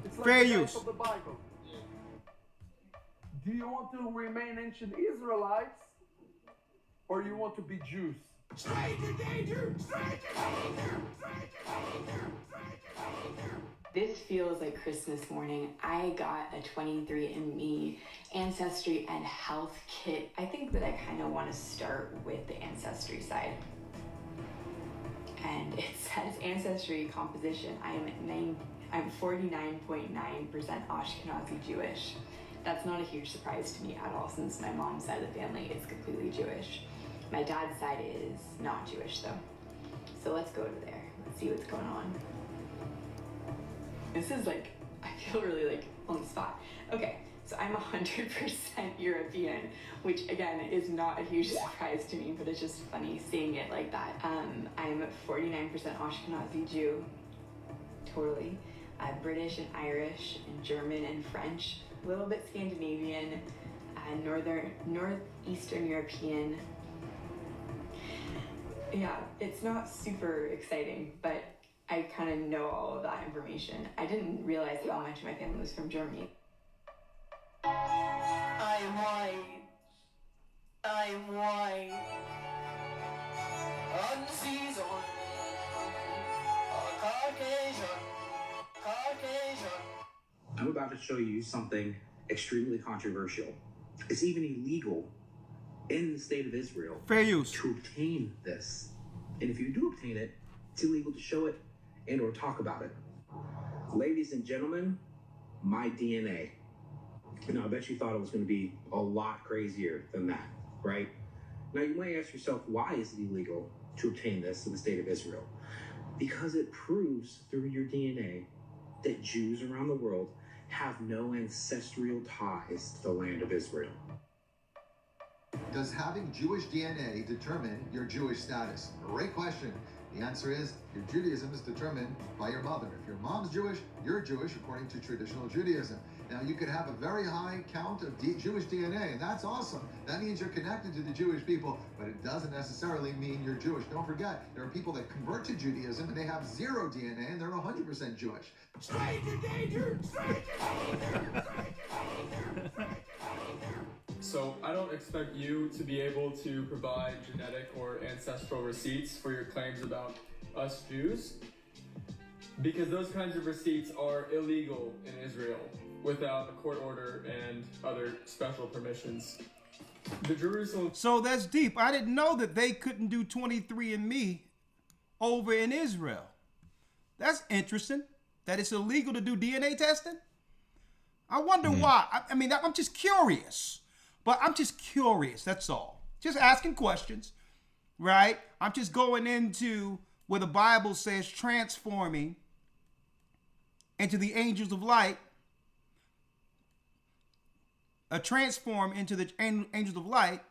It's like Fair the use. of the Bible. Do you want to remain ancient Israelites, or you want to be Jews? Stranger danger! Stranger danger! This feels like Christmas morning. I got a 23andMe ancestry and health kit. I think that I kind of want to start with the ancestry side. And it says ancestry composition. I'm 49.9% Ashkenazi Jewish. That's not a huge surprise to me at all, since my mom's side of the family is completely Jewish. My dad's side is not Jewish though. So let's go over there. Let's see what's going on. This is like, I feel really like on the spot. Okay, so I'm 100% European, which again is not a huge surprise to me, but it's just funny seeing it like that. I'm 49% Ashkenazi Jew, totally. British and Irish and German and French, a little bit Scandinavian, Northeastern European. Yeah, it's not super exciting, but I kind of know all of that information. I didn't realize how much my family was from Germany. I'm white. Unseasoned. Caucasian. I'm about to show you something extremely controversial. It's even illegal in the state of Israel to obtain this. And if you do obtain it, it's illegal to show it and or talk about it. Ladies and gentlemen, my DNA. Now, I bet you thought it was going to be a lot crazier than that, right? Now, you might ask yourself, why is it illegal to obtain this in the state of Israel? Because it proves through your DNA that Jews around the world have no ancestral ties to the land of Israel. Does having Jewish DNA determine your Jewish status? Great question. The answer is your Judaism is determined by your mother. If your mom's Jewish, you're Jewish according to traditional Judaism. Now, you could have a very high count of Jewish DNA, and that's awesome. That means you're connected to the Jewish people, but it doesn't necessarily mean you're Jewish. Don't forget, there are people that convert to Judaism and they have 0 DNA and they're 100% Jewish. Stranger danger! Stranger danger! So I don't expect you to be able to provide genetic or ancestral receipts for your claims about us Jews, because those kinds of receipts are illegal in Israel without a court order and other special permissions. The Jerusalem... So that's deep. I didn't know that they couldn't do 23andMe over in Israel. That's interesting, that it's illegal to do DNA testing. I wonder why. I mean, I'm just curious. But I'm just curious, that's all. Just asking questions, right? I'm just going into where the Bible says transforming into the angels of light, transform into the angels of light,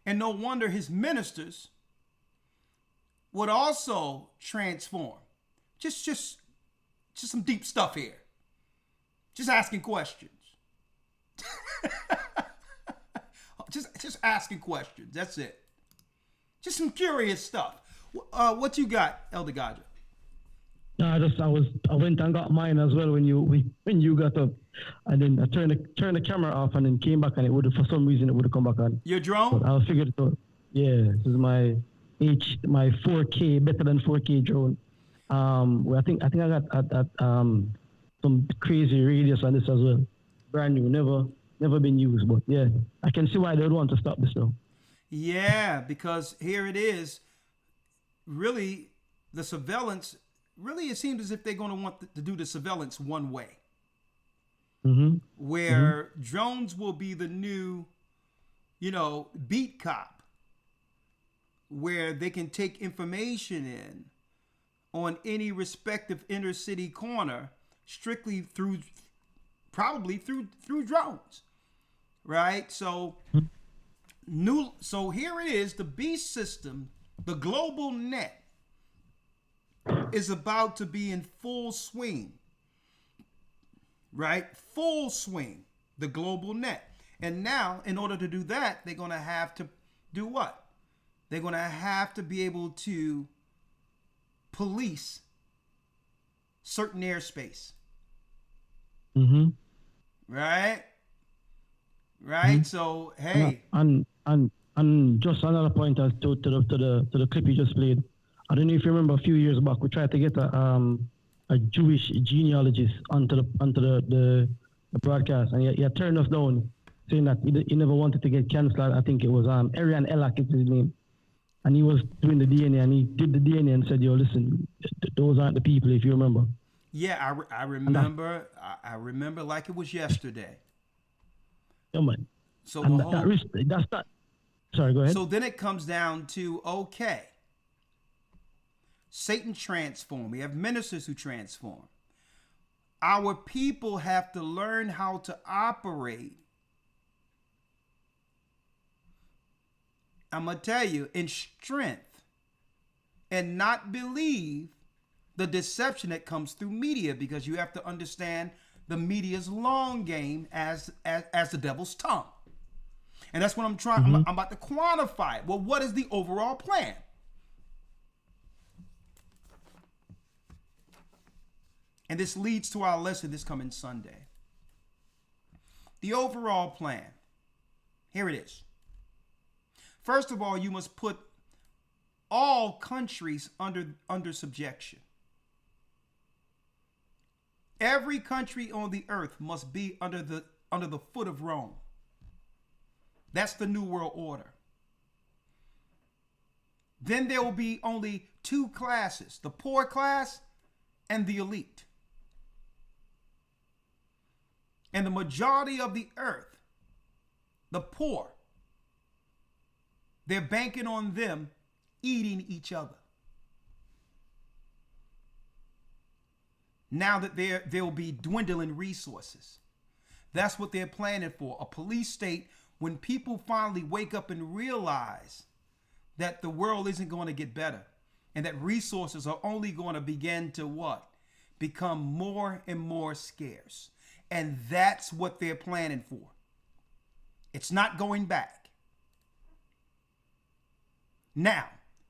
and no wonder his ministers would also transform. Just some deep stuff here. Just asking questions. Just asking questions. That's it. Just some curious stuff. What you got, Elder Rawchaa? No, I went and got mine as well when you got up, and then I turned the camera off and then came back, and for some reason it would have come back on. Your drone? But I figured it out. Yeah, this is my 4K, better than 4K drone. I think I got some crazy radius on this as well. Brand new, never been used, but yeah, I can see why they would want to stop this though. Yeah, because here it is. Really, the surveillance, really it seems as if they're going to want to do the surveillance one way. Where drones will be the new, beat cop, where they can take information in on any respective inner city corner strictly probably through drones, right? So here it is, the beast system, the global net is about to be in full swing, right? Full swing, the global net. And now, in order to do that, they're going to have to do what? They're going to have to be able to police certain airspace. Right? So, hey. And just another point as to the clip you just played. I don't know if you remember a few years back, we tried to get a Jewish genealogist onto the broadcast, and he had turned us down, saying that he never wanted to get canceled. I think it was Arian Elak is his name, and he was doing the DNA, and he did the DNA and said, "Yo, listen, those aren't the people." If you remember. Yeah, I remember. I remember like it was yesterday. Yeah, man. So that's not. Sorry, go ahead. So then it comes down to, okay, Satan transform. We have ministers who transform. Our people have to learn how to operate. I'm going to tell you, in strength, and not believe the deception that comes through media, because you have to understand the media's long game as the devil's tongue. And that's what I'm trying. I'm about to quantify it. Well, what is the overall plan? And this leads to our lesson this coming Sunday. The overall plan. Here it is. First of all, you must put all countries under subjection. Every country on the earth must be under the foot of Rome. That's the New World Order. Then there will be only two classes, the poor class and the elite. And the majority of the earth, the poor, they're banking on them eating each other. Now that there will be dwindling resources. That's what they're planning for, a police state when people finally wake up and realize that the world isn't going to get better. and that resources are only going to begin to what? Become more and more scarce. And that's what they're planning for. It's not going back. Now,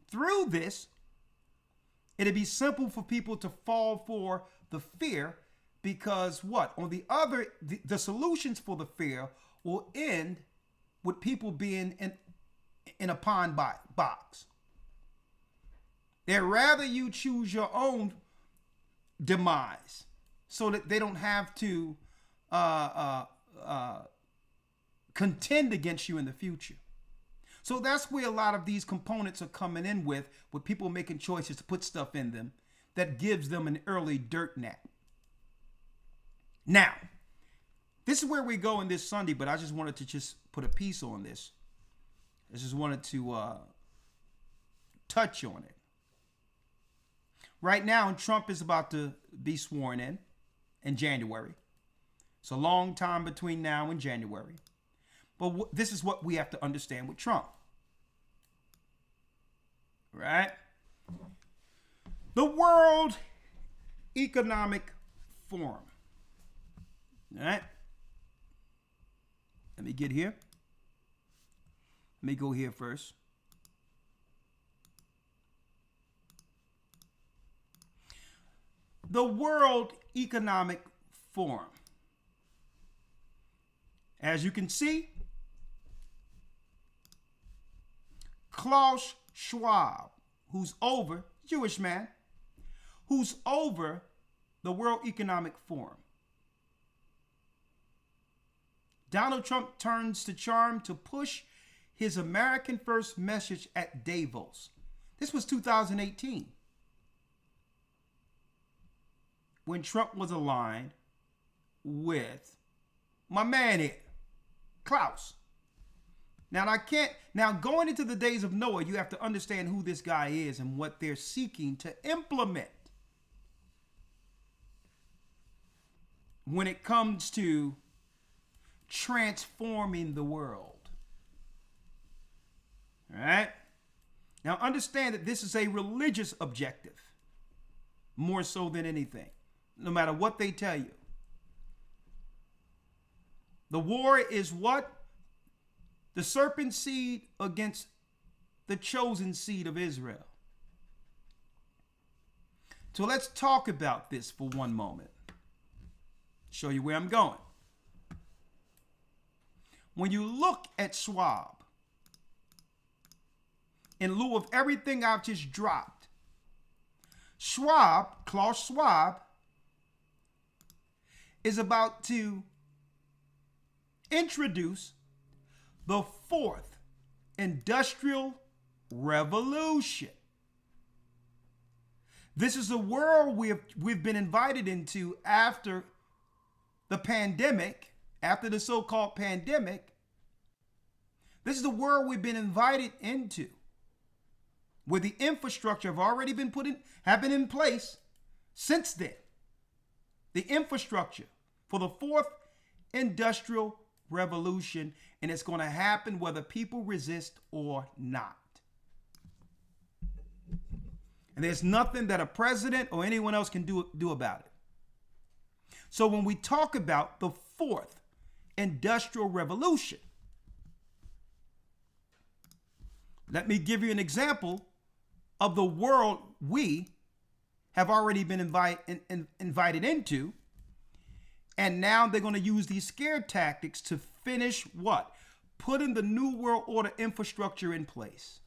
through this, it'd be simple for people to fall for the fear, because what? On the other, the solutions for the fear will end with people being in a pond box. They'd rather you choose your own demise so that they don't have to contend against you in the future. So that's where a lot of these components are coming in with people making choices to put stuff in them that gives them an early dirt nap. Now, this is where we go in this Sunday, but I just wanted to just put a piece on this. I just wanted to touch on it. Right now, Trump is about to be sworn in January. It's a long time between now and January. But this is what we have to understand with Trump. Right? The World Economic Forum. All right? Let me get here. Let me go here first. The World Economic Forum. As you can see, Klaus Schwab, who's over, Jewish man, who's over the World Economic Forum. Donald Trump turns to charm to push his American First message at Davos. This was 2018. When Trump was aligned with my man here, Klaus. Now going into the days of Noah, you have to understand who this guy is and what they're seeking to implement when it comes to transforming the world. All right? Now understand that this is a religious objective, more so than anything, no matter what they tell you. The war is what? The serpent seed against the chosen seed of Israel. So let's talk about this for one moment. Show you where I'm going. When you look at Schwab, in lieu of everything I've just dropped, Klaus Schwab, is about to introduce the fourth industrial revolution. This is a world we've been invited into after the pandemic, after the so-called pandemic. This is the world we've been invited into, where the infrastructure have been in place since then. The infrastructure for the fourth industrial revolution, and it's going to happen whether people resist or not. And there's nothing that a president or anyone else can do about it. So when we talk about the fourth industrial revolution, let me give you an example of the world we have already been invited into. And now they're going to use these scare tactics to finish what? Putting the New World Order infrastructure in place.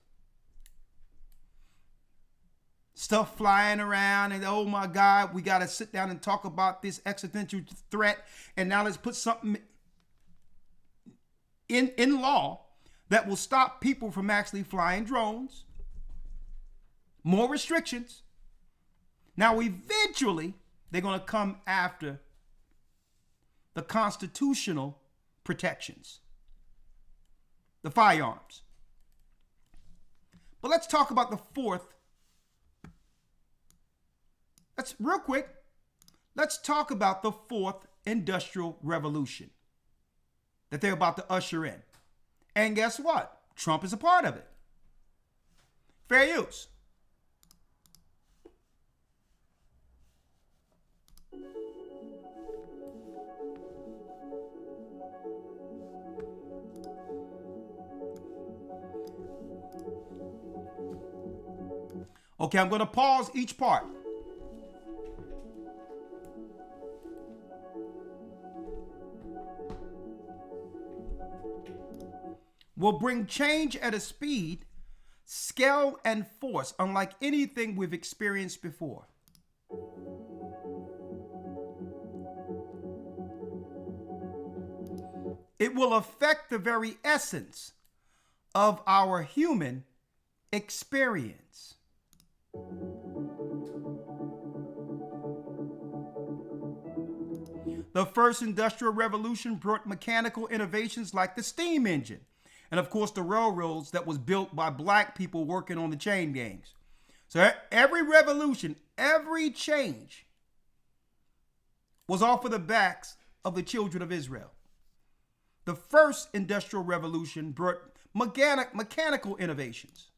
Stuff flying around and, oh my God, we got to sit down and talk about this existential threat. And now let's put something in law that will stop people from actually flying drones. More restrictions. Now, eventually, they're going to come after the constitutional protections, the firearms. But let's talk about the fourth. Real quick. Let's talk about the fourth industrial revolution that they're about to usher in. And guess what? Trump is a part of it. Fair use. Okay, I'm going to pause each part. Will bring change at a speed, scale, and force unlike anything we've experienced before. It will affect the very essence of our human experience. The first industrial revolution brought mechanical innovations like the steam engine, and of course the railroads that was built by black people working on the chain gangs. So every revolution, every change was off of the backs of the children of Israel. The first industrial revolution brought mechanical innovations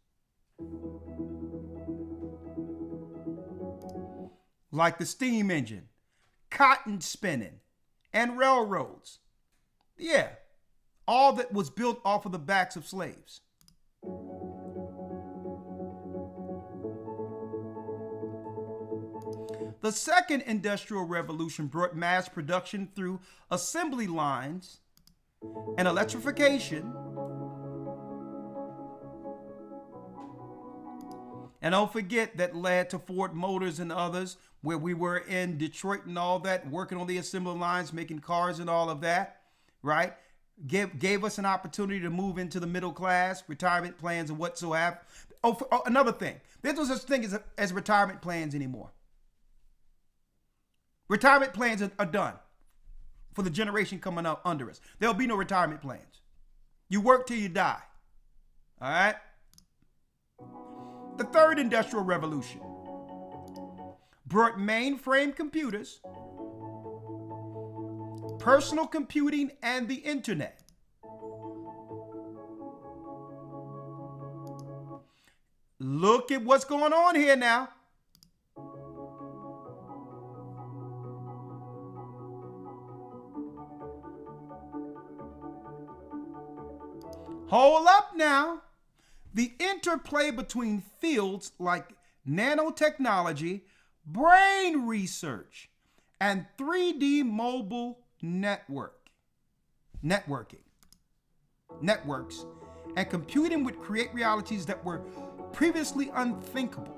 like the steam engine, cotton spinning, and railroads. Yeah, all that was built off of the backs of slaves. The second industrial revolution brought mass production through assembly lines and electrification. And don't forget that led to Ford Motors and others, where we were in Detroit and all that, working on the assembly lines, making cars and all of that, right? Gave us an opportunity to move into the middle class, retirement plans and whatsoever. Another thing, there's no such thing as retirement plans anymore. Retirement plans are done for the generation coming up under us. There'll be no retirement plans. You work till you die. All right? The third industrial revolution brought mainframe computers, personal computing, and the internet. Look at what's going on here now. Hold up now. The interplay between fields like nanotechnology, brain research, and 3D mobile networks, and computing would create realities that were previously unthinkable.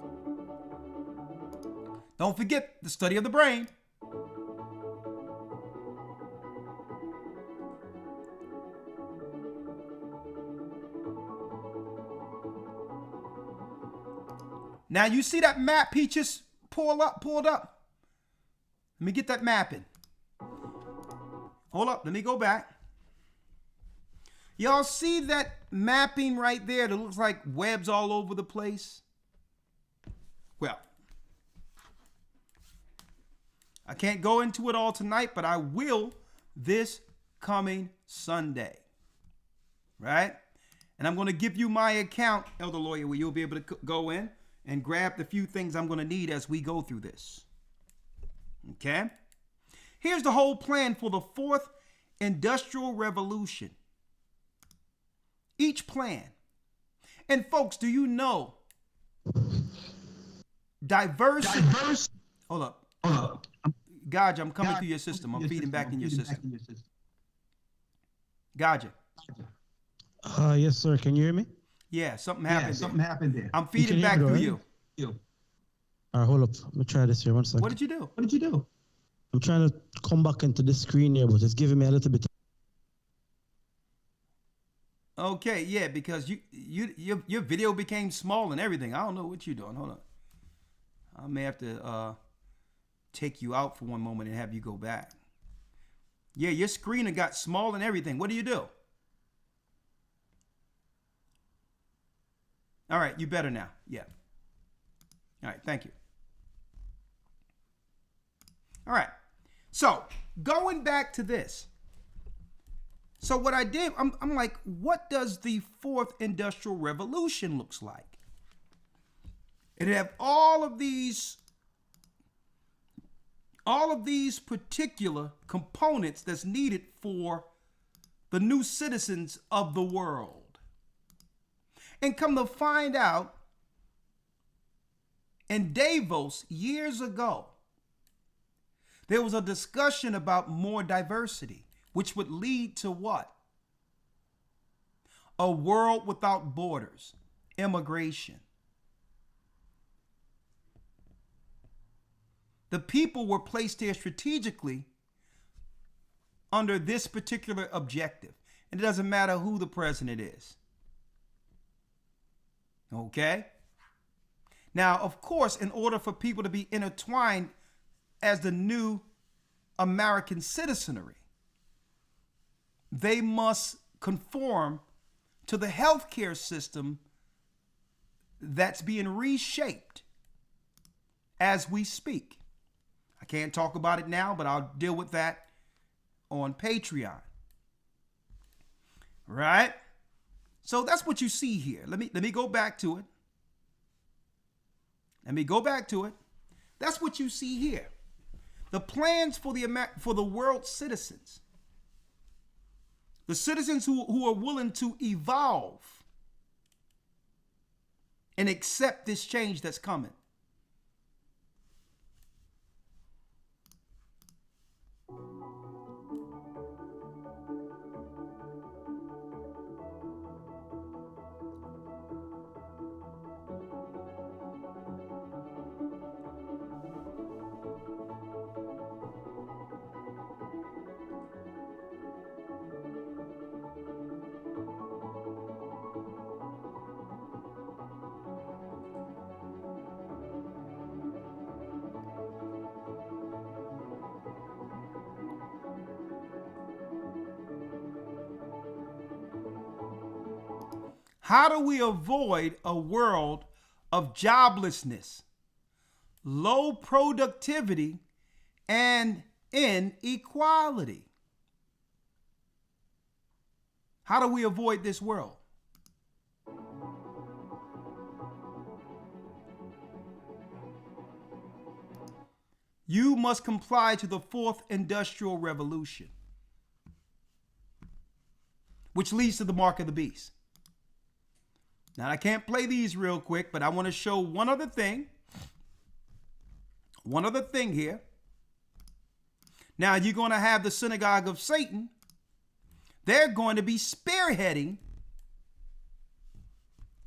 Don't forget the study of the brain. Now you see that map he just pulled up. Let me get that mapping. Hold up, let me go back. Y'all see that mapping right there that looks like webs all over the place? Well, I can't go into it all tonight, but I will this coming Sunday, right? And I'm going to give you my account, Elder Lawya, where you'll be able to go in and grab the few things I'm going to need as we go through this. Okay? Here's the whole plan for the fourth industrial revolution. Each plan. And folks, do you know diverse. Hold up. Gaja, I'm coming through your system. I'm feeding back in your system. Gaja. Yes, sir. Can you hear me? Yeah, something happened there. I'm feeding back through you. All right, hold up. Let me try this here. 1 second. What did you do? I'm trying to come back into the screen here, but it's giving me a little bit. Okay, yeah, because your video became small and everything. I don't know what you're doing. Hold on. I may have to take you out for one moment and have you go back. Yeah, your screen got small and everything. What do you do? All right, you better now. Yeah. All right, thank you. All right. So, going back to this. So what I did, I'm like, what does the fourth industrial revolution looks like? It have all of these particular components that's needed for the new citizens of the world. And come to find out, In Davos years ago, there was a discussion about more diversity, which would lead to what? A world without borders, immigration. The people were placed here strategically under this particular objective. And it doesn't matter who the president is. Okay? Now, of course, in order for people to be intertwined as the new American citizenry, they must conform to the healthcare system that's being reshaped as we speak. I can't talk about it now, but I'll deal with that on Patreon. Right? So that's what you see here. Let me go back to it. That's what you see here. The plans for the world citizens. The citizens who are willing to evolve and accept this change that's coming. How do we avoid a world of joblessness, low productivity, and inequality? How do we avoid this world? You must comply to the fourth industrial revolution, which leads to the mark of the beast. Now, I can't play these real quick, but I want to show one other thing. One other thing here. Now, you're going to have the synagogue of Satan. They're going to be spearheading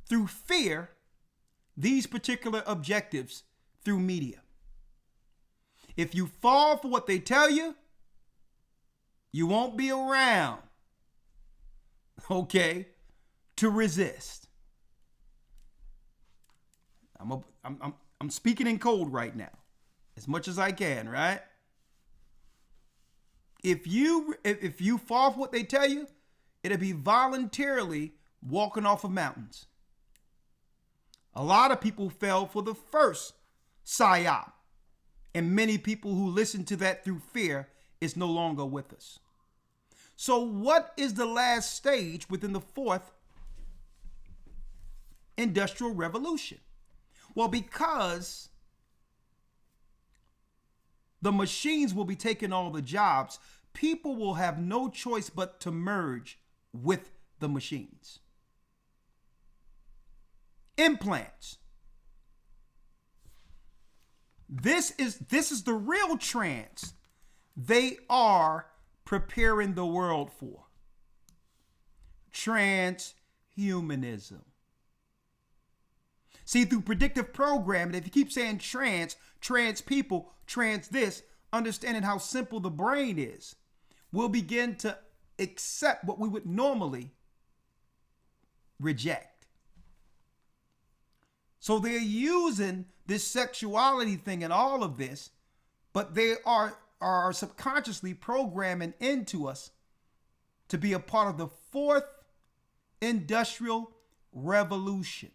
through fear these particular objectives through media. If you fall for what they tell you, you won't be around, okay, to resist. I'm speaking in code right now, as much as I can, right? If you fall for what they tell you, it'll be voluntarily walking off of mountains. A lot of people fell for the first Psy-ops, and many people who listened to that through fear is no longer with us. So what is the last stage within the fourth industrial revolution? Well, because the machines will be taking all the jobs, people will have no choice but to merge with the machines. Implants. This is the real trance they are preparing the world for. Transhumanism. See, through predictive programming, if you keep saying trans people, trans this, understanding how simple the brain is, we'll begin to accept what we would normally reject. So they're using this sexuality thing and all of this, but they are subconsciously programming into us to be a part of the fourth industrial revolution.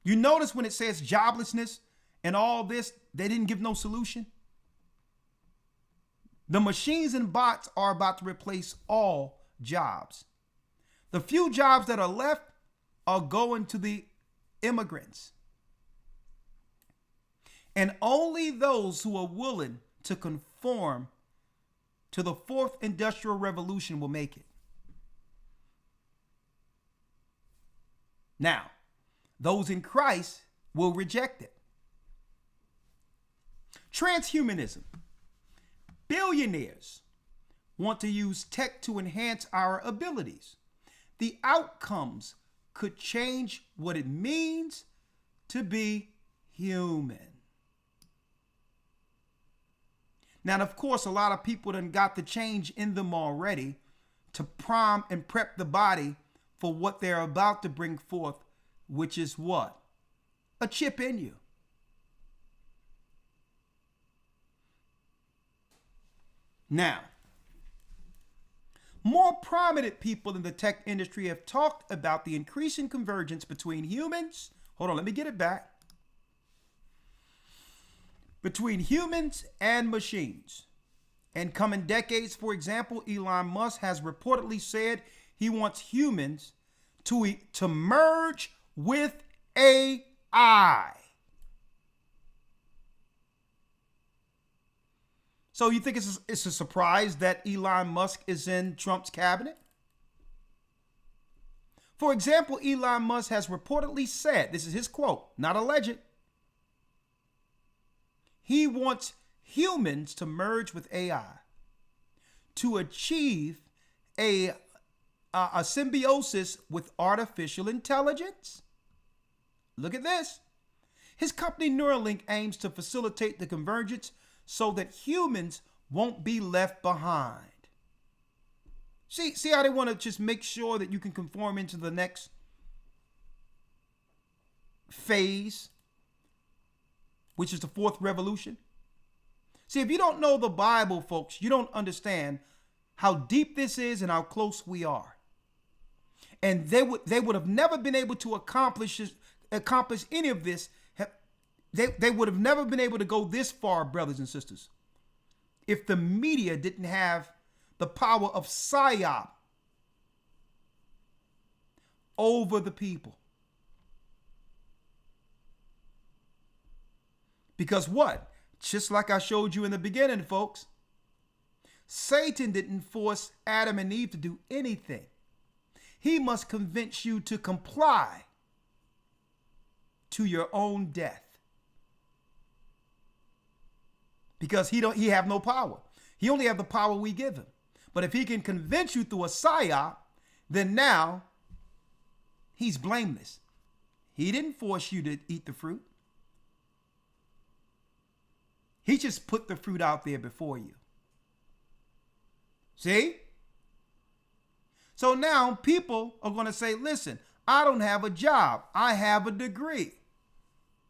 You notice when it says joblessness and all this, they didn't give no solution. The machines and bots are about to replace all jobs. The few jobs that are left are going to the immigrants. And only those who are willing to conform to the fourth industrial revolution will make it. Now, those in Christ will reject it. Transhumanism. Billionaires want to use tech to enhance our abilities. The outcomes could change what it means to be human. Now, of course, a lot of people done got the change in them already to prime and prep the body for what they're about to bring forth, which is what? A chip in you. Now, more prominent people in the tech industry have talked about the increasing convergence between humans. Hold on, let me get it back. Between humans and machines. In coming decades, for example, Elon Musk has reportedly said he wants humans to merge with AI. So you think it's a surprise that Elon Musk is in Trump's cabinet? For example, Elon Musk has reportedly said, this is his quote, not alleged, he wants humans to merge with AI to achieve a symbiosis with artificial intelligence. Look at this. His company Neuralink aims to facilitate the convergence so that humans won't be left behind. See how they want to just make sure that you can conform into the next phase, which is the fourth revolution. See, if you don't know the Bible, folks, you don't understand how deep this is and how close we are. And they would have never been able to accomplish any of this. They would have never been able to go this far, brothers and sisters, if the media didn't have the power of Psy-ops over the people. Because what? Just like I showed you in the beginning, folks, Satan didn't force Adam and Eve to do anything. He must convince you to comply to your own death. Because he have no power. He only have the power we give him. But if he can convince you through a psyop, then now he's blameless. He didn't force you to eat the fruit. He just put the fruit out there before you. See? So now people are going to say, listen, I don't have a job. I have a degree.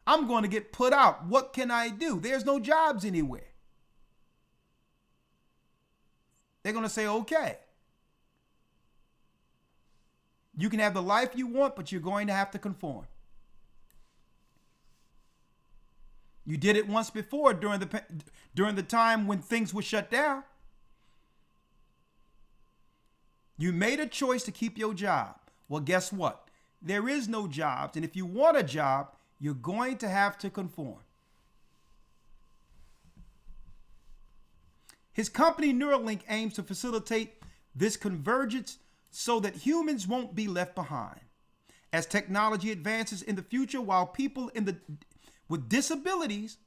I'm going to get put out. What can I do? There's no jobs anywhere. They're going to say, okay, you can have the life you want, but you're going to have to conform. You did it once before during the time when things were shut down. You made a choice to keep your job. Well, guess what? There is no jobs. And if you want a job, you're going to have to conform. His company Neuralink aims to facilitate this convergence so that humans won't be left behind. As technology advances in the future, while people with disabilities,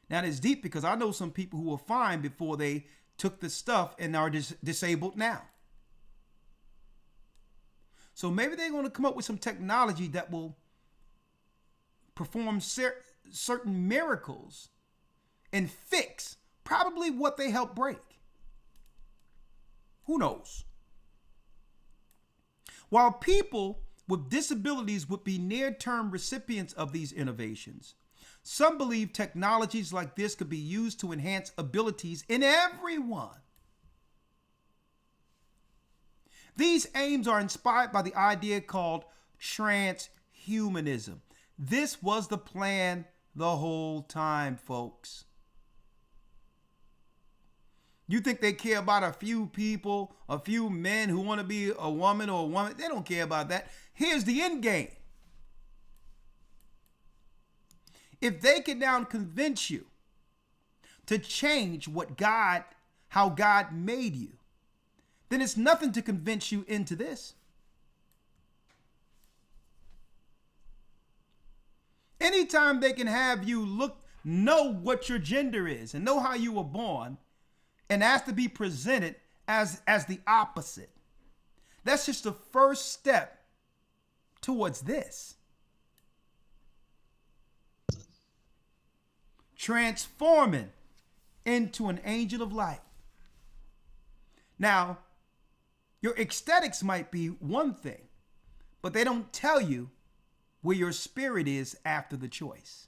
now it's deep because I know some people who were fine before they took this stuff and are disabled now. So maybe they're going to come up with some technology that will perform certain miracles and fix probably what they helped break. Who knows? While people with disabilities would be near-term recipients of these innovations, some believe technologies like this could be used to enhance abilities in everyone. These aims are inspired by the idea called transhumanism. This was the plan the whole time, folks. You think they care about a few people, a few men who want to be a woman or a woman? They don't care about that. Here's the end game. If they can now convince you to change how God made you, then it's nothing to convince you into this. Anytime they can have you know what your gender is and know how you were born and ask to be presented as the opposite. That's just the first step towards this. Transforming into an angel of light. Now, your ecstatics might be one thing, but they don't tell you where your spirit is after the choice.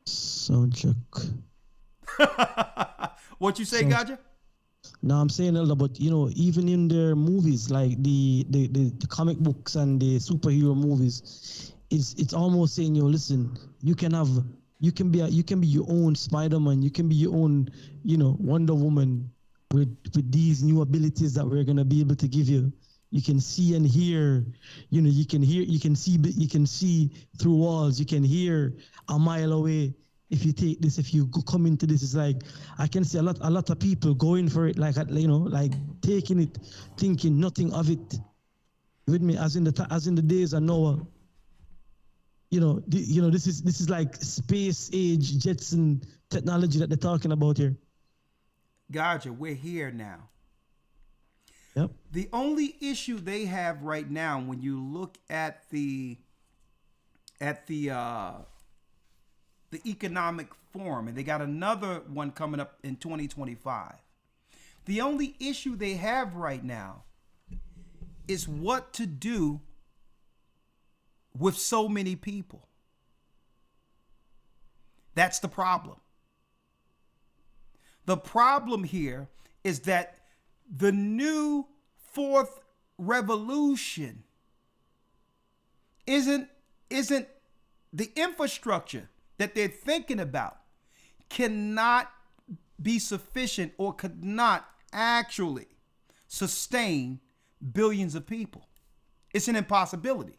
Sound check. What you say, Gotcha? No, I'm saying, Elder, but even in their movies, like the comic books and the superhero movies, it's almost saying, listen, you can be your own Spider-Man, you can be your own, Wonder Woman with these new abilities that we're gonna be able to give you. You can see and hear, you can see through walls, you can hear a mile away. If you take this, if you come into this, it's like I can see a lot of people going for it, like taking it, thinking nothing of it. With me, as in the days of Noah. This is like space age Jetson technology that they're talking about here. Gotcha. We're here now. Yep. The only issue they have right now, when you look at the economic forum, and they got another one coming up in 2025. The only issue they have right now is what to do with so many people. That's the problem. The problem here is that the new fourth revolution isn't the infrastructure that they're thinking about cannot be sufficient or could not actually sustain billions of people. It's an impossibility.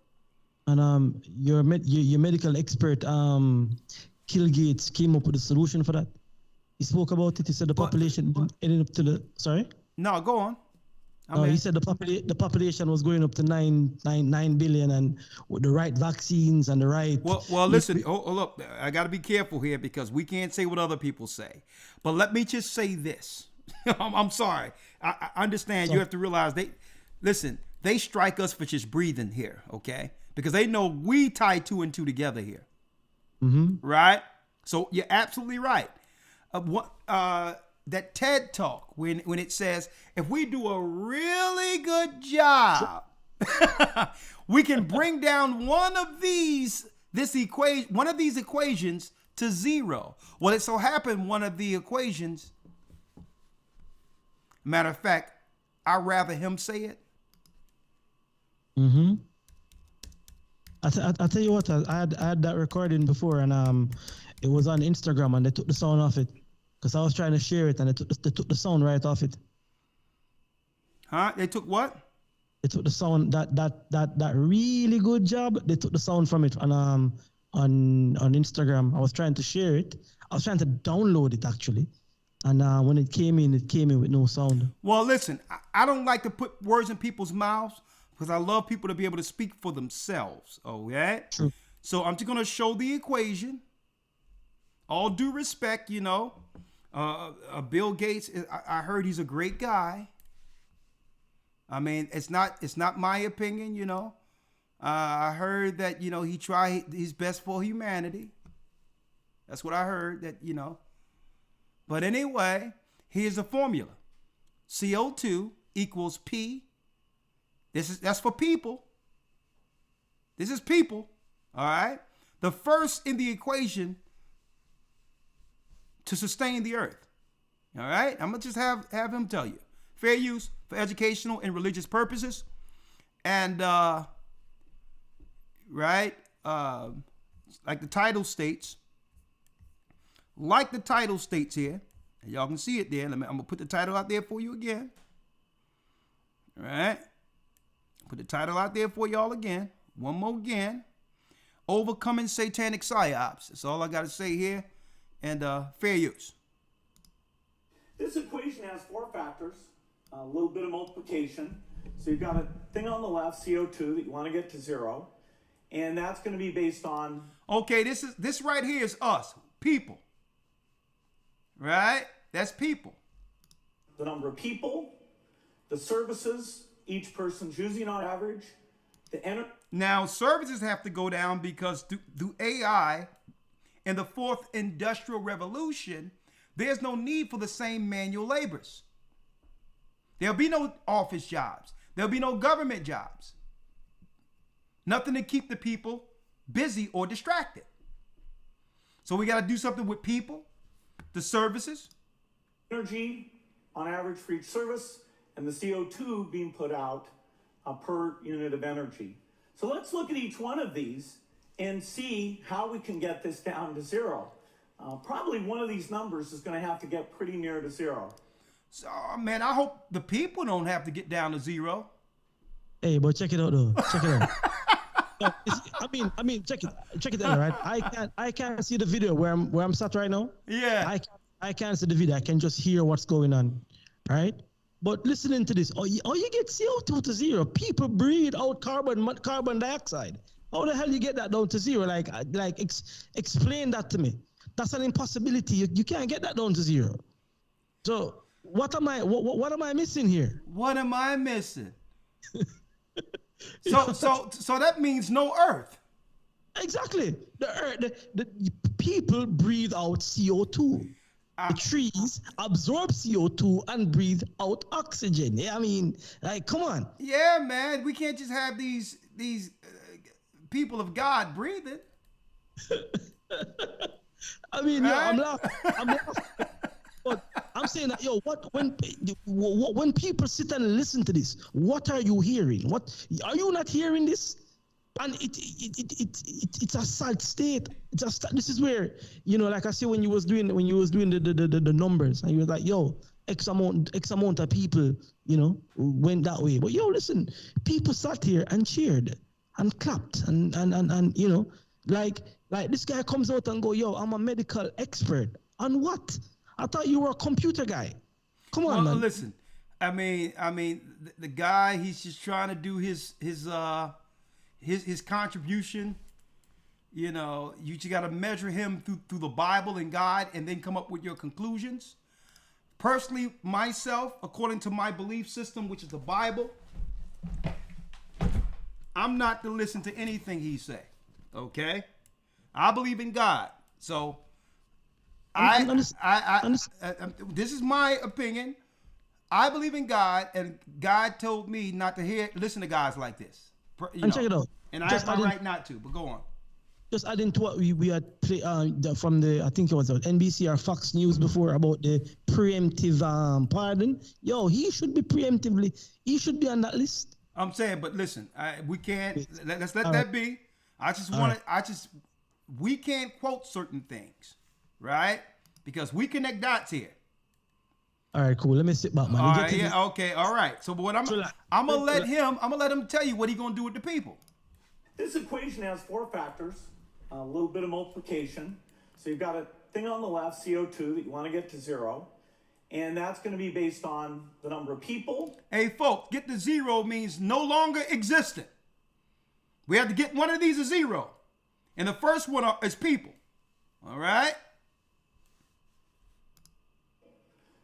And your medical expert, Kill Gates, came up with a solution for that. He spoke about it. He said the population ended up to the... Sorry? No, go on. He said the population was going up to 9 billion, and with the right vaccines and the right... Well, listen, look, I got to be careful here because we can't say what other people say. But let me just say this. I'm sorry. I understand. You have to realize they strike us for just breathing here, okay? Because they know we tie 2 and 2 together here. Mm-hmm. Right? So you're absolutely right. That TED Talk, when it says, if we do a really good job, we can bring down one of these equations to 0. Well, it so happened one of the equations, matter of fact, I'd rather him say it. Mm-hmm. I tell you what, I had that recording before, and it was on Instagram, and they took the sound off it because I was trying to share it, and they took the sound right off it. Huh? They took what? They took the sound that really good job. They took the sound from it on Instagram. I was trying to share it. I was trying to download it actually, and when it came in with no sound. Well, listen, I don't like to put words in people's mouths, because I love people to be able to speak for themselves. Okay? True. So I'm just going to show the equation. All due respect, Bill Gates, I heard he's a great guy. I mean, it's not my opinion, I heard that, he tried his best for humanity. That's what I heard, But anyway, here's the formula. CO2 equals P. That's for people. This is people. All right. The first in the equation to sustain the earth. All right. I'm gonna just have him tell you. Fair use for educational and religious purposes. And like the title states. Here. And y'all can see it there. I'm gonna put the title out there for you again. All right. Put the title out there for y'all again. One more again. Overcoming satanic Psy-ops. That's all I got to say here. And fair use. This equation has 4 factors, a little bit of multiplication. So you've got a thing on the left, CO2, that you want to get to 0. And that's going to be based on... Okay, this right here is us, people. Right? That's people. The number of people, the services each person's using on average, Now, services have to go down because through AI and the fourth industrial revolution, there's no need for the same manual labors. There'll be no office jobs. There'll be no government jobs. Nothing to keep the people busy or distracted. So we got to do something with people, the services. Energy on average for each service, and the CO2 being put out per unit of energy. So let's look at each one of these and see how we can get this down to zero. Probably one of these numbers is going to have to get pretty near to zero. So, man, I hope the people don't have to get down to zero. Hey, but check it out though. Check it out. No, I mean, check it out, right? I can't see the video where I'm sat right now. Yeah. I can't see the video. I can just hear what's going on, right? But listening to this, you get CO2 to zero. People breathe out carbon dioxide. How the hell you get that down to zero? Explain that to me. That's an impossibility. You can't get that down to zero. So what am I missing here? What am I missing? So that means no Earth. Exactly. The Earth, the people breathe out CO2. The trees absorb CO2 and breathe out oxygen. Yeah, I mean, come on. Yeah, man, we can't just have these people of God breathing. I mean, right? I'm laughing. But I'm saying that, when people sit and listen to this, what are you hearing? What are you not hearing this? And it's a sad state. This is where, like I say, when you was doing the numbers, and you was like, X amount of people, went that way. But listen, people sat here and cheered and clapped and like this guy comes out and go, I'm a medical expert. On what? I thought you were a computer guy. Come on, man. Listen, I mean, the guy, he's just trying to do his contribution. You just got to measure him through the Bible and God, and then come up with your conclusions. Personally, myself, according to my belief system, which is the Bible, I'm not to listen to anything he say. Okay, I believe in God, so this is my opinion. I believe in God, and God told me not to listen to guys like this. Check it out. And I have my right not to, but go on. Just adding to what we had played from I think it was NBC or Fox News before about the preemptive pardon. He should be he should be on that list. I'm saying, but listen, we can't, let's let that be. We can't quote certain things, right? Because we connect dots here. All right, cool. Let me sit back, man. All right, yeah, okay, all right. So, but I'm gonna let him tell you what he's gonna do with the people. This equation has 4 factors, a little bit of multiplication. So you've got a thing on the left, CO2, that you want to get to zero, and that's going to be based on the number of people. Hey, folks, get to zero means no longer existent. We have to get one of these to zero, and the first one is people. All right.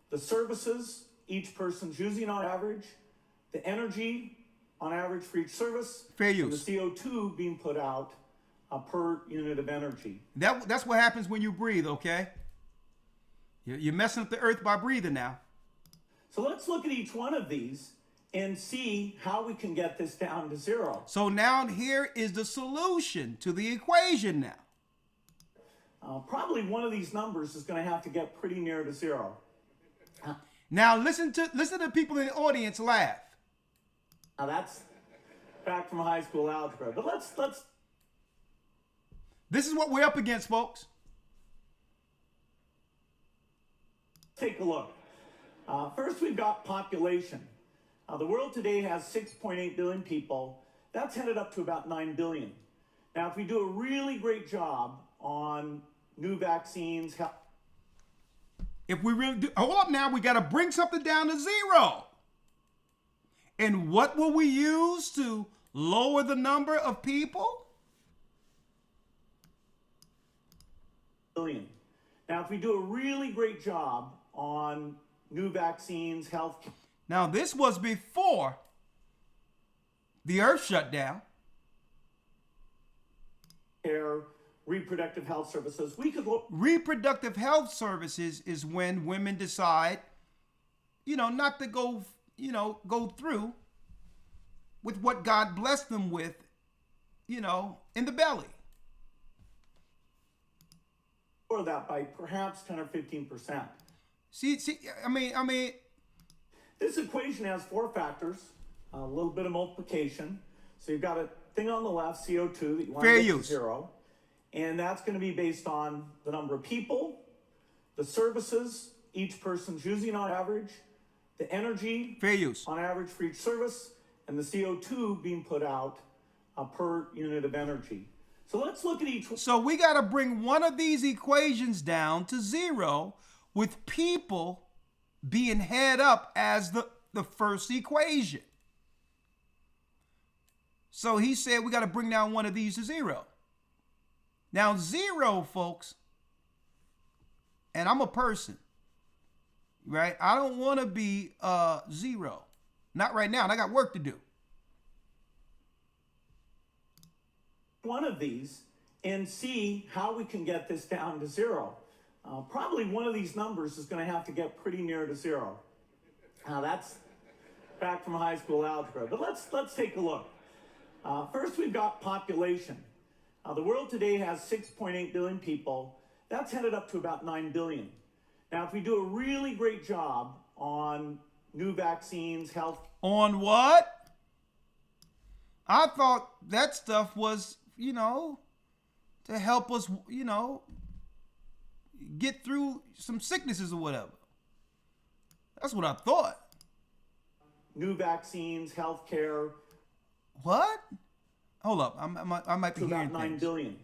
The services each person's using on average, the energy on average for each service, fair use, and the CO2 being put out per unit of energy. That's what happens when you breathe, okay? You're messing up the earth by breathing now. So let's look at each one of these and see how we can get this down to zero. So now here is the solution to the equation now. Probably one of these numbers is going to have to get pretty near to zero. Now listen to people in the audience laugh. Now that's back from high school algebra. But let's This is what we're up against, folks. Take a look. First, we've got population. The world today has 6.8 billion people. That's headed up to about 9 billion. Now, if we do a really great job on new vaccines, if we really do, hold up now, we got to bring something down to zero. And what will we use to lower the number of people? billion. Now, if we do a really great job on new vaccines, health. Now, this was before the earth shut down. Care, reproductive health services. We could look. Reproductive health services is when women decide, not to go, go through with what God blessed them with, in the belly. Or that by perhaps 10 or 15%. See, I mean, this equation has 4 factors, a little bit of multiplication. So you've got a thing on the left, CO2, that you want to get to 0. And that's going to be based on the number of people, the services each person's using on average, the energy on average for each service, and the CO2 being put out per unit of energy. So let's look at each one. So we got to bring one of these equations down to 0 with people being head up as the first equation. So he said we got to bring down one of these to 0. Now 0, folks, and I'm a person, right? I don't want to be 0. Not right now, and I got work to do. One of these and see how we can get this down to 0. Probably one of these numbers is going to have to get pretty near to 0. Now that's back from high school algebra, but let's take a look. First, we've got population. The world today has 6.8 billion people. That's headed up to about 9 billion. Now, if we do a really great job on new vaccines, health. On what? I thought that stuff was, to help us, get through some sicknesses or whatever. That's what I thought. New vaccines, healthcare. What? Hold up, I might be hearing about 9 things. billion.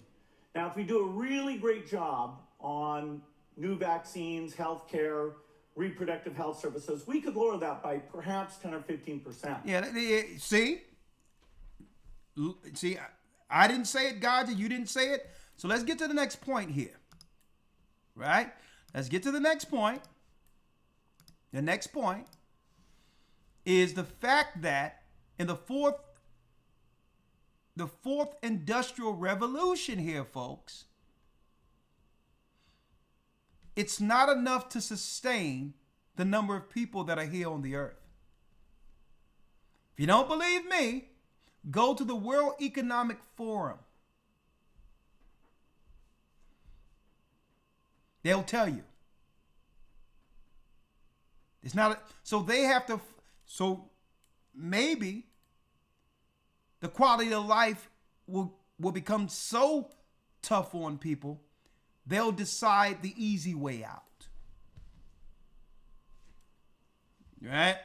Now, if we do a really great job on new vaccines, healthcare, reproductive health services, we could lower that by perhaps 10 or 15%. Yeah, see, I didn't say it, God, you didn't say it. So let's get to the next point here, right? Let's get to the next point. The next point is the fact that in the fourth industrial revolution here, folks, it's not enough to sustain the number of people that are here on the earth. If you don't believe me, go to the World Economic Forum. They'll tell you. It's not, so they have to, so maybe the quality of life will become so tough on people, they'll decide the easy way out. Right?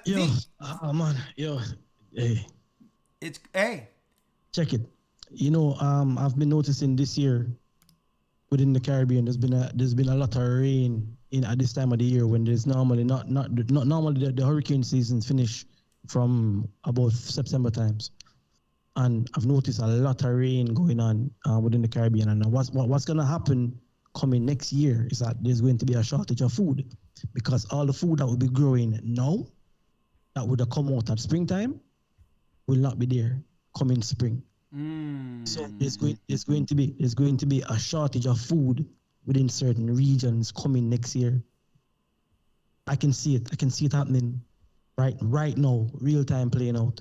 Hey. It's, hey. Check it. I've been noticing this year within the Caribbean, there's been a lot of rain at this time of the year when there's normally not normally the hurricane seasons finish from about September times, and I've noticed a lot of rain going on within the Caribbean. And what's going to happen coming next year is that there's going to be a shortage of food, because all the food that will be growing now that would have come out at springtime will not be there coming spring. So there's going to be a shortage of food within certain regions coming next year. I can see it happening right now, real time playing out.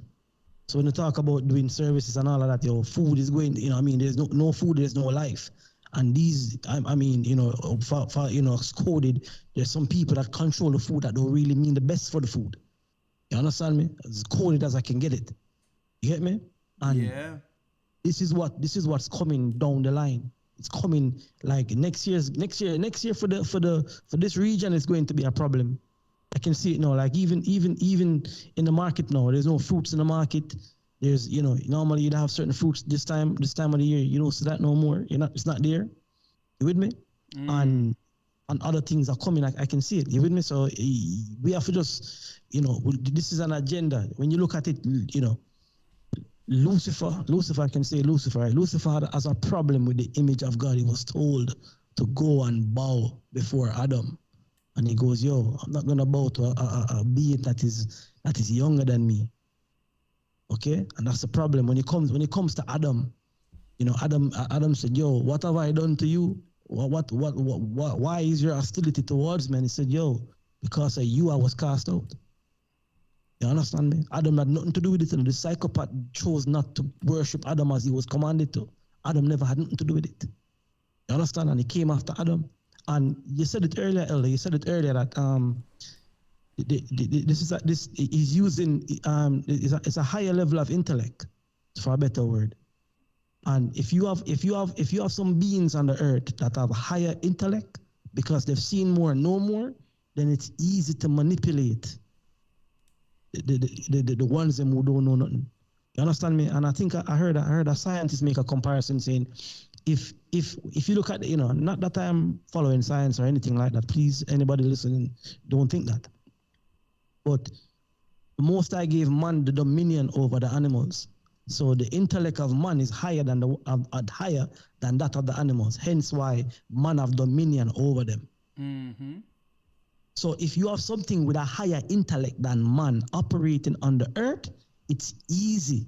So when you talk about doing services and all of that, food is going, there's no food, there's no life. And these, it's coded, there's some people that control the food that don't really mean the best for the food. You understand me? As coded as I can get it. You get me? And yeah. This is what's coming down the line. It's coming like next year for this region is going to be a problem. I can see it now. Like even in the market now, there's no fruits in the market. There's normally you'd have certain fruits this time of the year. You don't see that no more. It's not there. You with me? And other things are coming. I can see it. You with me? So we have to just this is an agenda. When you look at it, Lucifer, I can say Lucifer, right? Lucifer has a problem with the image of God. He was told to go and bow before Adam. And he goes, yo, I'm not going to bow to a being that is younger than me. Okay? And that's the problem. When it comes to Adam, you know, Adam said, yo, what have I done to you? Why is your hostility towards me? And he said, yo, because of you I was cast out. You understand me? Adam had nothing to do with it, and the psychopath chose not to worship Adam as he was commanded to. Adam never had nothing to do with it. You understand? And he came after Adam. And you said it earlier, Elder. You said it earlier that this is using it's a higher level of intellect, for a better word. And if you have some beings on the earth that have higher intellect because they've seen more and know more, then it's easy to manipulate the ones them who don't know nothing. You understand me? And I think I heard a scientist make a comparison saying, if you look at, you know, not that I'm following science or anything like that, please, anybody listening, don't think that. But the Most High gave man the dominion over the animals. So the intellect of man is higher than that of the animals. Hence why man have dominion over them. Mm-hmm. So if you have something with a higher intellect than man operating on the earth, it's easy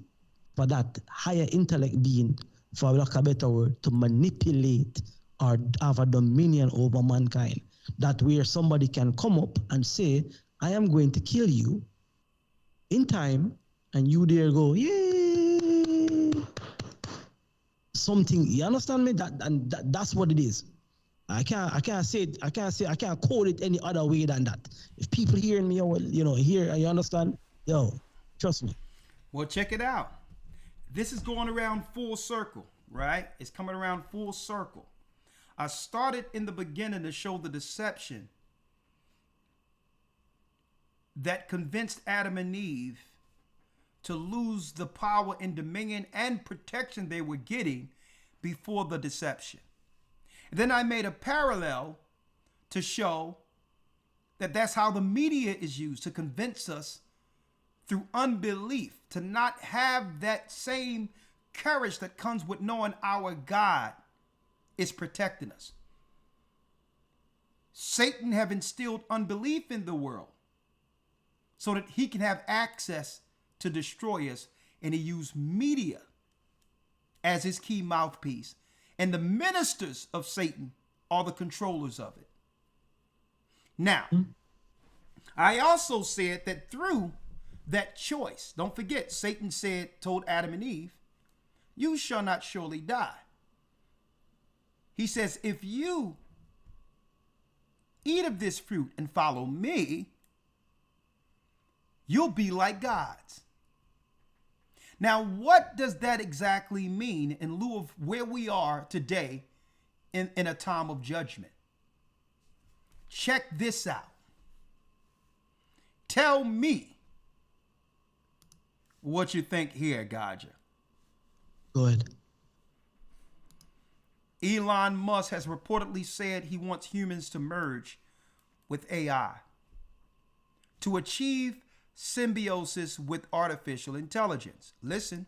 for that higher intellect being, for lack of a better word, to manipulate or have a dominion over mankind. That where somebody can come up and say, I am going to kill you in time, and you there go, yay! Something, you understand me? That's what it is. I can't code it any other way than that. If people hearing me, hear, you understand? Yo, trust me. Well, check it out. This is going around full circle, right? It's coming around full circle. I started in the beginning to show the deception that convinced Adam and Eve to lose the power and dominion and protection they were getting before the deception. Then I made a parallel to show that that's how the media is used to convince us through unbelief to not have that same courage that comes with knowing our God is protecting us. Satan have instilled unbelief in the world so that he can have access to destroy us, and he used media as his key mouthpiece. And the ministers of Satan are the controllers of it. Now, I also said that through that choice, don't forget, Satan told Adam and Eve, you shall not surely die. He says, if you eat of this fruit and follow me, you'll be like gods. Now, what does that exactly mean in lieu of where we are today in a time of judgment? Check this out. Tell me what you think here, Gaja. Go ahead. Elon Musk has reportedly said he wants humans to merge with AI to achieve symbiosis with artificial intelligence. Listen,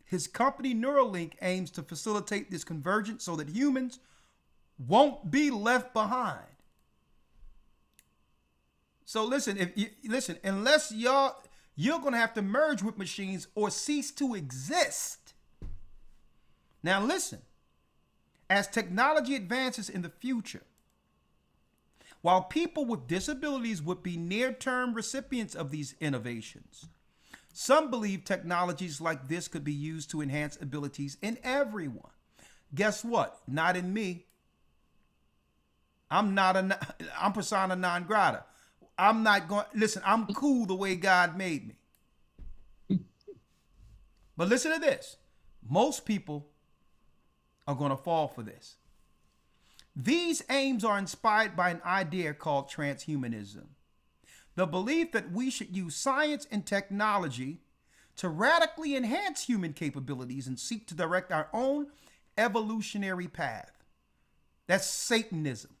his company Neuralink aims to facilitate this convergence so that humans won't be left behind. So listen, unless you're going to have to merge with machines or cease to exist. Now listen, as technology advances in the future, while people with disabilities would be near-term recipients of these innovations, some believe technologies like this could be used to enhance abilities in everyone. Guess what? Not in me. I'm persona non grata. I'm not going, listen, I'm cool the way God made me. But listen to this. Most people are going to fall for this. These aims are inspired by an idea called transhumanism, the belief that we should use science and technology to radically enhance human capabilities and seek to direct our own evolutionary path. That's Satanism.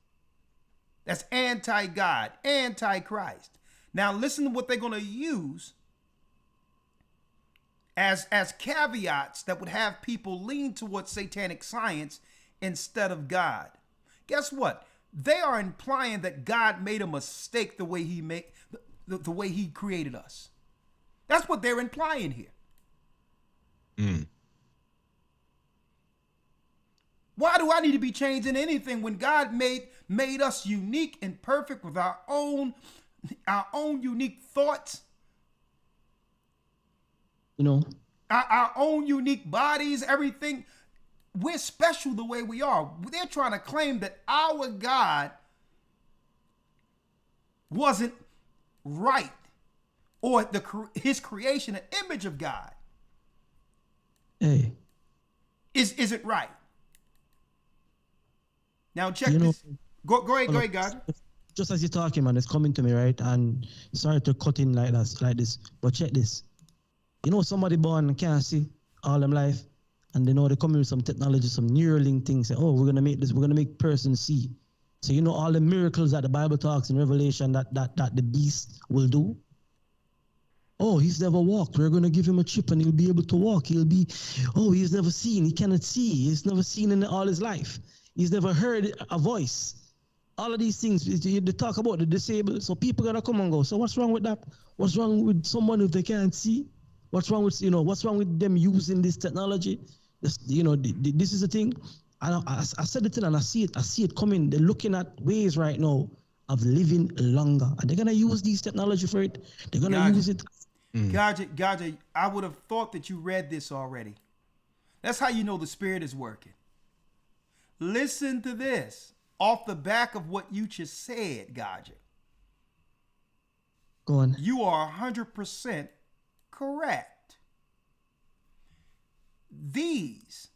That's anti-God, anti-Christ. Now listen to what they're going to use as caveats that would have people lean towards satanic science instead of God. Guess what? They are implying that God made a mistake the way the way he created us. That's what they're implying here. Why do I need to be changing anything when God made us unique and perfect with our own unique thoughts? You know, our own unique bodies, everything. We're special the way we are. They're trying to claim that our God wasn't right, or his creation, an image of God, isn't right. Now check this. Go ahead, God. Just as you're talking, man, it's coming to me, right? And sorry to cut in like this, but check this. You know, somebody born and can't see all them life, and they know they come in with some technology, some Neuralink things. Say, oh, we're gonna make this. We're gonna make person see. So you know all the miracles that the Bible talks in Revelation that the beast will do. Oh, he's never walked. We're gonna give him a chip and he'll be able to walk. He's never seen. He cannot see. He's never seen in all his life. He's never heard a voice. All of these things, they talk about the disabled. So people gonna come and go. So what's wrong with that? What's wrong with someone if they can't see? What's wrong with them using this technology? This is the thing. I said it and I see it coming. They're looking at ways right now of living longer, and they're gonna use these technology for it. They're gonna use it. Gaja, I would have thought that you read this already. That's how you know the Spirit is working. Listen to this off the back of what you just said, Gaja. Go on. You are 100% correct. These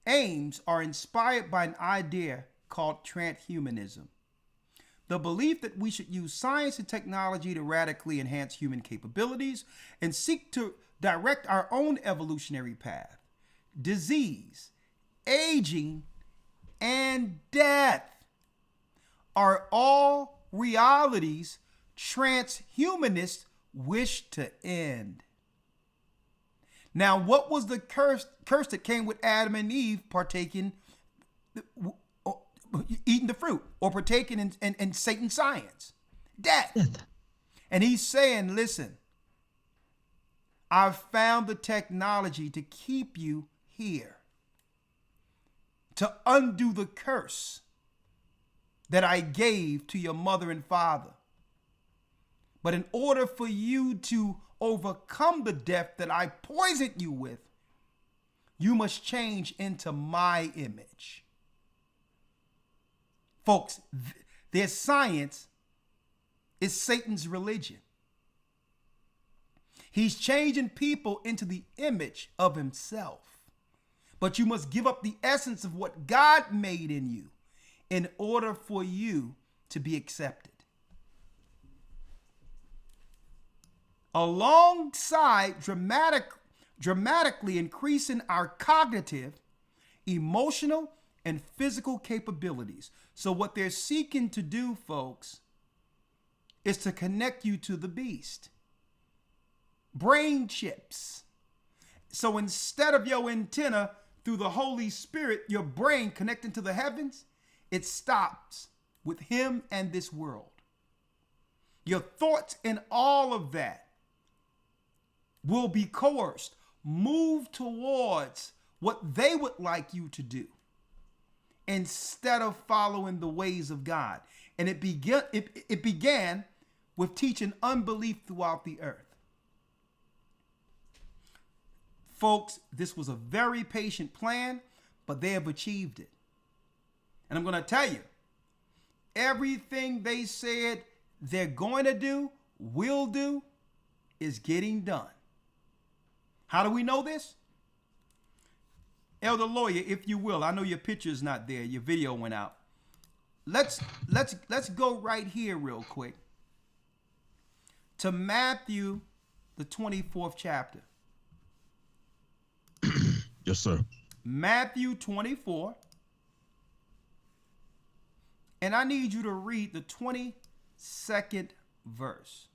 aims are inspired by an idea called transhumanism. The belief that we should use science and technology to radically enhance human capabilities and seek to direct our own evolutionary path. Disease, aging, and death are all realities transhumanists wish to end. Now, what was the curse that came with Adam and Eve eating the fruit or partaking in Satan's science? Death. And he's saying, listen, I've found the technology to keep you here, to undo the curse that I gave to your mother and father. But in order for you to overcome the death that I poisoned you with, you must change into my image. Folks, their science is Satan's religion. He's changing people into the image of himself. But you must give up the essence of what God made in you in order for you to be accepted. Alongside dramatically increasing our cognitive, emotional, and physical capabilities. So what they're seeking to do, folks, is to connect you to the beast. Brain chips. So instead of your antenna through the Holy Spirit, your brain connecting to the heavens, it stops with him and this world. Your thoughts and all of that will be coerced, moved towards what they would like you to do instead of following the ways of God. And it began with teaching unbelief throughout the earth. Folks, this was a very patient plan, but they have achieved it. And I'm going to tell you, everything they said they're going to do, will do, is getting done. How do we know this? Elder Lawya, if you will, I know your picture is not there. Your video went out. Let's go right here real quick to Matthew, the 24th chapter. Yes, sir. Matthew 24. And I need you to read the 22nd verse.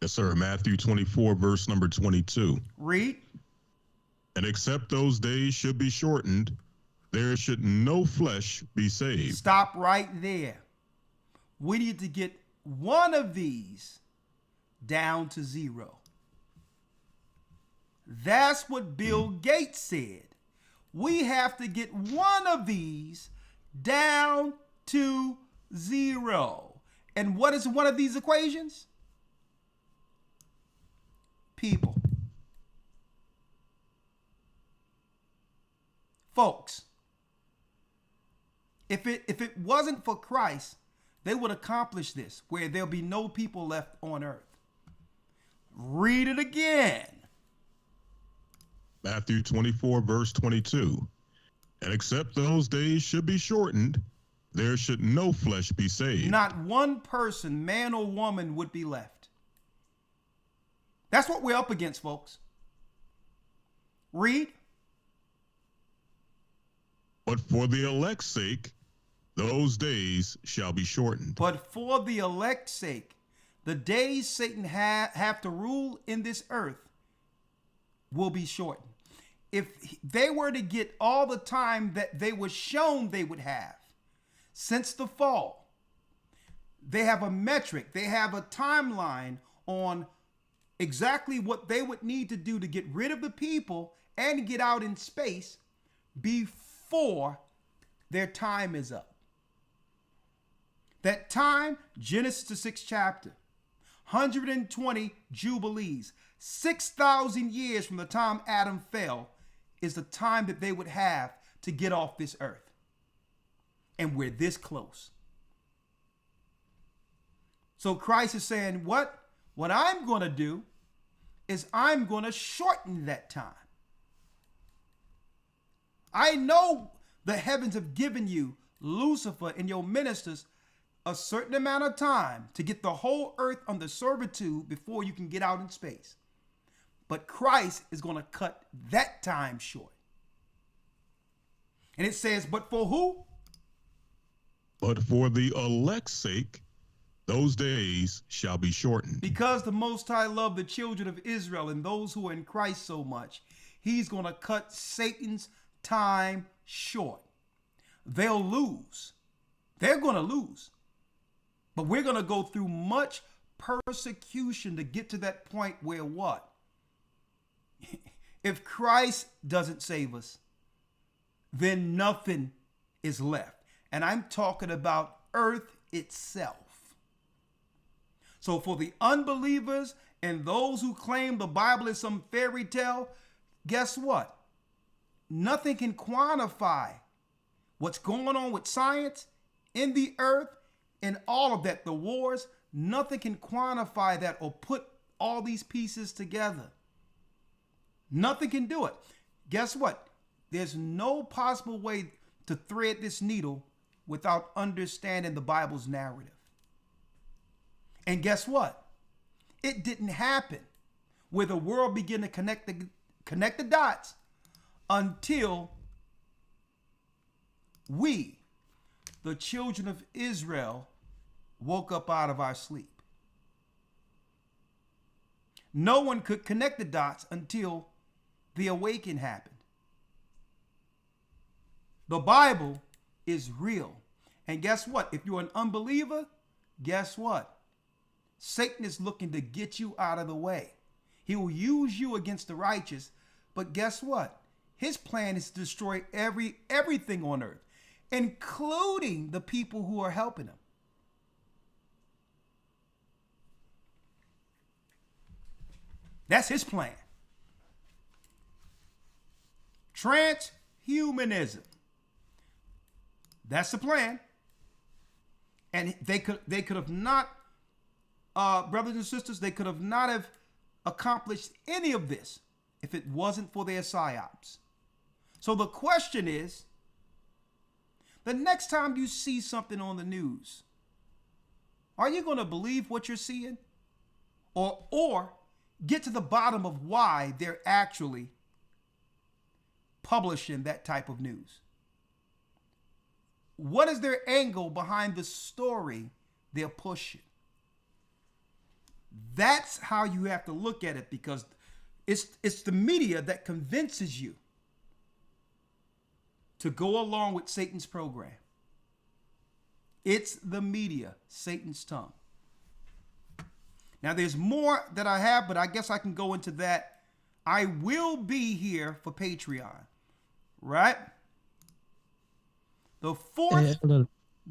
Yes, sir. Matthew 24, verse number 22. Read. And except those days should be shortened, there should no flesh be saved. Stop right there. We need to get one of these down to 0. That's what Bill Gates said. We have to get one of these down to 0. And what is one of these equations? People. Folks, if it wasn't for Christ, they would accomplish this, where there'll be no people left on earth. Read it again. Matthew 24, verse 22. And except those days should be shortened, there should no flesh be saved. Not one person, man or woman, would be left. That's what we're up against, folks. Read. But for the elect's sake, those days shall be shortened. But for the elect's sake, the days Satan have to rule in this earth will be shortened. If they were to get all the time that they were shown they would have since the fall, they have a metric, they have a timeline on exactly what they would need to do to get rid of the people and get out in space before their time is up. That time, Genesis the 6th chapter, 120 jubilees, 6,000 years from the time Adam fell is the time that they would have to get off this earth. And we're this close. So Christ is saying, what I'm going to do is I'm going to shorten that time. I know the heavens have given you, Lucifer and your ministers, a certain amount of time to get the whole earth under servitude before you can get out in space. But Christ is going to cut that time short. And it says, but for who? But for the elect's sake, those days shall be shortened. Because the Most High loved the children of Israel and those who are in Christ so much, he's going to cut Satan's time short. They'll lose. They're going to lose. But we're going to go through much persecution to get to that point where what? If Christ doesn't save us, then nothing is left. And I'm talking about earth itself. So for the unbelievers and those who claim the Bible is some fairy tale, guess what? Nothing can quantify what's going on with science in the earth and all of that, the wars. Nothing can quantify that or put all these pieces together. Nothing can do it. Guess what? There's no possible way to thread this needle without understanding the Bible's narrative. And guess what? It didn't happen where the world began to connect the dots until we, the children of Israel, woke up out of our sleep. No one could connect the dots until the awakening happened. The Bible is real. And guess what? If you're an unbeliever, guess what? Satan is looking to get you out of the way. He will use you against the righteous. But guess what? His plan is to destroy everything on earth, including the people who are helping him. That's his plan. Transhumanism. That's the plan. And they could have not, brothers and sisters, they could have not have accomplished any of this if it wasn't for their Psy-ops. So the question is, the next time you see something on the news, are you going to believe what you're seeing? Or get to the bottom of why they're actually publishing that type of news? What is their angle behind the story they're pushing? That's how you have to look at it, because it's the media that convinces you to go along with Satan's program. It's the media, Satan's tongue. Now, there's more that I have, but I guess I can go into that. I will be here for Patreon, right? The fourth.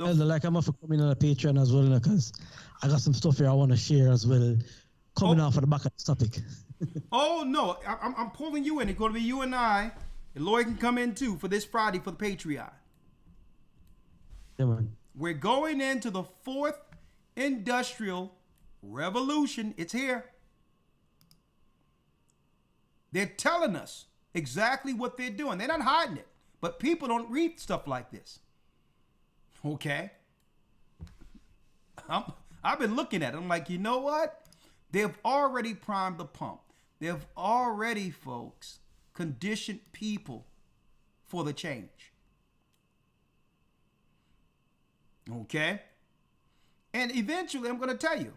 Elder, like I'm for coming on a Patreon as well, because I got some stuff here I want to share as well, coming off of the back of this topic. Oh no, I'm pulling you in. It's going to be you and I. And Lawya can come in too for this Friday for the Patreon. Yeah, man. We're going into the fourth industrial revolution. It's here. They're telling us exactly what they're doing. They're not hiding it. But people don't read stuff like this. Okay? I've been looking at it. I'm like, you know what? They've already primed the pump. They've already, folks, conditioned people for the change. Okay? And eventually, I'm going to tell you,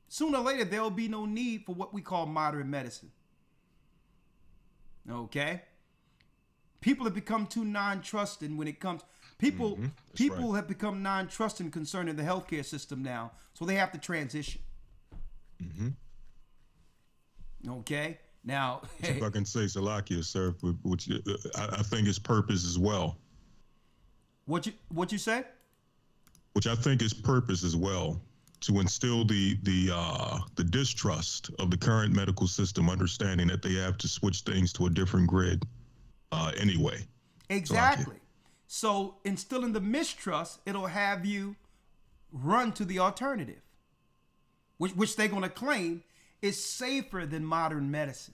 sooner or later, there will be no need for what we call modern medicine. Okay? People have become too non-trusting when it comes. People have become non-trusting concerning the healthcare system now, so they have to transition. Okay? Now, if I can say, Salakia, sir, which I think is purpose as well. What you say? Which I think is purpose as well, to instill the distrust of the current medical system, understanding that they have to switch things to a different grid anyway. Exactly. So instilling the mistrust, it'll have you run to the alternative, which they're going to claim is safer than modern medicine.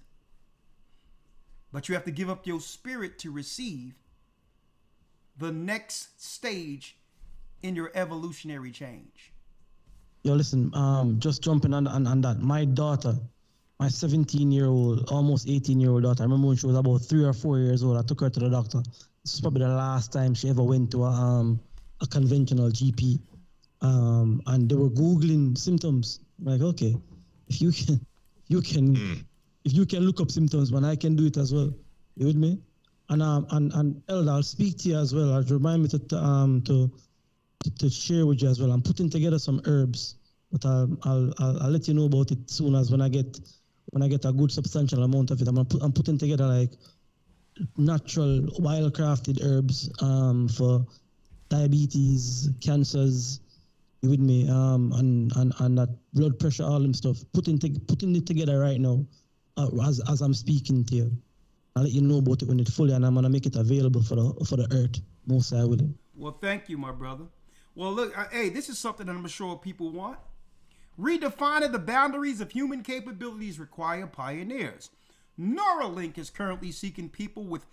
But you have to give up your spirit to receive the next stage in your evolutionary change. Yo, listen, just jumping on that. My daughter, my 17-year-old, almost 18-year-old daughter, I remember when she was about 3 or 4 years old, I took her to the doctor. This is probably the last time she ever went to a conventional GP. And they were Googling symptoms. I'm like, okay, if you can look up symptoms, man, I can do it as well. You with me? And Elder, I'll speak to you as well. I'll remind me to share with you as well. I'm putting together some herbs, but I'll let you know about it soon as when I get a good substantial amount of it. I'm putting together like natural wild-crafted herbs for diabetes, cancers. You with me? And that blood pressure, all them stuff. Putting it together right now, as I'm speaking to you. I'll let you know about it when it's fully, and I'm gonna make it available for the earth. Most I will. Well, thank you, my brother. Well, look, hey, this is something that I'm sure people want. Redefining the boundaries of human capabilities require pioneers. Neuralink is currently seeking people with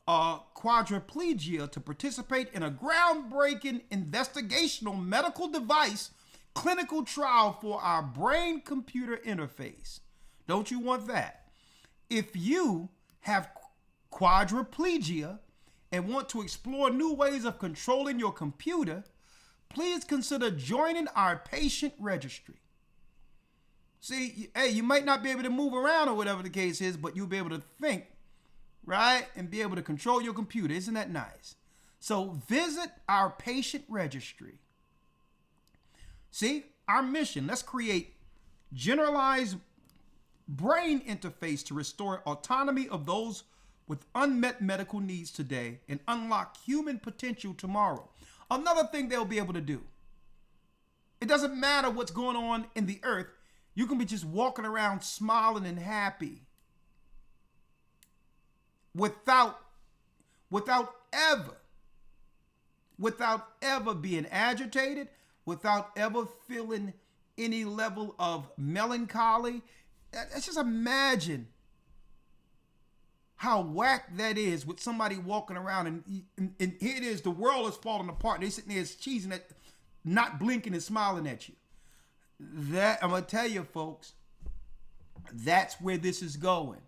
quadriplegia to participate in a groundbreaking investigational medical device clinical trial for our brain-computer interface. Don't you want that? If you have quadriplegia and want to explore new ways of controlling your computer, please consider joining our patient registry. See, hey, you might not be able to move around or whatever the case is, but you'll be able to think, right? And be able to control your computer. Isn't that nice? So visit our patient registry. See, our mission, let's create generalized brain interface to restore autonomy of those with unmet medical needs today and unlock human potential tomorrow. Another thing they'll be able to do. It doesn't matter what's going on in the earth. You can be just walking around smiling and happy without ever being agitated, without ever feeling any level of melancholy. Let's just imagine how whack that is with somebody walking around and here it is, the world is falling apart. They sitting there cheesing at, not blinking and smiling at you. That, I'm going to tell you, folks, that's where this is going.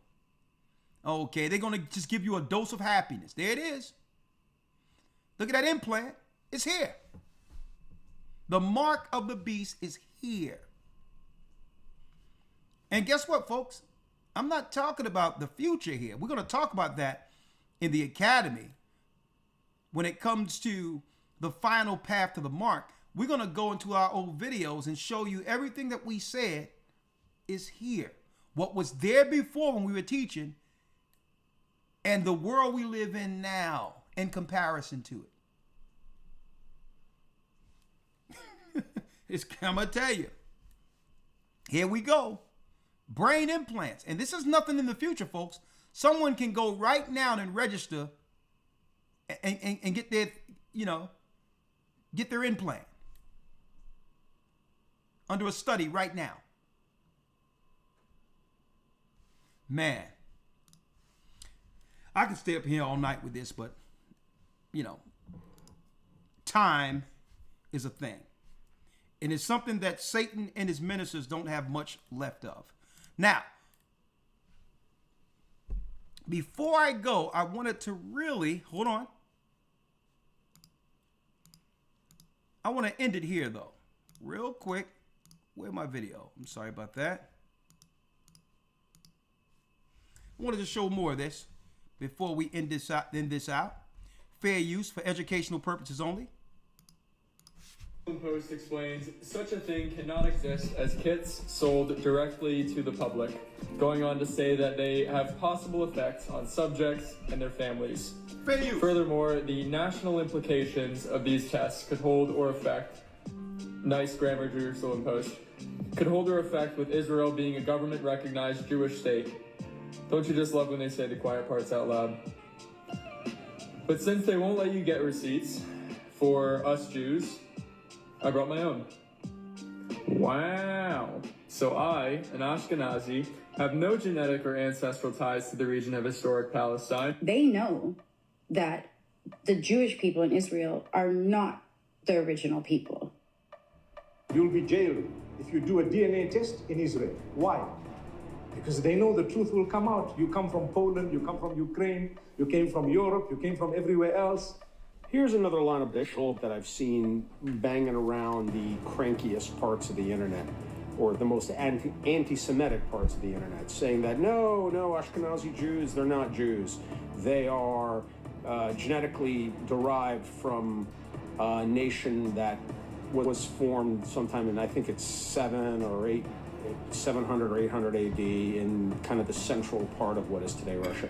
Okay, they're going to just give you a dose of happiness. There it is. Look at that implant. It's here. The mark of the beast is here. And guess what, folks? I'm not talking about the future here. We're going to talk about that in the academy when it comes to the final path to the mark. We're going to go into our old videos and show you everything that we said is here. What was there before when we were teaching and the world we live in now in comparison to it. I'm going to tell you. Here we go. Brain implants. And this is nothing in the future, folks. Someone can go right now and register and get their, get their implant under a study right now. Man, I can stay up here all night with this, but, time is a thing. And it's something that Satan and his ministers don't have much left of. Now, before I go, I wanted to really, hold on. I want to end it here, though, real quick. Where's my video? I'm sorry about that. I wanted to show more of this before we end this out. Fair use for educational purposes only. Post explains such a thing cannot exist as kits sold directly to the public, going on to say that they have possible effects on subjects and their families. Fair use. Furthermore, the national implications of these tests could hold or affect, nice grammar, Jerusalem Post, could hold or affect with Israel being a government-recognized Jewish state. Don't you just love when they say the quiet parts out loud? But since they won't let you get receipts for us Jews, I brought my own. Wow. So I, an Ashkenazi, have no genetic or ancestral ties to the region of historic Palestine. They know that the Jewish people in Israel are not the original people. You'll be jailed if you do a DNA test in Israel. Why? Because they know the truth will come out. You come from Poland, you come from Ukraine, you came from Europe, you came from everywhere else. Here's another line of bullshit that I've seen banging around the crankiest parts of the internet, or the most anti-Semitic parts of the internet, saying that no, Ashkenazi Jews, they're not Jews. They are genetically derived from a nation that was formed sometime in, I think it's 700 or 800 AD in kind of the central part of what is today Russia.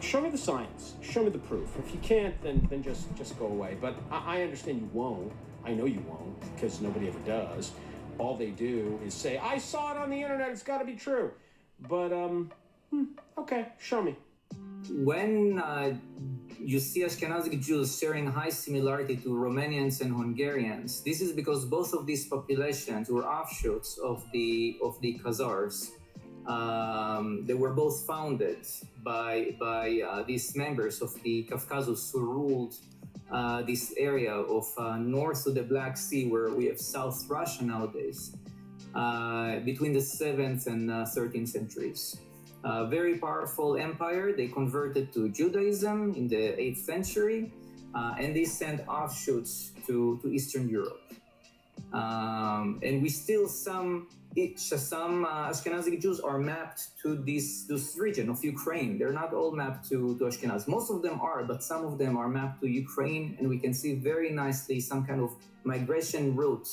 Show me the science. Show me the proof. If you can't, then just go away. But I understand you won't. I know you won't, because nobody ever does. All they do is say, I saw it on the internet, it's got to be true. But, okay, show me. When you see Ashkenazi Jews sharing high similarity to Romanians and Hungarians, this is because both of these populations were offshoots of the Khazars. They were both founded by these members of the Caucasus who ruled this area of north of the Black Sea, where we have South Russia nowadays, between the 7th and 13th centuries. Very powerful empire. They converted to Judaism in the 8th century, and they sent offshoots to Eastern Europe. And we still some Ashkenazi Jews are mapped to this region of Ukraine. They're not all mapped to Ashkenaz. Most of them are, but some of them are mapped to Ukraine, and we can see very nicely some kind of migration route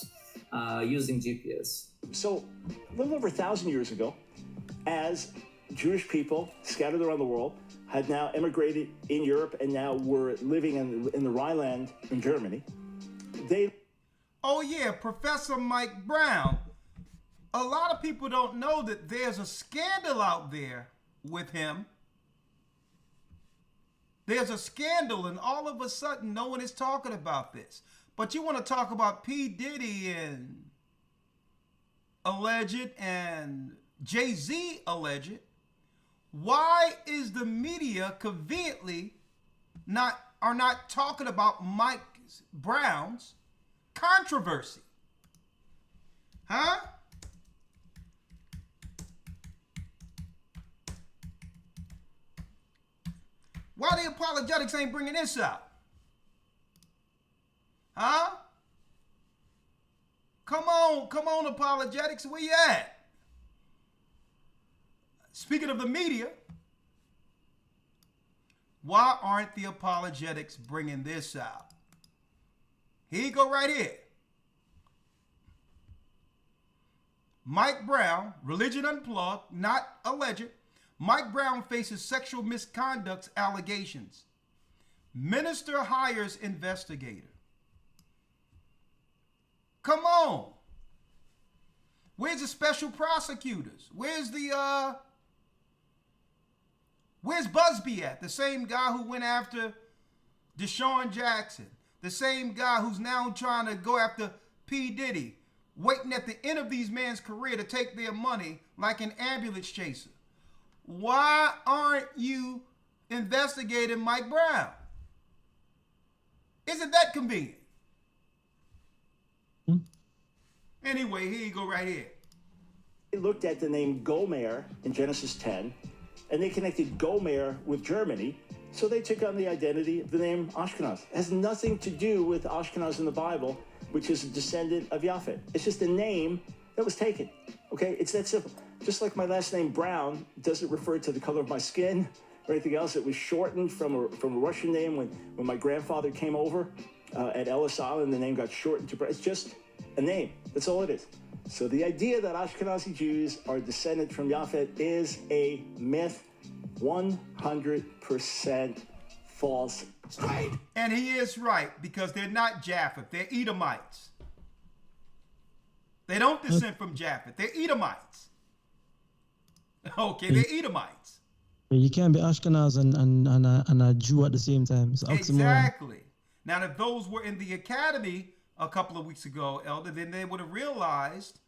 using GPS. So, a little over 1,000 years ago, as Jewish people scattered around the world had now emigrated in Europe and now were living in the Rhineland in Germany, Oh yeah, Professor Mike Brown. A lot of people don't know that there's a scandal out there with him. There's a scandal, and all of a sudden no one is talking about this. But you want to talk about P. Diddy and alleged and Jay-Z alleged. Why is the media conveniently not talking about Mike Brown's controversy? Huh? Why the apologetics ain't bringing this out? Huh? Come on, apologetics, where you at? Speaking of the media, why aren't the apologetics bringing this out? Here you go right here. Mike Brown, Religion Unplugged, not alleged. Mike Brown faces sexual misconduct allegations. Minister hires investigator. Come on. Where's the special prosecutors? Where's Busby at? The same guy who went after Deshaun Jackson. The same guy who's now trying to go after P. Diddy. Waiting at the end of these men's career to take their money like an ambulance chaser. Why aren't you investigating Mike Brown? Isn't that convenient? Anyway, here you go right here. They looked at the name Gomer in Genesis 10, and they connected Gomer with Germany, so they took on the identity of the name Ashkenaz. It has nothing to do with Ashkenaz in the Bible, which is a descendant of Japhet. It's just a name that was taken, okay? It's that simple. Just like my last name, Brown, doesn't refer to the color of my skin or anything else. It was shortened from a Russian name when my grandfather came over at Ellis Island. The name got shortened to Brown. It's just a name. That's all it is. So the idea that Ashkenazi Jews are descended from Japhet is a myth, 100% false. Right. And he is right, because they're not Japheth. They're Edomites. They don't descend from Japheth. They're Edomites. Okay, they're Edomites. You can't be Ashkenaz and a Jew at the same time. It's exactly. Now, if those were in the academy a couple of weeks ago, Elder, then they would have realized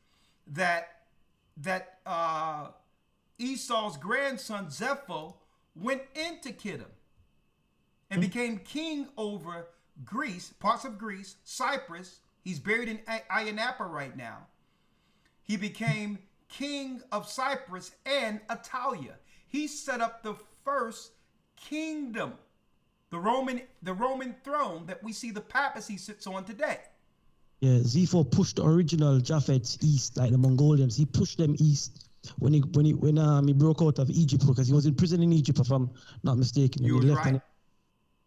that Esau's grandson, Zepho, went into Kittim and became king over Greece, parts of Greece, Cyprus. He's buried in Ayanapa right now. He became king of Cyprus and Italia. He set up the first kingdom, the Roman throne that we see the papacy sits on today. Yeah, Zepho pushed the original Japhets east, like the Mongolians. He pushed them east when he broke out of Egypt, because he was in prison in Egypt, if I'm not mistaken. You were right.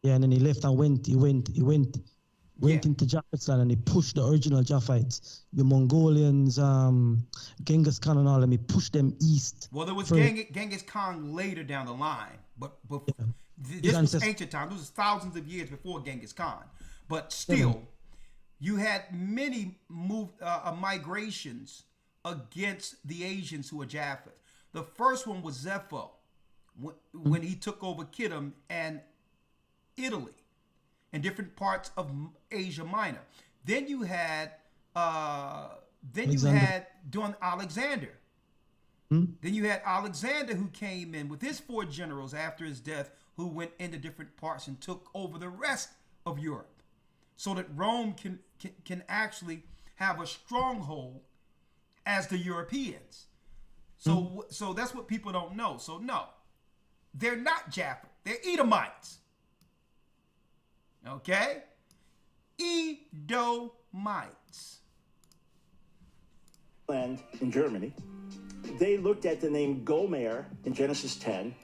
And then he left and went into Japhet's land, and he pushed the original Japhites, the Mongolians, Genghis Khan and all, and he pushed them east. Well, there was Genghis Khan later down the line, but this was ancient time. This was thousands of years before Genghis Khan. But still, you had many migrations against the Asians who were Japheth. The first one was Zepho, when he took over Kittim and Italy and different parts of Asia Minor. Then you had during Alexander. Then you had Alexander, who came in with his 4 generals after his death, who went into different parts and took over the rest of Europe, so that Rome can actually have a stronghold as the Europeans. So that's what people don't know. So no, they're not Japheth. They're Edomites. Okay? Edomites. Land in Germany. They looked at the name Gomer in Genesis 10.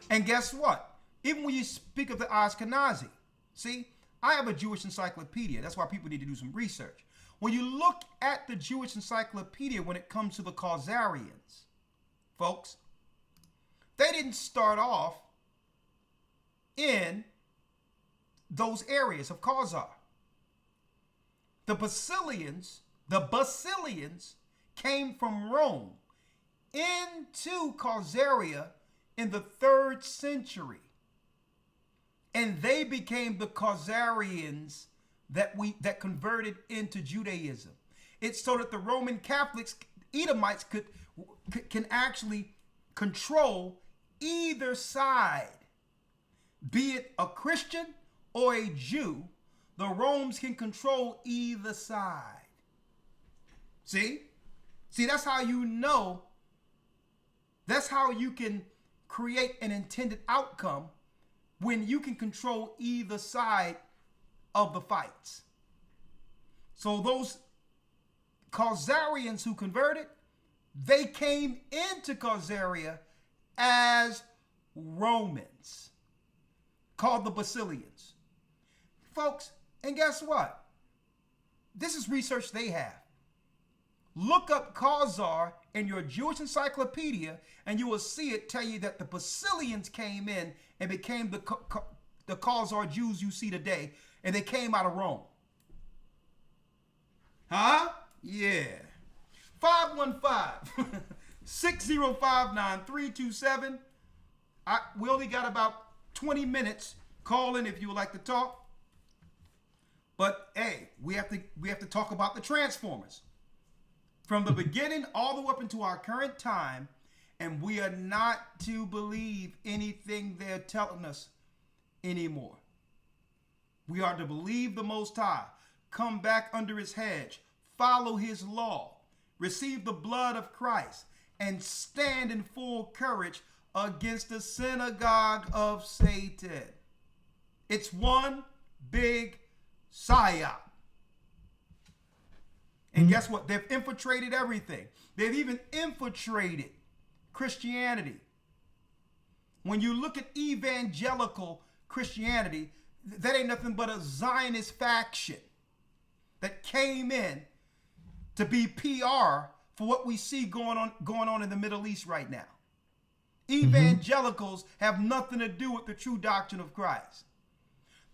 And guess what? Even when you speak of the Ashkenazi, see, I have a Jewish encyclopedia. That's why people need to do some research. When you look at the Jewish encyclopedia when it comes to the Khazarians, folks, they didn't start off in those areas of Khazar. The Basilians came from Rome into Khazaria in the 3rd century. And they became the Khazarians that converted into Judaism. It's so that the Roman Catholics, Edomites, can actually control either side. Be it a Christian or a Jew, the Romans can control either side. See, that's how you know. That's how you can create an intended outcome, when you can control either side of the fights. So those Khazarians who converted, they came into Khazaria as Romans, called the Basilians. Folks, and guess what? This is research they have. Look up Khazar in your Jewish encyclopedia, and you will see it tell you that the Basilians came in and became the Khazar Jews you see today, and they came out of Rome. Huh? Yeah. 515-6059-327. We only got about 20 minutes. Call in if you would like to talk. But hey, we have to talk about the Transformers. From the beginning all the way up into our current time, and we are not to believe anything they're telling us anymore. We are to believe the Most High, come back under his hedge, follow his law, receive the blood of Christ, and stand in full courage against the synagogue of Satan. It's one big Psy-ops. And guess what? They've infiltrated everything. They've even infiltrated Christianity. When you look at evangelical Christianity, that ain't nothing but a Zionist faction that came in to be PR for what we see going on in the Middle East right now. Evangelicals have nothing to do with the true doctrine of Christ.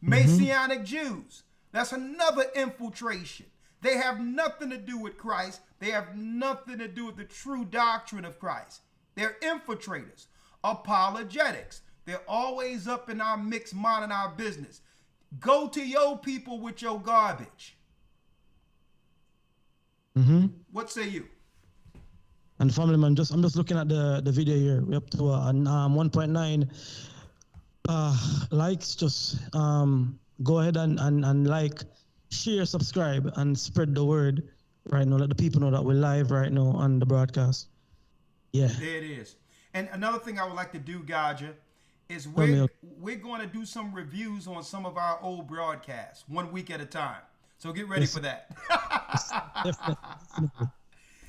Messianic Jews, that's another infiltration. They have nothing to do with Christ. They have nothing to do with the true doctrine of Christ. They're infiltrators. Apologetics. They're always up in our mix, minding our business. Go to your people with your garbage. What say you? And family man, I'm just looking at the video here. We're up to 1.9 likes. Just go ahead and like, share, subscribe, and spread the word right now. Let the people know that we're live right now on the broadcast. Yeah. There it is. And another thing I would like to do, Gaja, is we're going to do some reviews on some of our old broadcasts 1 week at a time. So get ready for that. Definitely.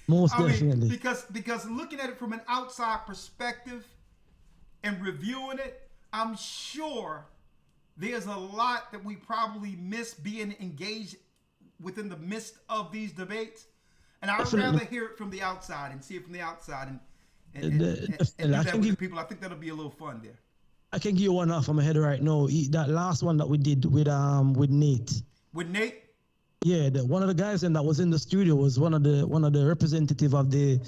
Most definitely. Because looking at it from an outside perspective and reviewing it, I'm sure there's a lot that we probably miss being engaged within the midst of these debates. And I'd rather hear it from the outside and see it from the outside and do that with the people. I think that'll be a little fun there. I can give you one off on my head right now. That last one that we did with Nate. With Nate? Yeah, one of the guys that was in the studio was one of the representative of the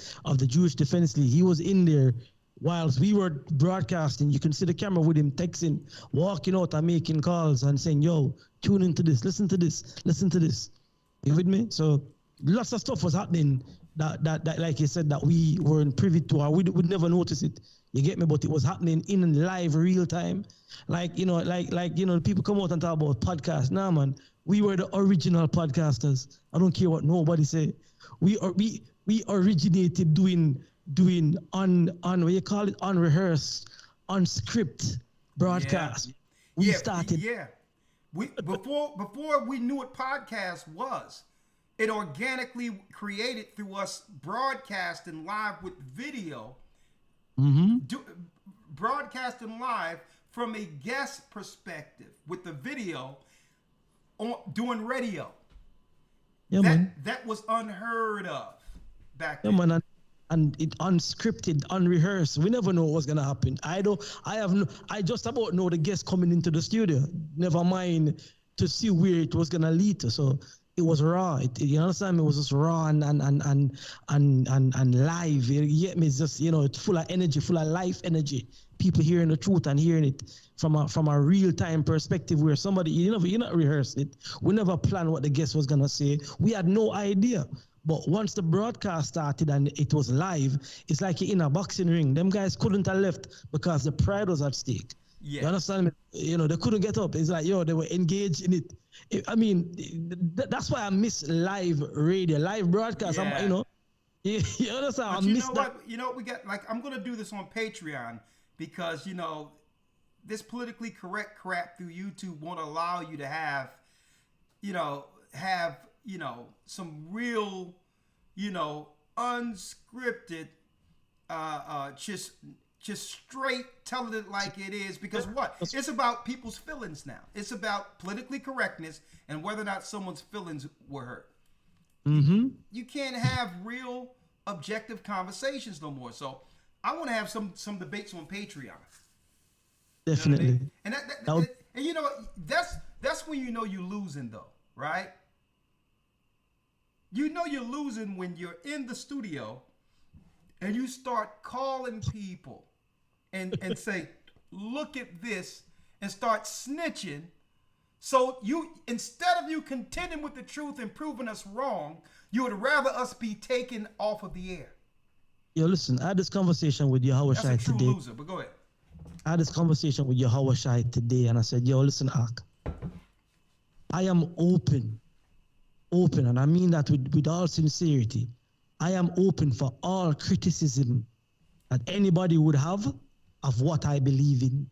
Jewish Defense League. He was in there whilst we were broadcasting. You can see the camera with him texting, walking out and making calls and saying, yo, tune into this, listen to this, listen to this. You with me? So lots of stuff was happening that like you said, that we weren't privy to, or we'd never notice it. You get me? But it was happening in live, real time. Like people come out and talk about podcasts. Nah, man, we were the original podcasters. I don't care what nobody say. We originated doing what you call it, unrehearsed, unscripted broadcast. We started. Yeah. Before we knew what podcast was, it organically created through us broadcasting live with video, broadcasting live from a guest perspective with the video, doing radio. Yeah, that was unheard of back then. Yeah, man. And it unscripted, unrehearsed. We never know what's gonna happen. I just about know the guest coming into the studio. Never mind to see where it was gonna lead to. So it was raw. You understand me? It was just raw and live. You get me? It's just, it's full of energy, full of life energy. People hearing the truth and hearing it from a real time perspective, where somebody you not rehearsed it. We never planned what the guest was gonna say. We had no idea. But once the broadcast started and it was live, it's like you're in a boxing ring. Them guys couldn't have left because the pride was at stake. Yeah. You understand me? They couldn't get up. It's like, they were engaged in it. That's why I miss live radio, live broadcast. Yeah. You understand? But I miss that. We got, I'm going to do this on Patreon because, this politically correct crap through YouTube won't allow you to have some real you know, unscripted, just straight telling it like it is, because what? It's about people's feelings now. It's about politically correctness and whether or not someone's feelings were hurt. Mm-hmm. You can't have real objective conversations no more. So I want to have some debates on Patreon. Definitely. You know what I mean? And you know, that's when you know you're losing though, right? You know you're losing when you're in the studio and you start calling people and say, look at this, and start snitching. So you, instead of you contending with the truth and proving us wrong, you would rather us be taken off of the air. Yo, listen, I had this conversation with Rawchaa today. That's a true loser, but go ahead. I had this conversation with Rawchaa today, and I said, yo, listen, Ak, I am open, and I mean that with all sincerity. I am open for all criticism that anybody would have of what I believe in,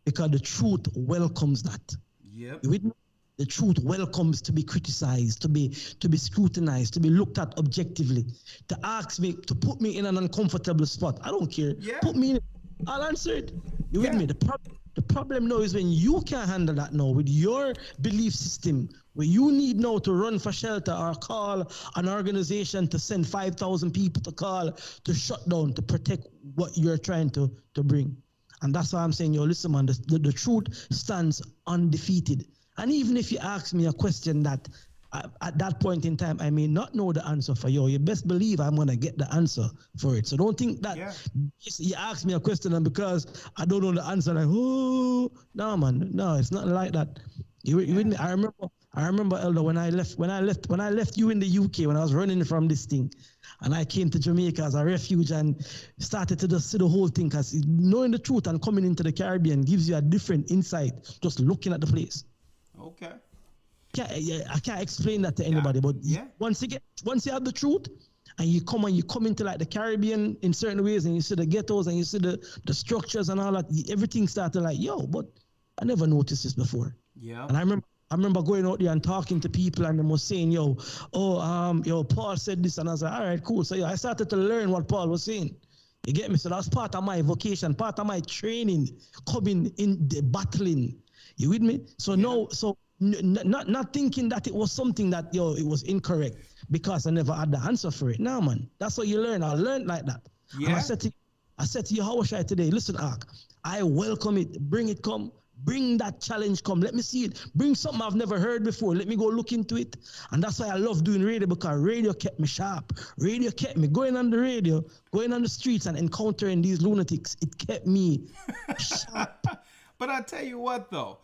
because the truth welcomes that. Yep. You with me? The truth welcomes to be criticized, to be scrutinized, to be looked at objectively, to ask me, to put me in an uncomfortable spot. I don't care. Yeah. Put me in. I'll answer it. You with me? The problem now is when you can't handle that now with your belief system, where you need now to run for shelter or call an organization to send 5,000 people to call to shut down, to protect what you're trying to bring. And that's why I'm saying, yo, listen, man, the truth stands undefeated. And even if you ask me a question that at that point in time, I may not know the answer for you best believe I'm going to get the answer for it. So don't think that you ask me a question and because I don't know the answer, like, oh, no, man, no, it's not like that. You with me? I remember, Elder, when I left you in the UK, when I was running from this thing, and I came to Jamaica as a refuge and started to just see the whole thing, because knowing the truth and coming into the Caribbean gives you a different insight just looking at the place. Okay. I can't explain that to anybody, but once you have the truth and you come into like the Caribbean in certain ways, and you see the ghettos and you see the structures and all that, everything started like, yo, but I never noticed this before. Yeah. And I remember going out there and talking to people, and they was saying, yo, Paul said this, and I was like, all right, cool. So I started to learn what Paul was saying. You get me? So that's part of my vocation, part of my training, coming in the battling. You with me? So not thinking that it was something that, it was incorrect because I never had the answer for it. No, man. That's what you learn. I learned like that. Yeah. And I said to you, Rawchaa today, listen, Ak, I welcome it. Bring it, come. Bring that challenge, come. Let me see it. Bring something I've never heard before. Let me go look into it. And that's why I love doing radio, because radio kept me sharp. Radio kept me going on the radio, going on the streets and encountering these lunatics. It kept me sharp. But I tell you what, though,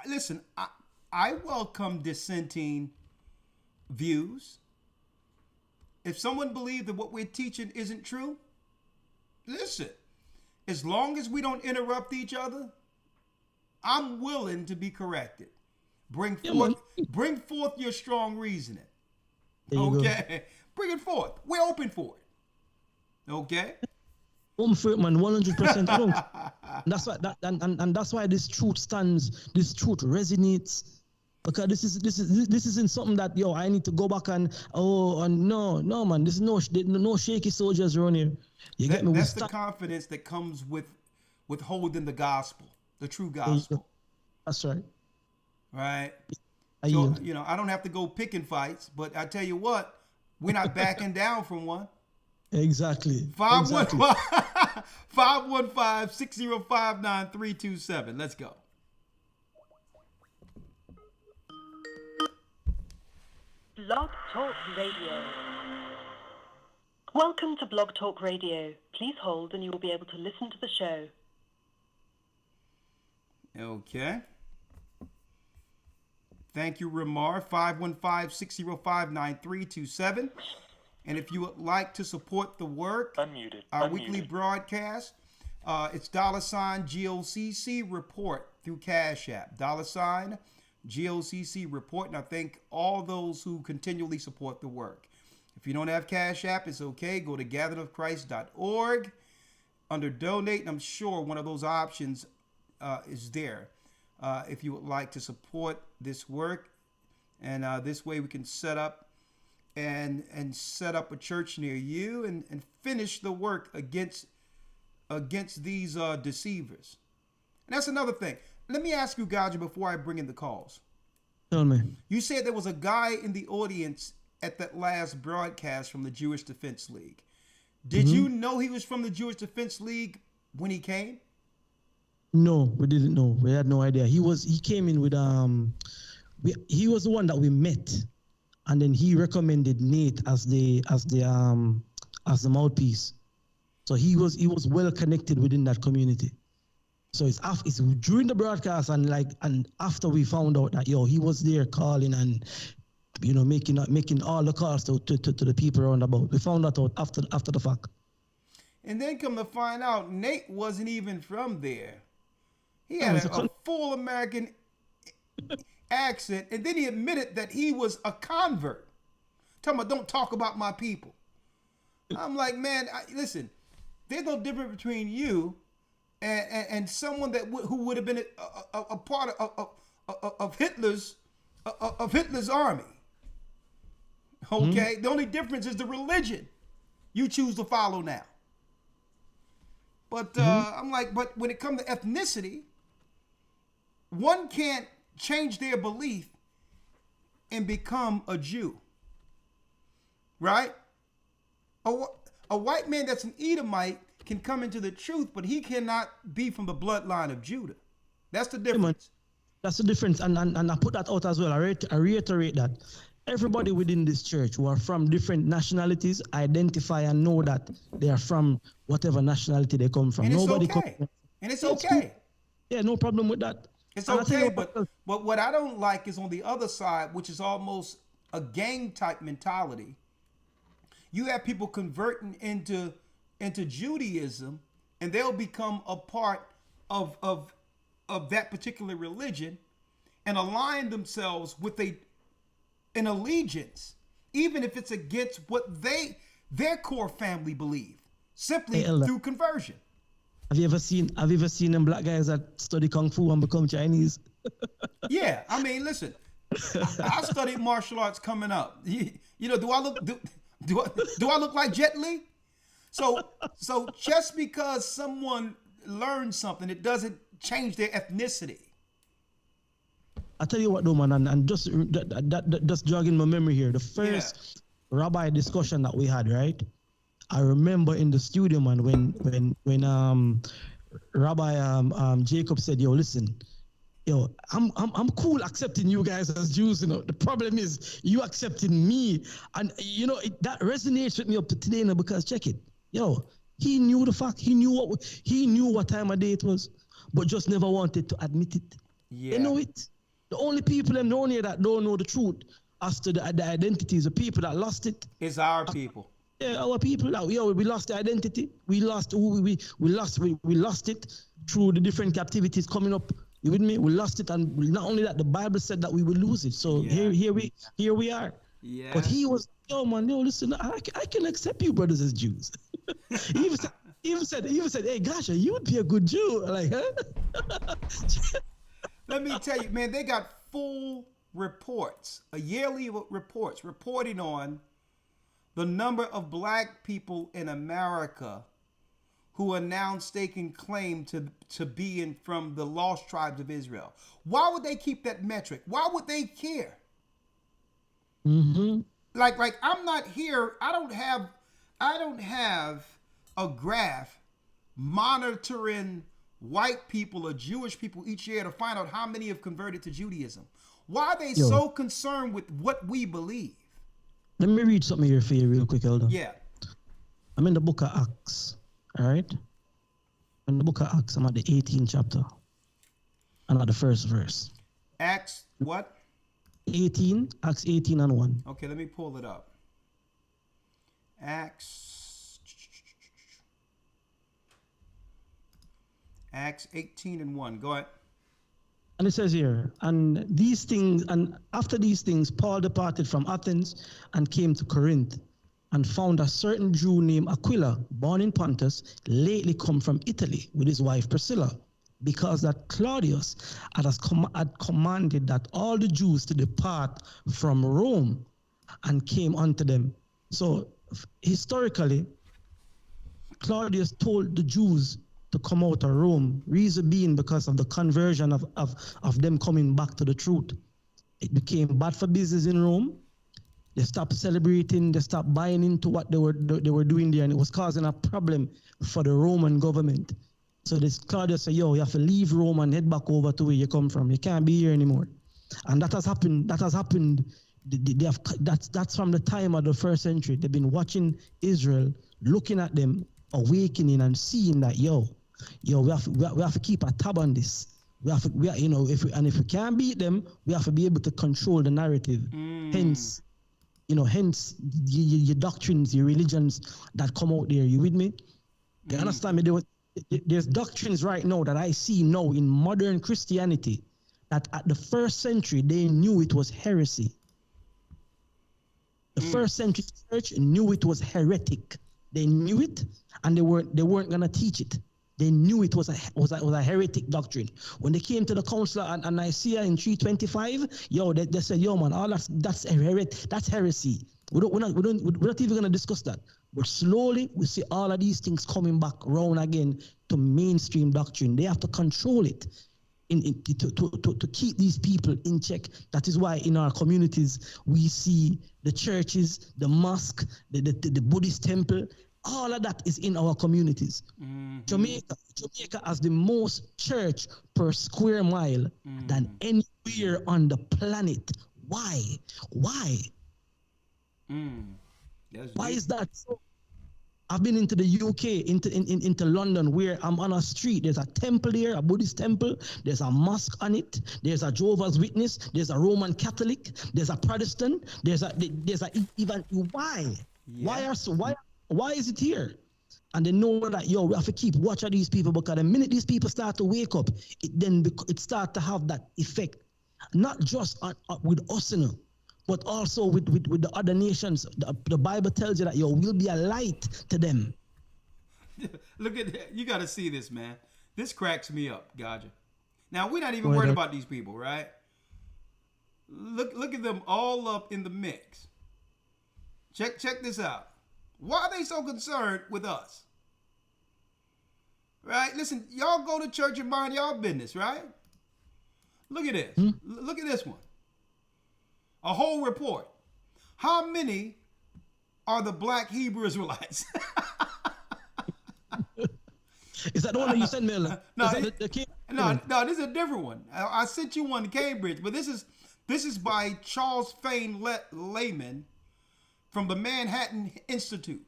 listen, I welcome dissenting views. If someone believes that what we're teaching isn't true, listen, as long as we don't interrupt each other, I'm willing to be corrected. Bring forth your strong reasoning. Okay? Bring it forth. We're open for it. Okay? Open for it, man, 100%. That's why this truth stands, this truth resonates. Because this isn't something that, I need to go back and no, man, this is no shaky soldiers around here. You get me? That's the confidence that comes with holding the gospel, the true gospel. That's right. Right. So, I don't have to go picking fights, but I tell you what, we're not backing down from one. Exactly. 515-605-9327. Let's go. Blog Talk Radio. Welcome to Blog Talk Radio. Please hold and you will be able to listen to the show. Okay. Thank you, Ramar. 515-605-9327. And if you would like to support the work, our weekly broadcast, it's $GOCC report through Cash App. $GOCC report. And I thank all those who continually support the work. If you don't have Cash App, it's okay. Go to gatheringofchrist.org under donate. And I'm sure one of those options is there if you would like to support this work. And this way we can set up and set up a church near you and finish the work against these deceivers. And that's another thing. Let me ask you, Gaja, before I bring in the calls. Tell me. You said there was a guy in the audience at that last broadcast from the Jewish Defense League. Did you know he was from the Jewish Defense League when he came? No, we didn't know. We had no idea. He came in with he was the one that we met, and then he recommended Nate as the mouthpiece. So he was well connected within that community. So it's during the broadcast and after we found out that he was there calling and making all the calls to the people around about. We found that out after the fact. And then come to find out, Nate wasn't even from there. He had a full American accent, and then he admitted that he was a convert. Talking about, don't talk about my people. I'm like, man, listen, there's no difference between you and someone who would have been a part of Hitler's army. Okay, the only difference is the religion you choose to follow now. But I'm like, but when it comes to ethnicity, one can't change their belief and become a Jew, right? A white man that's an Edomite can come into the truth, but he cannot be from the bloodline of Judah. That's the difference. That's the difference, and I put that out as well. I reiterate that everybody within this church who are from different nationalities identify and know that they are from whatever nationality they come from. And it's okay. Yeah, no problem with that. It's okay, but what I don't like is on the other side, which is almost a gang type mentality. You have people converting into Judaism, and they'll become a part of that particular religion and align themselves with an allegiance, even if it's against what their core family believe, simply through conversion. Have you ever seen them black guys that study Kung Fu and become Chinese? Yeah, I mean, listen, I studied martial arts coming up. Do I look like Jet Li? So just because someone learns something, it doesn't change their ethnicity. I tell you what, though, man, and just jogging my memory here. The first rabbi discussion that we had, right? I remember in the studio, man, when Rabbi Jacob said, "Yo, listen, I'm cool accepting you guys as Jews. The problem is you accepting me, and that resonates with me up to today, because check it, he knew the fact, he knew what time of day it was, but just never wanted to admit it. Yeah, you know it. The only people known here that don't know the truth as to the identities, the people that lost it, is our people. Yeah, our people. We lost the identity. We lost who we lost it through the different captivities coming up. You with me? We lost it, and not only that, the Bible said that we would lose it. So here we are. Yeah. But he was, listen, I can accept you, brothers, as Jews. he even said, hey, gosh, you would be a good Jew. Like, huh? Let me tell you, man, they got full reports, yearly reports reporting on the number of black people in America who announced they can claim to be from the lost tribes of Israel. Why would they keep that metric? Why would they care? Mm-hmm. Like I'm not here. I don't have a graph monitoring white people or Jewish people each year to find out how many have converted to Judaism. Why are they so concerned with what we believe? Let me read something here for you real quick, Elder. Yeah. I'm in the book of Acts, all right? In the book of Acts, I'm at the 18th chapter. I'm at the first verse. Acts what? 18, Acts 18 and 1. Okay, let me pull it up. Acts 18 and 1. Go ahead. And it says here, and after these things, Paul departed from Athens and came to Corinth, and found a certain Jew named Aquila, born in Pontus, lately come from Italy with his wife Priscilla, because that Claudius had commanded that all the Jews to depart from Rome and came unto them. So historically, Claudius told the Jews to come out of Rome, reason being because of the conversion of them coming back to the truth. It became bad for business in Rome. They stopped celebrating, they stopped buying into what they were doing there, and it was causing a problem for the Roman government. So this Claudius said, yo, you have to leave Rome and head back over to where you come from. You can't be here anymore. And that has happened. That's from the time of the first century. They've been watching Israel, looking at them, awakening and seeing that, we have to keep a tab on this. If we can't beat them, we have to be able to control the narrative. Hence your doctrines, your religions that come out there. You with me? You understand me? There's doctrines right now that I see now in modern Christianity that at the first century they knew it was heresy. The first century church knew it was heretic. They knew it, and they weren't gonna teach it. They knew it was a heretic doctrine. When they came to the council and Nicaea in 325, they said, man, all that's heresy. We're not even gonna discuss that. But slowly we see all of these things coming back round again to mainstream doctrine. They have to control it to keep these people in check. That is why in our communities we see the churches, the mosque, the Buddhist temple. All of that is in our communities. Jamaica has the most church per square mile than anywhere on the planet. Why? Why is that so? I've been into the UK, into London, where I'm on a street. There's a temple there, a Buddhist temple. There's a mosque on it. There's a Jehovah's Witness. There's a Roman Catholic. There's a Protestant. There's even why? Yeah. Why is it here? And they know that, we have to keep watching these people, because the minute these people start to wake up, it starts to have that effect, not just with us, but also with the other nations. The Bible tells you that, we'll be a light to them. Look at that. You got to see this, man. This cracks me up, Gotcha. Now, we're not even worried about these people, right? Look at them all up in the mix. Check this out. Why are they so concerned with us? Right? Listen, y'all go to church and mind y'all business, right? Look at this. Look at this one. A whole report. How many are the black Hebrew Israelites? Is that the one that you sent me? No, this is a different one. I sent you one to Cambridge, but this is by Charles Fane Layman from the Manhattan Institute.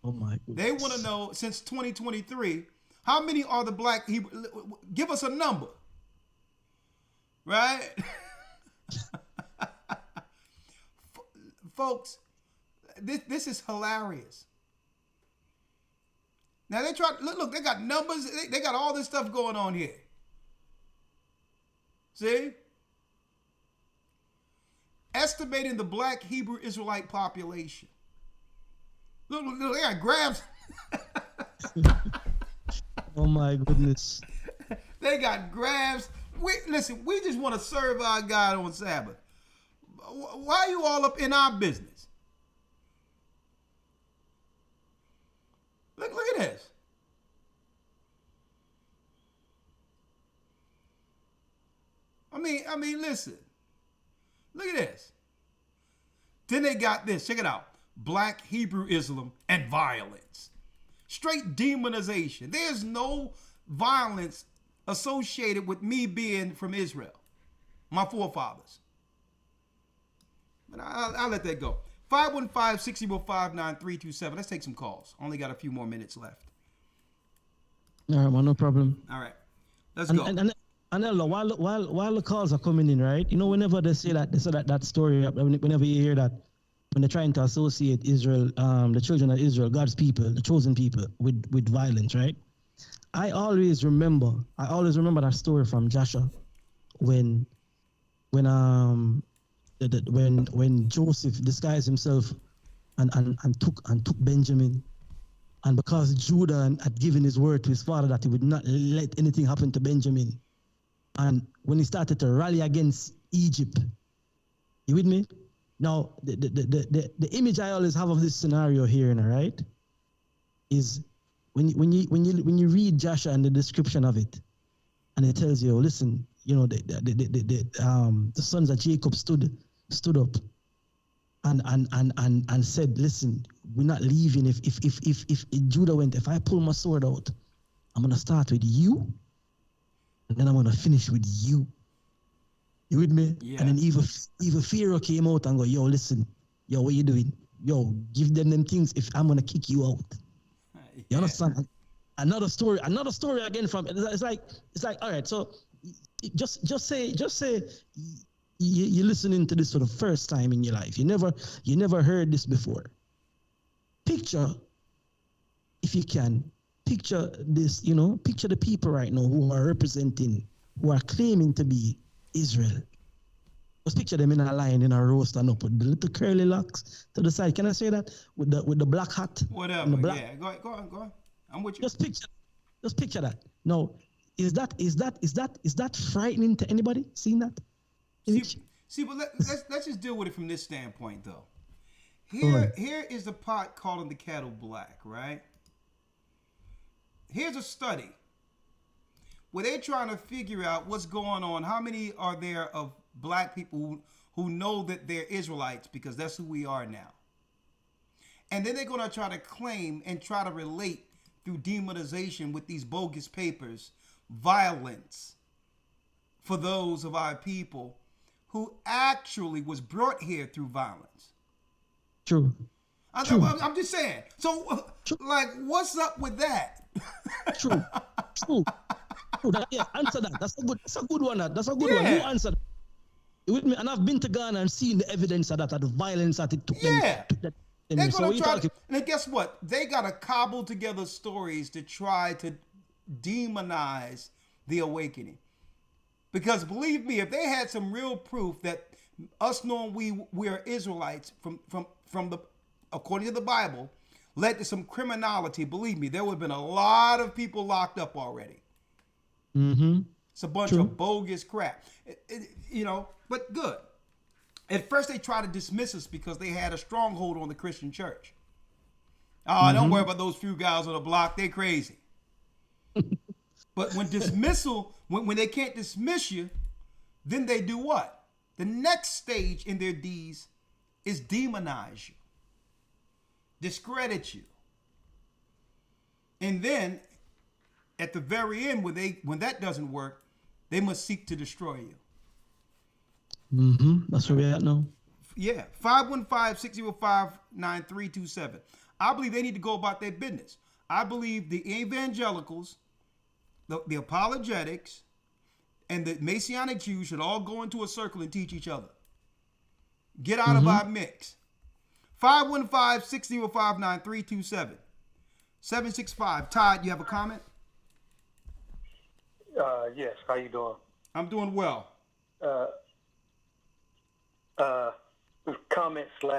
Oh my goodness. They want to know, since 2023, how many are the black Hebrew? Give us a number. Right? Folks, this is hilarious. Now they look, they got numbers, they got all this stuff going on here. See? Estimating the black Hebrew Israelite population. Look, they got graphs. Oh my goodness. They got graphs. Listen, we just want to serve our God on Sabbath. Why are you all up in our business? Look at this. I mean, listen. Look at this. Then they got this. Check it out. Black Hebrew Islam and violence. Straight demonization. There's no violence associated with me being from Israel. My forefathers. But I'll let that go. 515-605-9327. Let's take some calls. Only got a few more minutes left. All right, well, no problem. All right. Let's go. And Elder, while the calls are coming in, right? Whenever they say that story, whenever you hear that, when they're trying to associate Israel, the children of Israel, God's people, the chosen people, with violence, right? I always remember that story from Joshua when Joseph disguised himself and took Benjamin, and because Judah had given his word to his father that he would not let anything happen to Benjamin, and when he started to rally against Egypt, you with me? Now, the image I always have of this scenario here, right, is when you read Joshua and the description of it, and it tells you, listen, you know, the sons of Jacob stood up and said, listen, we're not leaving. If Judah went, if I pull my sword out, I'm gonna start with you, and then I'm gonna finish with you. You with me? Yeah. And then even Pharaoh came out and go, yo, listen, yo, what you doing? Yo, give them things if I'm gonna kick you out. Yeah. You understand? Another story again from it's like all right, so just say you're listening to this for the first time in your life. You never heard this before. Picture, if you can, picture this, you know, picture the people right now who are claiming to be Israel. Just picture them in a line in a row, stand up with the little curly locks to the side. Can I say that? With the black hat. Whatever. Yeah, go on. I'm with you. Just picture that. Now, is that frightening to anybody? Seeing that? See, but let's just deal with it from this standpoint, though. Here is the pot calling the kettle black, right? Here's a study where they're trying to figure out what's going on. How many are there of black people who know that they're Israelites, because that's who we are now. And then they're going to try to claim and try to relate through demonization with these bogus papers, violence for those of our people who actually was brought here through violence. True. I'm just saying. So, like, what's up with that? True. Yeah, answer that. That's a good one. That's a good one. You answer that. You with me? And I've been to Ghana and seen the evidence of that, of the violence that it took them. They're going to try to, and then guess what? They got to cobble together stories to try to demonize the awakening. Because believe me, if they had some real proof that us knowing we are Israelites from the, according to the Bible, led to some criminality, believe me, there would have been a lot of people locked up already. Mm-hmm. It's a bunch of bogus crap, you know, but good. At first, they tried to dismiss us because they had a stronghold on the Christian church. Oh, don't worry about those few guys on the block. They're crazy. But when dismissal, when they can't dismiss you, then they do what? The next stage in their deeds is demonize you, discredit you. And then at the very end, when that doesn't work, they must seek to destroy you. That's where we're at now. Yeah, 515-605-9327. I believe they need to go about their business. I believe the evangelicals, the apologetics, and the Messianic Jews should all go into a circle and teach each other. Get out of our mix. 515-605-9327. 765. Todd, you have a comment? Yes. How you doing? I'm doing well. Comment /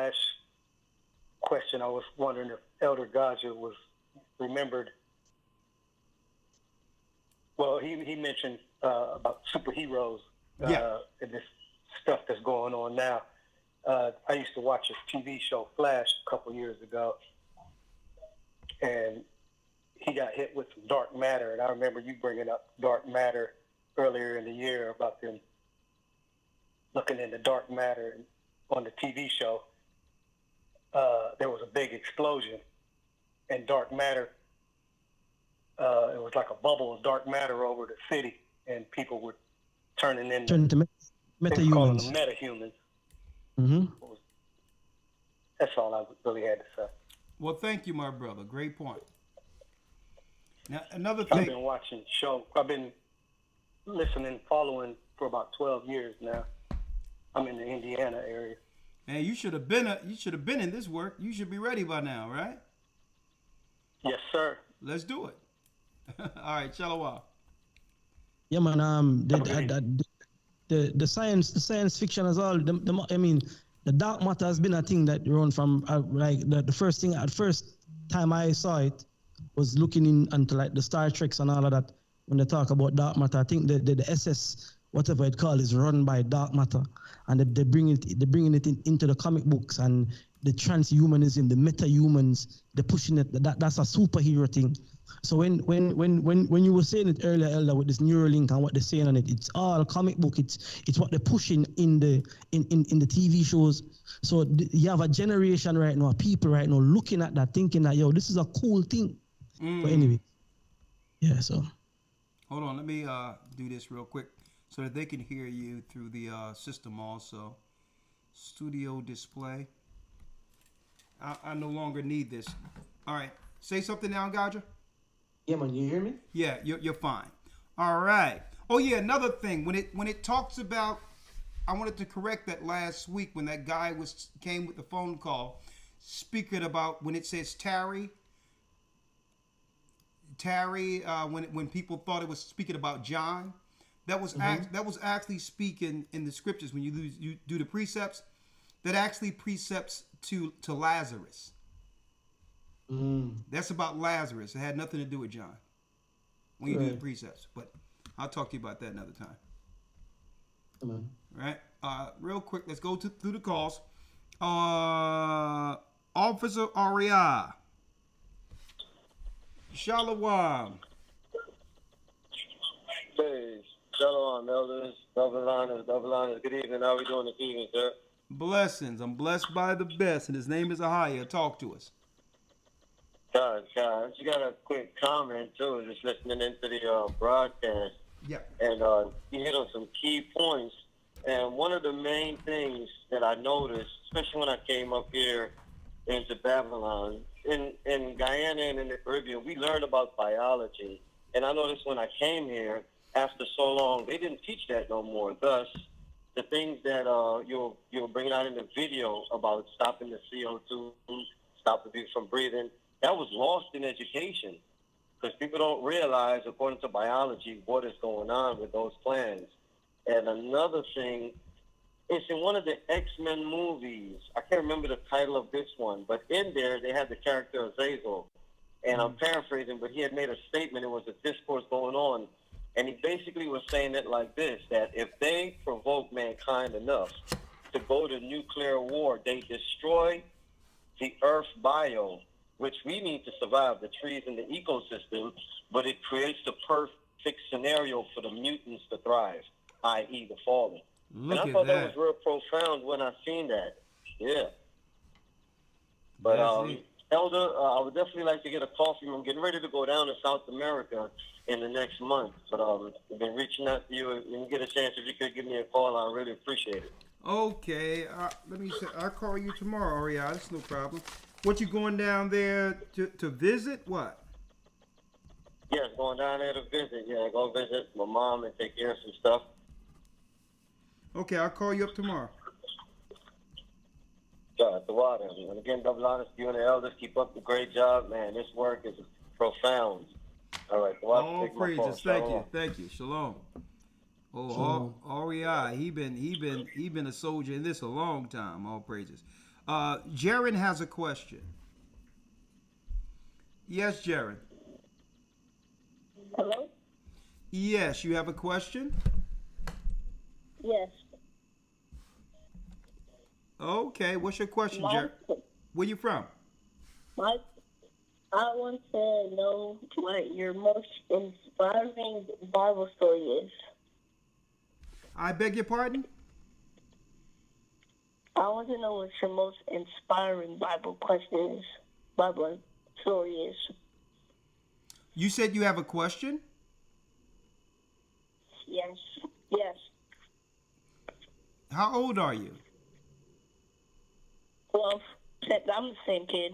question. I was wondering if Elder Rawchaa was remembered. Well, he mentioned about superheroes and this stuff that's going on now. I used to watch his TV show Flash a couple years ago, and he got hit with some dark matter. And I remember you bringing up dark matter earlier in the year about them looking into dark matter on the TV show. There was a big explosion, and dark matter, it was like a bubble of dark matter over the city, and people were turning into meta-humans. Meta-humans. That's all I really had to say. Well, thank you, my brother. Great point. Now, another thing. I've been watching show. I've been listening, following for about 12 years now. I'm in the Indiana area. Hey, you should have been in this work. You should be ready by now, right? Yes, sir. Let's do it. All right, shalom. Yeah, man. The science fiction as well. I mean, the dark matter has been a thing that run from the first time I saw it was looking into like the Star Treks and all of that. When they talk about dark matter, I think the SS whatever it called is run by dark matter, and they're bringing it into the comic books, and the transhumanism, the meta-humans, they're pushing it. That's a superhero thing. So when you were saying it earlier, Elder, with this Neuralink and what they're saying on it, it's all comic book. It's what they're pushing in the TV shows. So you have a generation right now, people right now looking at that, thinking that, yo, this is a cool thing. But anyway, yeah. So hold on, let me do this real quick so that they can hear you through the system also. Studio display. I no longer need this. All right, say something now, Gaja. Yeah, man, you hear me? Yeah, you're fine. All right. Oh yeah, another thing when it talks about, I wanted to correct that last week when that guy came with the phone call, speaking about when it says tarry. When people thought it was speaking about John, that was actually speaking in the scriptures when you do the precepts, that actually precepts to Lazarus. That's about Lazarus. It had nothing to do with John when you do the precepts. But I'll talk to you about that another time. Right? Real quick, let's go through the calls. Officer Aria. Shalom. Hey, shalom, elders. Double honors. Good evening. How are we doing this evening, sir? Blessings. I'm blessed by the best, and his name is Ahia. Talk to us. God. You got a quick comment, too, just listening into the broadcast. Yeah. And you hit on some key points. And one of the main things that I noticed, especially when I came up here into Babylon, in Guyana and in the Caribbean, we learned about biology. And I noticed when I came here, after so long, they didn't teach that no more. Thus, the things that you were bringing out in the video about stopping the CO2, stopping people from breathing, that was lost in education. Because people don't realize, according to biology, what is going on with those plans. And another thing, it's in one of the X-Men movies. I can't remember the title of this one, but in there they had the character Azazel. And I'm paraphrasing, but he had made a statement. It was a discourse going on. And he basically was saying it like this, that if they provoke mankind enough to go to nuclear war, they destroy the Earth bio, which we need to survive, the trees and the ecosystem, but it creates the perfect scenario for the mutants to thrive, i.e. the fallen. And I thought that was real profound when I seen that. Yeah. But, Elder, I would definitely like to get a call from you. I'm getting ready to go down to South America in the next month. But I've been reaching out to you. When you get a chance, if you could give me a call, I really appreciate it. Okay. Let me say, I'll call you tomorrow, Aria. That's no problem. What, you going down there to visit? What? Yes, going down there to visit. Yeah, go visit my mom and take care of some stuff. Okay, I'll call you up tomorrow. The water. And again, double honors to you and the elders. Keep up the great job, man. This work is profound. All right. All praises. Thank you. Shalom. Oh, Aria, he been a soldier in this a long time. All praises. Jaron has a question. Yes, Jaron. Hello? Yes, you have a question? Yes. Okay, what's your question, Jaron? Where you from? I want to know what your most inspiring Bible story is. I beg your pardon? I want to know what your most inspiring Bible story is. You said you have a question? Yes. How old are you? 12. I'm the same kid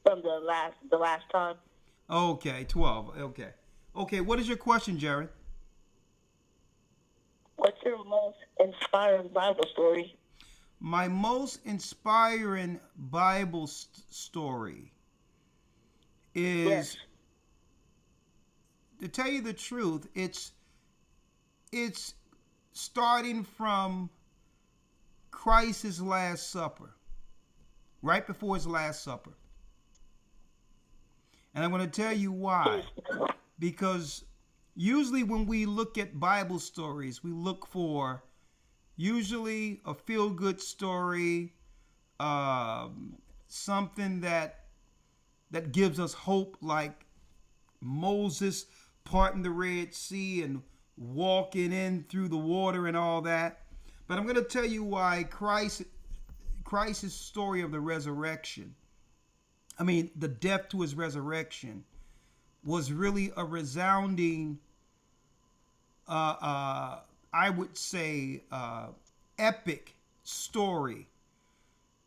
from the last time. Okay, 12. Okay, what is your question, Jared? What's your most inspiring Bible story? My most inspiring Bible story is, to tell you the truth, it's starting from Christ's Last Supper, right before his Last Supper. And I'm going to tell you why. Because usually when we look at Bible stories, we look for usually a feel-good story, something that gives us hope, like Moses parting the Red Sea and walking in through the water and all that. But I'm going to tell you why Christ's story of the resurrection, I mean, the death to his resurrection, was really a resounding, I would say, epic story,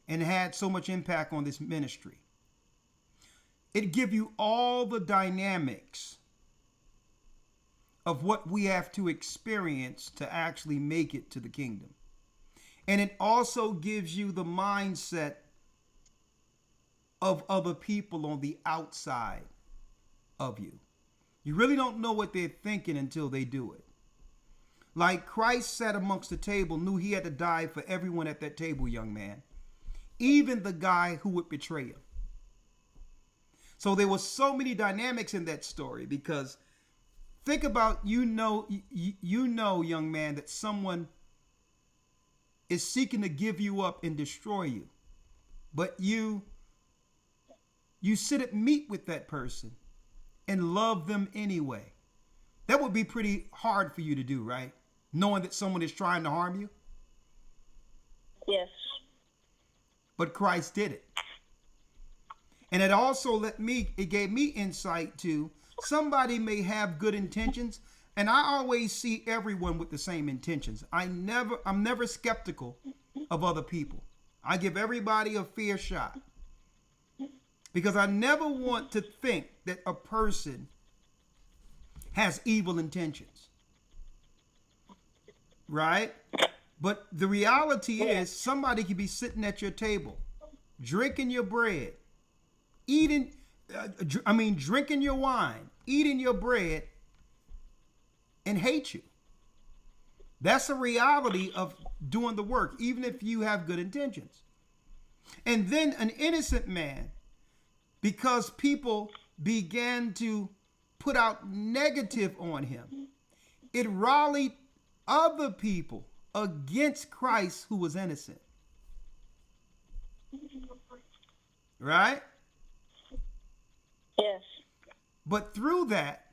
and had so much impact on this ministry. It gives you all the dynamics of what we have to experience to actually make it to the kingdom. And it also gives you the mindset of other people on the outside of you. You really don't know what they're thinking until they do it. Like Christ sat amongst the table, knew he had to die for everyone at that table, young man. Even the guy who would betray him. So there was so many dynamics in that story, because think about, you know, young man, that someone is seeking to give you up and destroy you. But you sit at meat with that person and love them anyway. That would be pretty hard for you to do, right? Knowing that someone is trying to harm you? Yes. But Christ did it. And it also it gave me insight to, somebody may have good intentions, and I always see everyone with the same intentions. I'm never skeptical of other people. I give everybody a fair shot, because I never want to think that a person has evil intentions. Right? But the reality is, somebody could be sitting at your table, drinking your bread, drinking your wine, eating your bread, and hate you. That's the reality of doing the work, even if you have good intentions. And then an innocent man, because people began to put out negative on him, it rallied other people against Christ who was innocent. Right? Yes. But through that,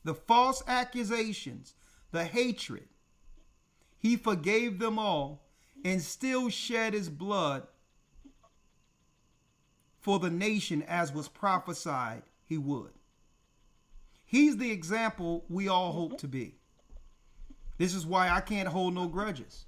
the false accusations, the hatred, he forgave them all and still shed his blood for the nation, as was prophesied he would. He's the example we all hope to be. This is why I can't hold no grudges.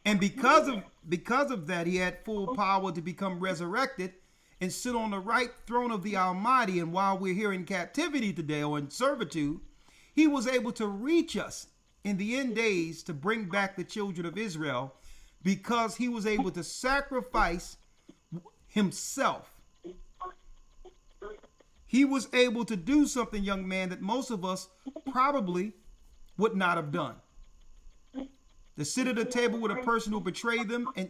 And because of that, he had full power to become resurrected and sit on the right throne of the Almighty. And while we're here in captivity today, or in servitude, he was able to reach us in the end days to bring back the children of Israel, because he was able to sacrifice himself. He was able to do something, young man, that most of us probably would not have done. To sit at a table with a person who betrayed them and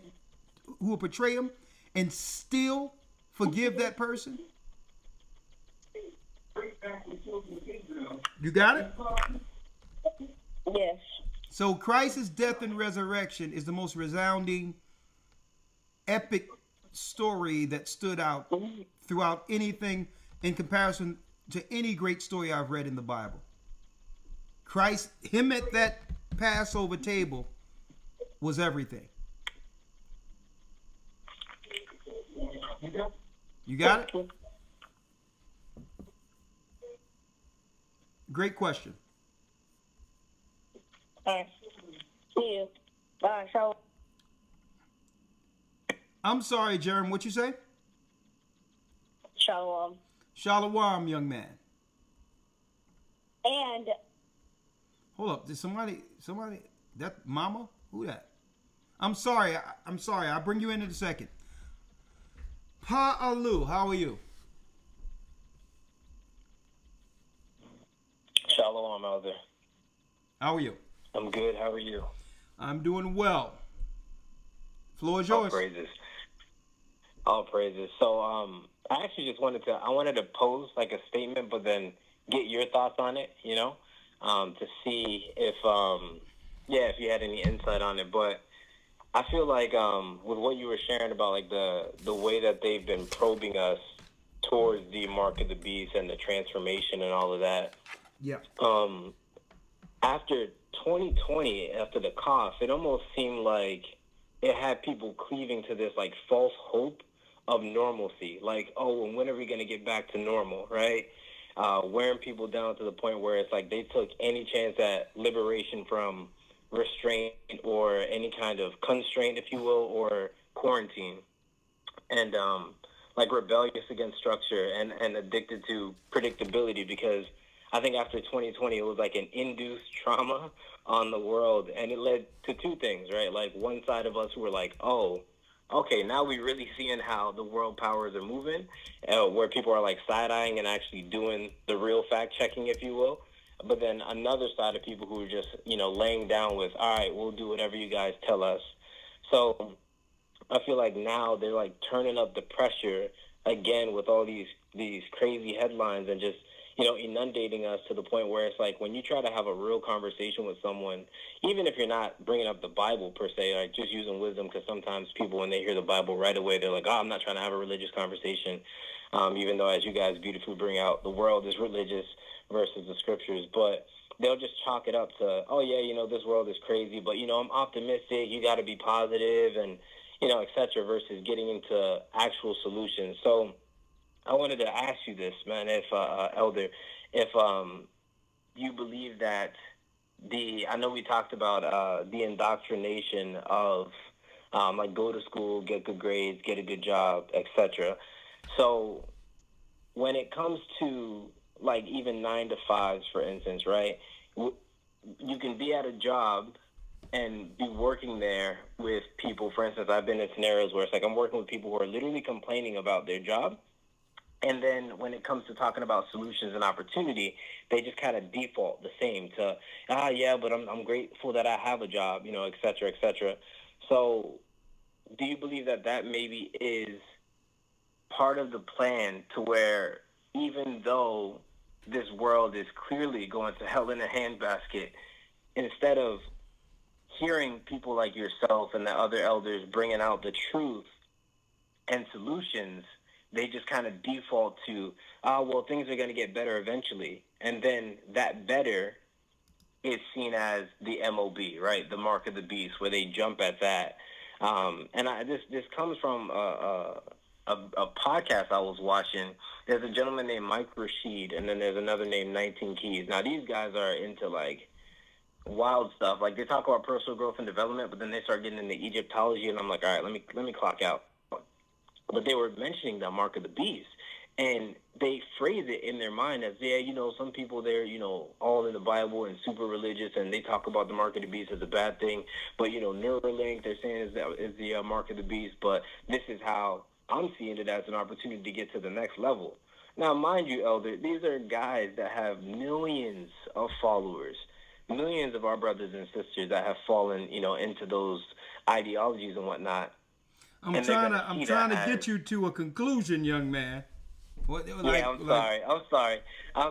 who will betray him and still forgive that person. You got it? Yes. So Christ's death and resurrection is the most resounding, epic story that stood out throughout anything in comparison to any great story I've read in the Bible. Christ, him at that Passover table, was everything. You got it? Great question. All right. See you. Bye. So. I'm sorry, Jeremy. What you say? Shalom. Shalom, young man. And. Hold up. Did somebody, that mama? Who that? I'm sorry. I'll bring you in a second. Pa'alu, how are you? Shalom, Elder. How are you? I'm good. How are you? I'm doing well. Floor is yours. Praises. All praises. So, I actually just wanted to pose like a statement, but then get your thoughts on it, to see if you had any insight on it. But I feel like, with what you were sharing about like the way that they've been probing us towards the mark of the beast and the transformation and all of that. Yeah. After 2020, after the cough, it almost seemed like it had people cleaving to this like false hope of normalcy. Like, oh, and when are we going to get back to normal, right? Wearing people down to the point where it's like they took any chance at liberation from restraint or any kind of constraint, if you will, or quarantine. And like rebellious against structure and addicted to predictability, because I think after 2020, it was like an induced trauma on the world, and it led to two things, right? Like one side of us were like, oh, okay, now we really seeing how the world powers are moving, where people are like side-eyeing and actually doing the real fact-checking, if you will. But then another side of people who are just, laying down with, all right, we'll do whatever you guys tell us. So I feel like now they're like turning up the pressure again with all these crazy headlines and just, inundating us to the point where it's like when you try to have a real conversation with someone, even if you're not bringing up the Bible per se, like just using wisdom, because sometimes people, when they hear the Bible right away, they're like, oh, I'm not trying to have a religious conversation, even though, as you guys beautifully bring out, the world is religious versus the scriptures. But they'll just chalk it up to, oh, yeah, this world is crazy, but, I'm optimistic, you got to be positive, and, et cetera, versus getting into actual solutions. So I wanted to ask you this, man, if Elder, if you believe that I know we talked about the indoctrination of like go to school, get good grades, get a good job, etc. So when it comes to like even 9-to-5s, for instance, right? You can be at a job and be working there with people. For instance, I've been in scenarios where it's like I'm working with people who are literally complaining about their job. And then when it comes to talking about solutions and opportunity, they just kind of default the same to, yeah, but I'm grateful that I have a job, et cetera, et cetera. So do you believe that maybe is part of the plan to where even though this world is clearly going to hell in a handbasket, instead of hearing people like yourself and the other elders bringing out the truth and solutions, they just kind of default to, well, things are going to get better eventually. And then that better is seen as the MOB, right? The mark of the beast, where they jump at that. And this comes from a podcast I was watching. There's a gentleman named Mike Rashid, and then there's another named 19 Keys. Now, these guys are into, like, wild stuff. Like, they talk about personal growth and development, but then they start getting into Egyptology, and I'm like, all right, let me clock out. But they were mentioning the mark of the beast, and they phrase it in their mind as, yeah, some people they're, all in the Bible and super religious, and they talk about the mark of the beast as a bad thing. But, Neuralink, they're saying is the mark of the beast. But this is how I'm seeing it, as an opportunity to get to the next level. Now, mind you, Elder, these are guys that have millions of followers, millions of our brothers and sisters that have fallen, into those ideologies and whatnot. I'm trying to get you to a conclusion, young man. I'm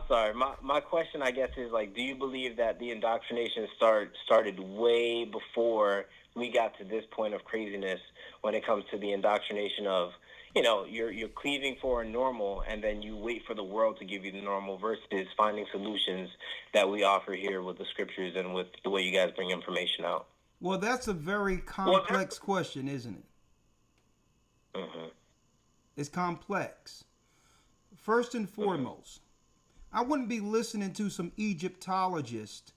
sorry. My question, I guess, is like, do you believe that the indoctrination started way before we got to this point of craziness when it comes to the indoctrination of, you're cleaving for a normal, and then you wait for the world to give you the normal, versus finding solutions that we offer here with the scriptures and with the way you guys bring information out? Well, that's a very complex question, isn't it? Mm-hmm. It's complex. First and foremost, I wouldn't be listening to some Egyptologist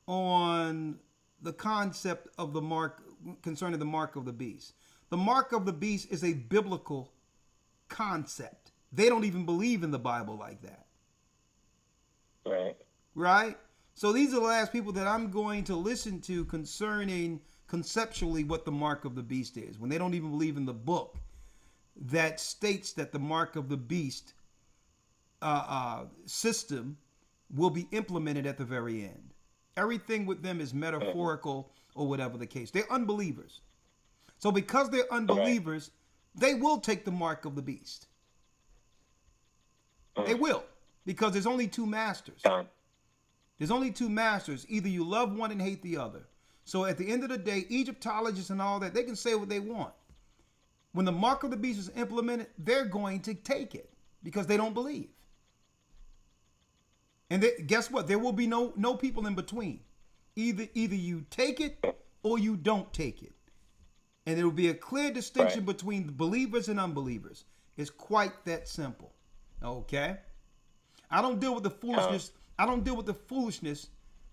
on the concept of the mark, concerning the mark of the beast. The mark of the beast is a biblical concept. They don't even believe in the Bible like that. Right? So these are the last people that I'm going to listen to concerning conceptually what the mark of the beast is, when they don't even believe in the book that states that the mark of the beast system will be implemented at the very end. Everything with them is metaphorical or whatever the case. They're unbelievers. So because they're unbelievers, they will take the mark of the beast. They will, because there's only two masters. There's only two masters. Either you love one and hate the other. So at the end of the day, Egyptologists and all that, they can say what they want. When the mark of the beast is implemented, they're going to take it because they don't believe. And guess what? There will be no people in between. Either you take it or you don't take it. And there will be a clear distinction between the believers and unbelievers. It's quite that simple. Okay? I don't deal with the foolishness. I don't deal with the foolishness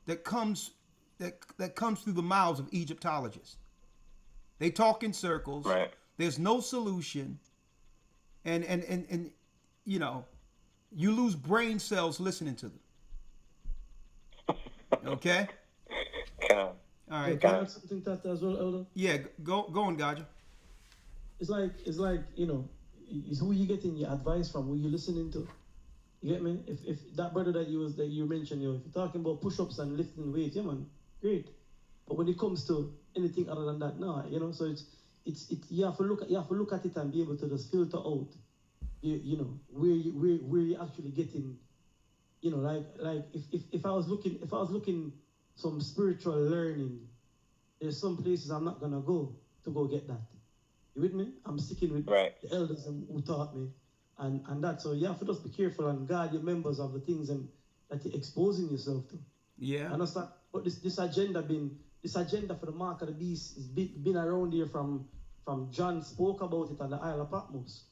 that comes through the mouths of Egyptologists. They talk in circles. Right. There's no solution. And you know, you lose brain cells listening to them. Okay? All right. Can I add something to that as well, Elder? Yeah, go on, Gaja. It's like, you know, it's who you getting your advice from, who you listening to. You get me? If that brother that you mentioned, you know, if you're talking about push-ups and lifting weights, yeah man, great. But when it comes to anything other than that, no, you know, so it's you have to look at it and be able to just filter out, you know, where you actually getting, you know, like if I was looking some spiritual learning, there's some places I'm not gonna go to go get that. You with me? I'm sticking with the elders who taught me, and that. So you have to just be careful and guard your members of the things and that you're exposing yourself to. Yeah. Understand? But this agenda for the mark of the beast has been around here from John spoke about it on the Isle of Patmos.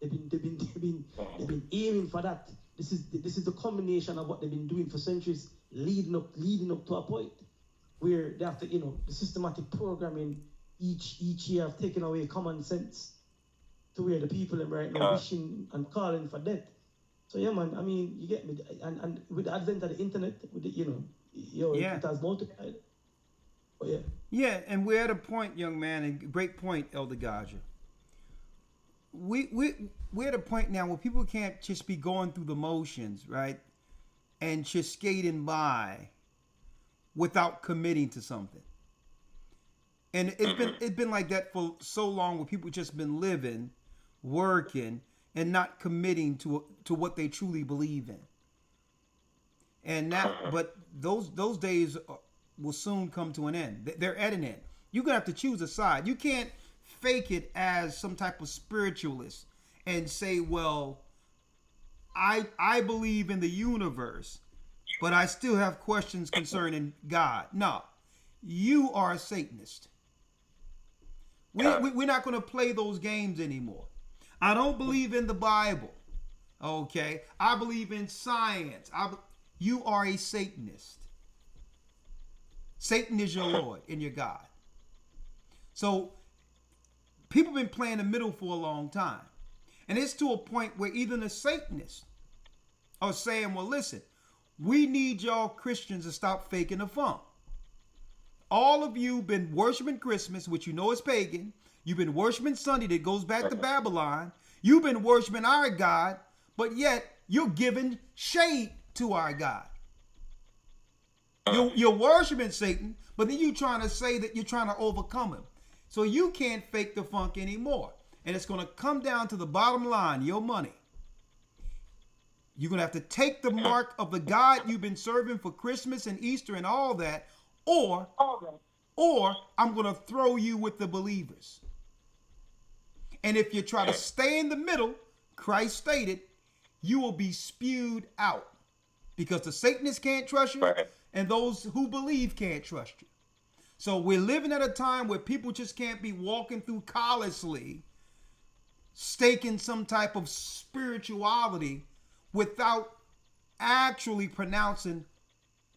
They've been aiming for that. This is the combination of what they've been doing for centuries, leading up to a point where they have to, you know, the systematic programming each year have taken away common sense to where the people are right now wishing and calling for death. So yeah, man, I mean, you get me, and with the advent of the internet, with the, it has multiplied. But yeah. Yeah, and we're at a point, young man, and great point, Elder Gaja. We're at a point now where people can't just be going through the motions, right, and just skating by without committing to something. And it's been like that for so long, where people just been living, working, and not committing to what they truly believe in. And now, but those days will soon come to an end. They're at an end. You're gonna have to choose a side. You can't fake it as some type of spiritualist and say, well, I believe in the universe, but I still have questions concerning God. No, you are a Satanist. We're not going to play those games anymore. I don't believe in the Bible. Okay, I believe in science. You are a Satanist. Satan is your Lord and your God. So people have been playing the middle for a long time. And it's to a point where even the Satanists are saying, well, listen, we need y'all Christians to stop faking the funk. All of you been worshiping Christmas, which you know is pagan. You've been worshiping Sunday that goes back to Babylon. You've been worshiping our God, but yet you're giving shade to our God. You're worshiping Satan, but then you're trying to say that you're trying to overcome him. So you can't fake the funk anymore. And it's going to come down to the bottom line, your money. You're going to have to take the mark of the God you've been serving for Christmas and Easter and all that, or I'm going to throw you with the believers. And if you try to stay in the middle, Christ stated, you will be spewed out, because the Satanists can't trust you, and those who believe can't trust you. So we're living at a time where people just can't be walking through callously, staking some type of spirituality without actually pronouncing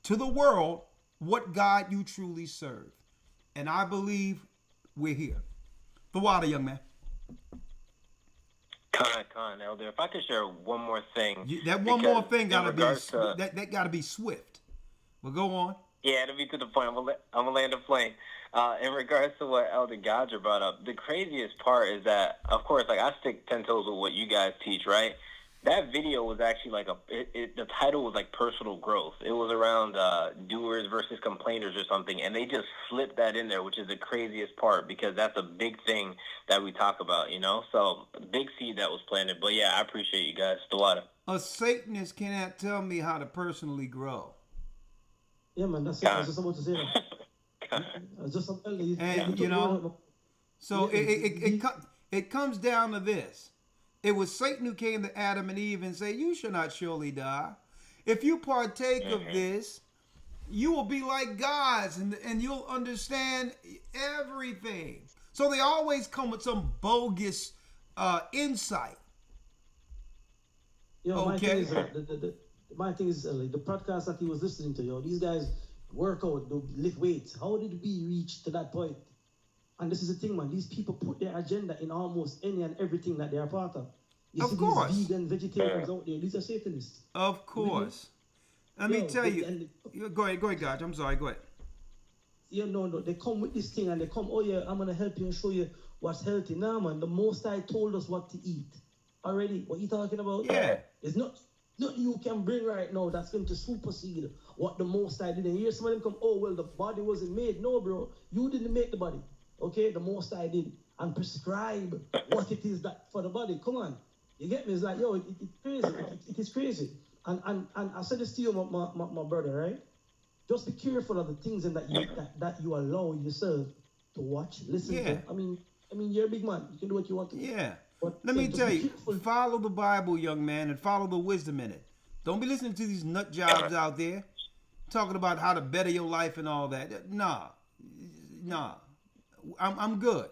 to the world what God you truly serve. And I believe we're here. The water, young man. Con, Elder. If I could share one more thing. That one more thing gotta be that gotta be swift. Well, go on. Yeah, to be to the point. I'm gonna land the plane. In regards to what Elder Gaja brought up, the craziest part is that, of course, like, I stick 10 toes with what you guys teach, right? That video was actually like the title was like personal growth. It was around doers versus complainers or something, and they just slipped that in there, which is the craziest part because that's a big thing that we talk about, you know? So, big seed that was planted. But yeah, I appreciate you guys. Lawya. A Satanist cannot tell me how to personally grow. Yeah, man, that's it. I was just about to say that. I was just and you know, so it comes down to this. It was Satan who came to Adam and Eve and said, "You shall not surely die. If you partake of this, you will be like gods, and you'll understand everything." So they always come with some bogus insight. Yo, my thing is, my thing is like the podcast that he was listening to, these guys work out, they lift weights. How did we reach to that point? And this is the thing, man. These people put their agenda in almost any and everything that they are part of. You see these vegan, vegetarians out there, these are Satanists. Of course. Let me tell you. Go ahead, Gaj. I'm sorry, go ahead. Yeah, no. They come with this thing and they come, oh yeah, I'm going to help you and show you what's healthy. Nah, man, the Most High told us what to eat. Already, what you talking about? Yeah. It's not you can bring right now that's going to supersede what the Most High did. And here some of them come, oh, well, the body wasn't made. No, bro, you didn't make the body. Okay, the Most High did. And prescribe what it is that for the body. Come on. You get me? It's like, yo, it's crazy. It is crazy. And I said this to you, my brother, right? Just be careful of the things that you allow yourself to watch, listen to. I mean, you're a big man. You can do what you want to do. Yeah. But let me tell you, follow the Bible, young man, and follow the wisdom in it. Don't be listening to these nut jobs out there talking about how to better your life and all that. Nah. I'm good.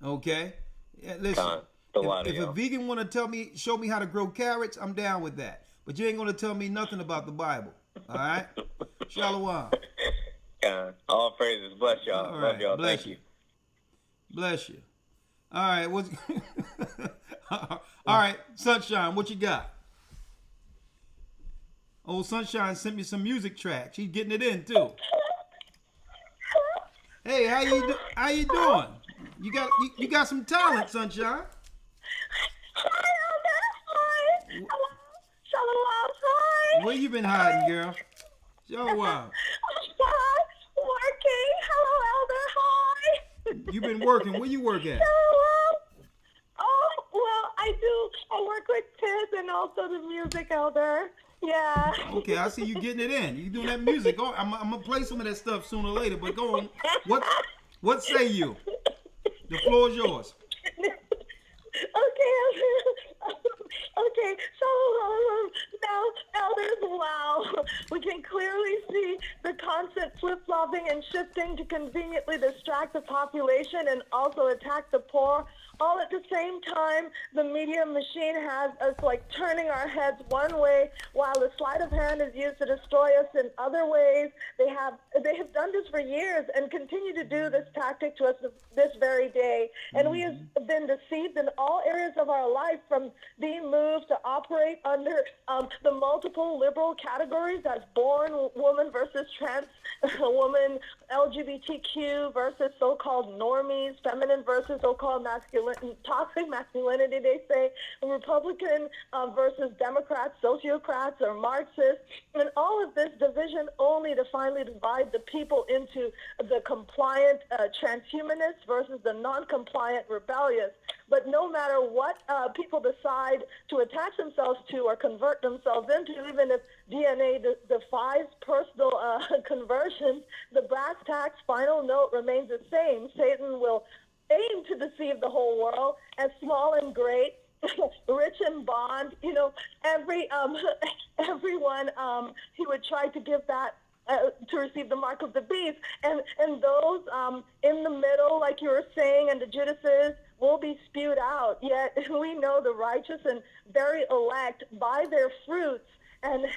Okay? Listen, if a vegan want to show me how to grow carrots, I'm down with that. But you ain't going to tell me nothing about the Bible. All right? Shalom. All praises. Bless y'all. All right. Love y'all. Bless Thank you. Bless you. All right. All right, Sunshine, what you got? Old Sunshine sent me some music tracks. She's getting it in too. Hey, how you doing? You got some talent, Sunshine. Hi. Shalom. Hi. Where you been hiding, girl? Shalom. Working. Hello, Elder. Hi. You been working. Where you work at? Oh, well, I work with kids and also the music, Elder. Yeah. Okay, I see you getting it in. You doing that music. Oh, I'm gonna play some of that stuff sooner or later. But go on. What say you? The floor is yours. Okay, so now, elders, wow, we can clearly see the constant flip-flopping and shifting to conveniently distract the population and also attack the poor. All at the same time, the media machine has us like turning our heads one way while the sleight of hand is used to destroy us in other ways. They have done this for years and continue to do this tactic to us this very day. And we have been deceived in all areas of our life, from being moved to operate under the multiple liberal categories as born woman versus trans woman, LGBTQ versus so-called normies, feminine versus so-called toxic masculinity, they say, Republican versus Democrats, sociocrats, or Marxists, and all of this division only to finally divide the people into the compliant transhumanists versus the non-compliant rebellious. But no matter what people decide to attach themselves to or convert themselves into, even if DNA defies personal conversions, the brass tacks final note remains the same. Satan will aim to deceive the whole world as small and great, rich and bond. You know, everyone he would try to give that to receive the mark of the beast, and those in the middle, like you were saying, and the Judases will be spewed out. Yet we know the righteous and very elect by their fruits, and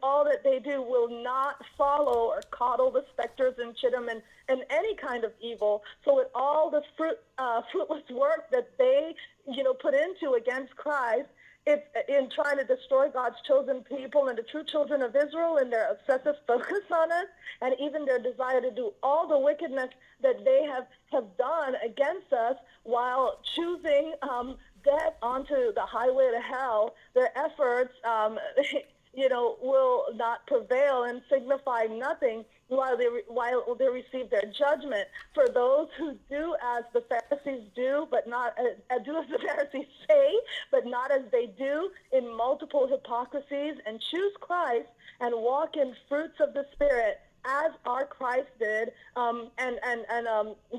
all that they do will not follow or coddle the specters and chittim and any kind of evil. So with all the fruitless work that they put into against Christ, it's in trying to destroy God's chosen people and the true children of Israel, and their obsessive focus on us, and even their desire to do all the wickedness that they have done against us, while choosing get onto the highway to hell, their efforts, will not prevail and signify nothing while they receive their judgment. For those who do as the Pharisees do, but not do as the Pharisees say, but not as they do, in multiple hypocrisies, and choose Christ and walk in fruits of the Spirit, as our Christ did,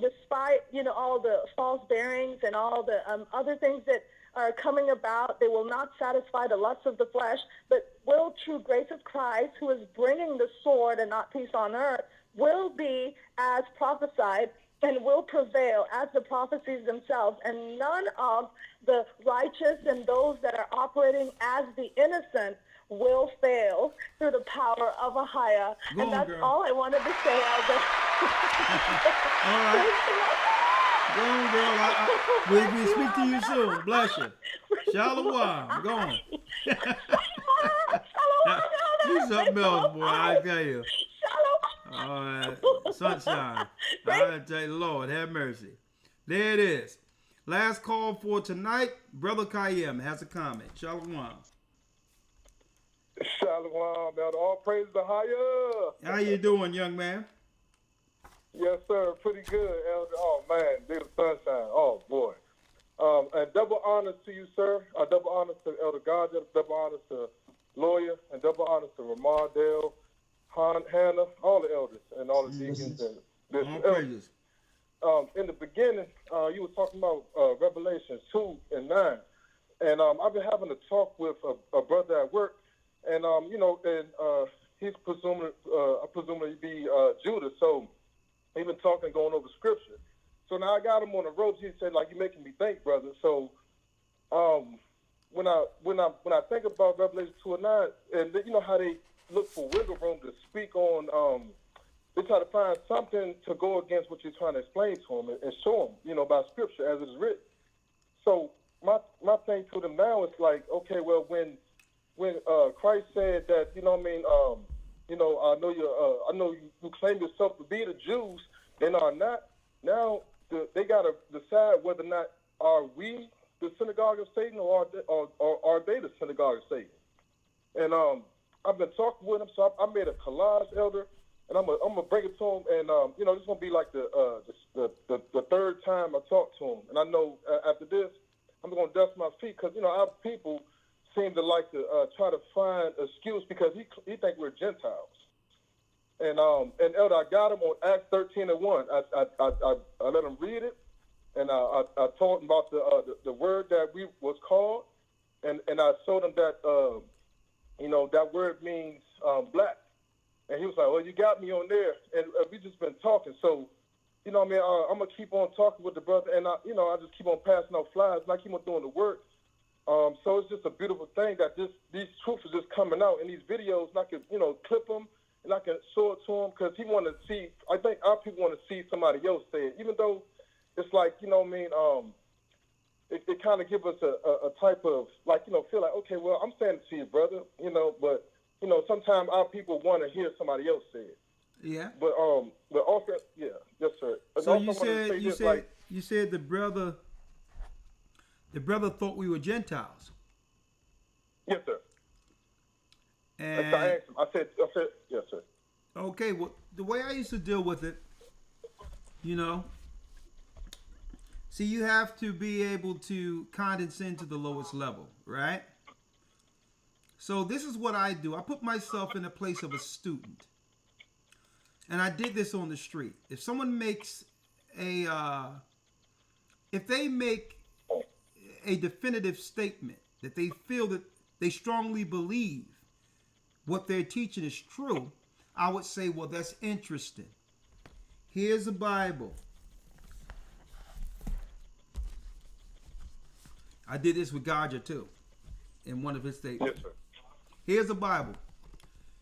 despite all the false bearings and all the other things that are coming about, they will not satisfy the lusts of the flesh, but will, through grace of Christ, who is bringing the sword and not peace on earth, will be as prophesied and will prevail as the prophecies themselves. And none of the righteous and those that are operating as the innocent will fail through the power of a higher. And that's all I wanted to say, Elder. All right. Go on, girl. We speak to you soon. Bless you. Shalom. Go on. You something else, boy. I tell you. All right. Sunshine. I tell you, Lord, have mercy. There it is. Last call for tonight. Brother Kayem has a comment. Shalom. Shalom, Elder. All praise the higher. How you doing, young man? Yes, sir. Pretty good, Elder. Oh, man. Big sunshine. Oh, boy. And double honors to you, sir. Double honors to Elder Rawchaa, double honors to Lawya, and double honors to Ramondale, Hannah, all the elders, and all the deacons. And praises. In the beginning, you were talking about Revelation 2 and 9. And I've been having a talk with a brother at work. And, he's presumably be Judah. So he's been talking, going over scripture. So now I got him on the ropes. He said, like, you're making me think, brother. So when I think about Revelation 2 and 9, and you know how they look for wiggle room to speak on, they try to find something to go against what you're trying to explain to them and show them, by scripture as it is written. So my thing to them now is like, okay, well, when Christ said that, I know you claim yourself to be the Jews, and are not. Now they got to decide whether or not are we the synagogue of Satan or are they the synagogue of Satan. And I've been talking with him, so I made a collage, Elder, and I'm gonna bring it to him. And this is gonna be like the third time I talk to him. And I know after this, I'm gonna dust my feet because our people seem to like to try to find excuse because he think we're Gentiles. And Elder, I got him on Acts 13:1. I let him read it, and I told him about the word that we was called, and I showed him that that word means black, and he was like, "Well, you got me on there," and we just been talking. So, I'm gonna keep on talking with the brother, and I just keep on passing out flyers, and I keep on doing the work. So it's just a beautiful thing that these truths are just coming out in these videos, and I can clip them. And I can show it to him because he want to see. I think our people want to see somebody else say it, even though it's like It kind of give us a type of feel like, okay, well, I'm saying it to you, brother, but sometimes our people want to hear somebody else say it. Yeah. But also, yeah, yes, sir. And So also you said the brother thought we were Gentiles. Yes, sir. And I asked him. I said, yes, sir. Okay, well, the way I used to deal with it, see, you have to be able to condescend to the lowest level, right? So this is what I do. I put myself in the place of a student. And I did this on the street. If someone makes if they make a definitive statement that they feel that they strongly believe what they're teaching is true, I would say, well, that's interesting. Here's the Bible. I did this with Rawchaa too, in one of his statements. Yes, sir. Here's the Bible.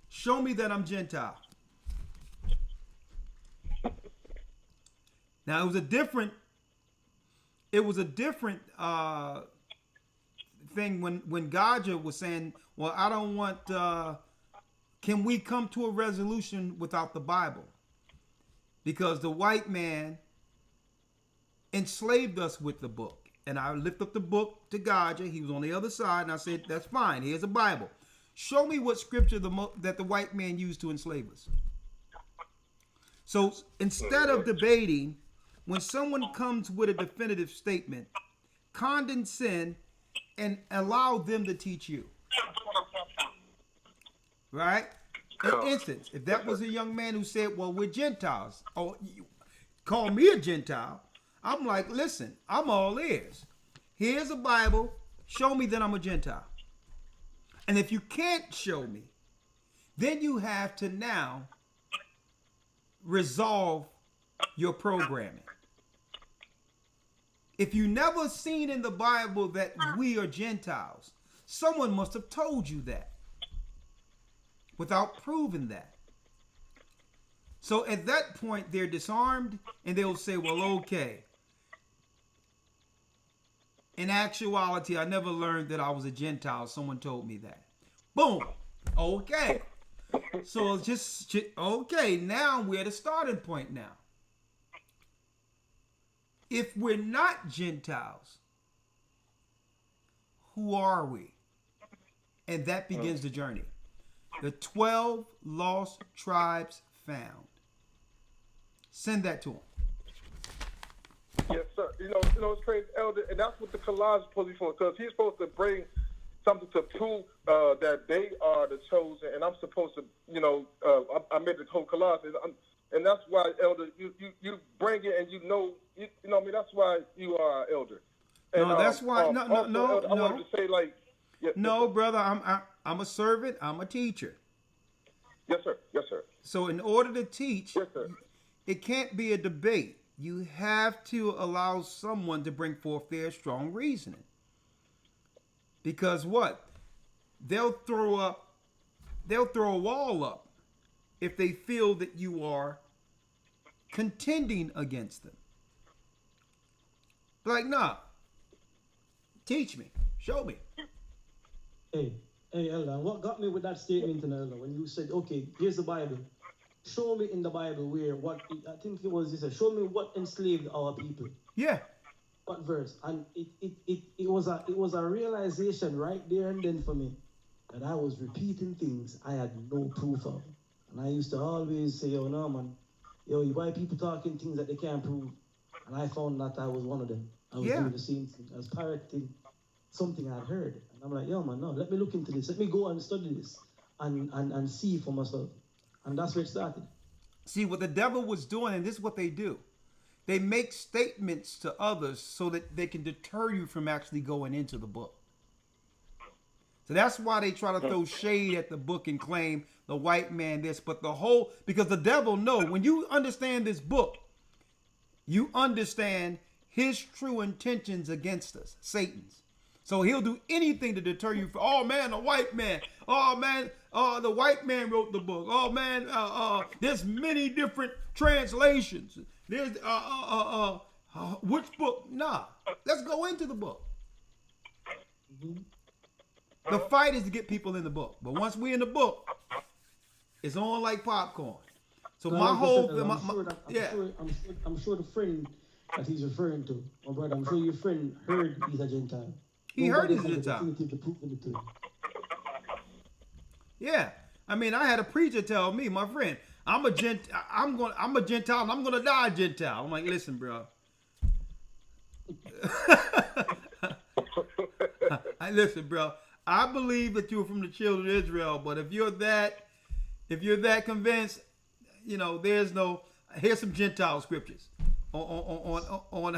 Show me that I'm Gentile. Now it was a different thing when Rawchaa was saying, well, I don't want, can we come to a resolution without the Bible? Because the white man enslaved us with the book. and I lift up the book to Gaja. He was on the other side, and I said, that's fine. Here's a Bible. Show me what scripture that the white man used to enslave us. So instead of debating, when someone comes with a definitive statement, condescend and allow them to teach you. Right? For instance, if that was a young man who said, well, we're Gentiles, or you call me a Gentile, I'm like, listen, I'm all ears. Here's a Bible. Show me that I'm a Gentile. And if you can't show me, then you have to now resolve your programming. If you never seen in the Bible that we are Gentiles, someone must have told you that without proving that. So at that point, they're disarmed and they'll say, well, okay. In actuality, I never learned that I was a Gentile. Someone told me that. Boom. Okay. So just okay, now we're at a starting point now. If we're not Gentiles, who are we? And that begins the journey. The 12 lost tribes found. Send that to him. Yes, sir. You know, it's crazy, Elder, and that's what the collage is supposed to be for, because he's supposed to bring something to prove that they are the chosen, and I'm supposed to, I made the whole collage, and that's why, Elder, you bring it, and you know what I mean. That's why you are Elder. And, no, that's why. Elder, I wanted to say, like, no, brother, I'm a servant. I'm a teacher. Yes, sir. Yes, sir. So in order to teach, yes, sir, it can't be a debate. You have to allow someone to bring forth their strong reasoning. Because what? They'll throw a wall up if they feel that you are contending against them. Like, nah. Teach me. Show me. Hey, Elder, what got me with that statement, Elder, when you said, okay, here's the Bible. Show me in the Bible where I think it was this. Show me what enslaved our people. Yeah. What verse? And it was a realization right there and then for me that I was repeating things I had no proof of. And I used to always say, yo, no, man, yo, why people talking things that they can't prove? And I found that I was one of them. I was doing the same thing. I was parroting something I'd heard. And I'm like, yo, man, no, let me look into this. Let me go and study this and see for myself. And that's where it started. See, what the devil was doing, and this is what they do. They make statements to others so that they can deter you from actually going into the book. So that's why they try to throw shade at the book and claim the white man this, but because the devil knows, when you understand this book, you understand his true intentions against us, Satan's. So he'll do anything to deter you from, oh man, the white man. Oh man, the white man wrote the book. Oh man, there's many different translations. There's which book? Nah, let's go into the book. The fight is to get people in the book, but once we're in the book, it's on like popcorn. So my whole, I'm sure the friend that he's referring to, my brother, I'm sure your friend heard he's a Gentile. He heard he's a Gentile. Yeah, I mean, I had a preacher tell me, my friend, I'm a Gentile, and I'm gonna die a Gentile. I'm like, listen, bro. Listen, bro. I believe that you're from the children of Israel, but if you're that convinced, there's no. Here's some Gentile scriptures on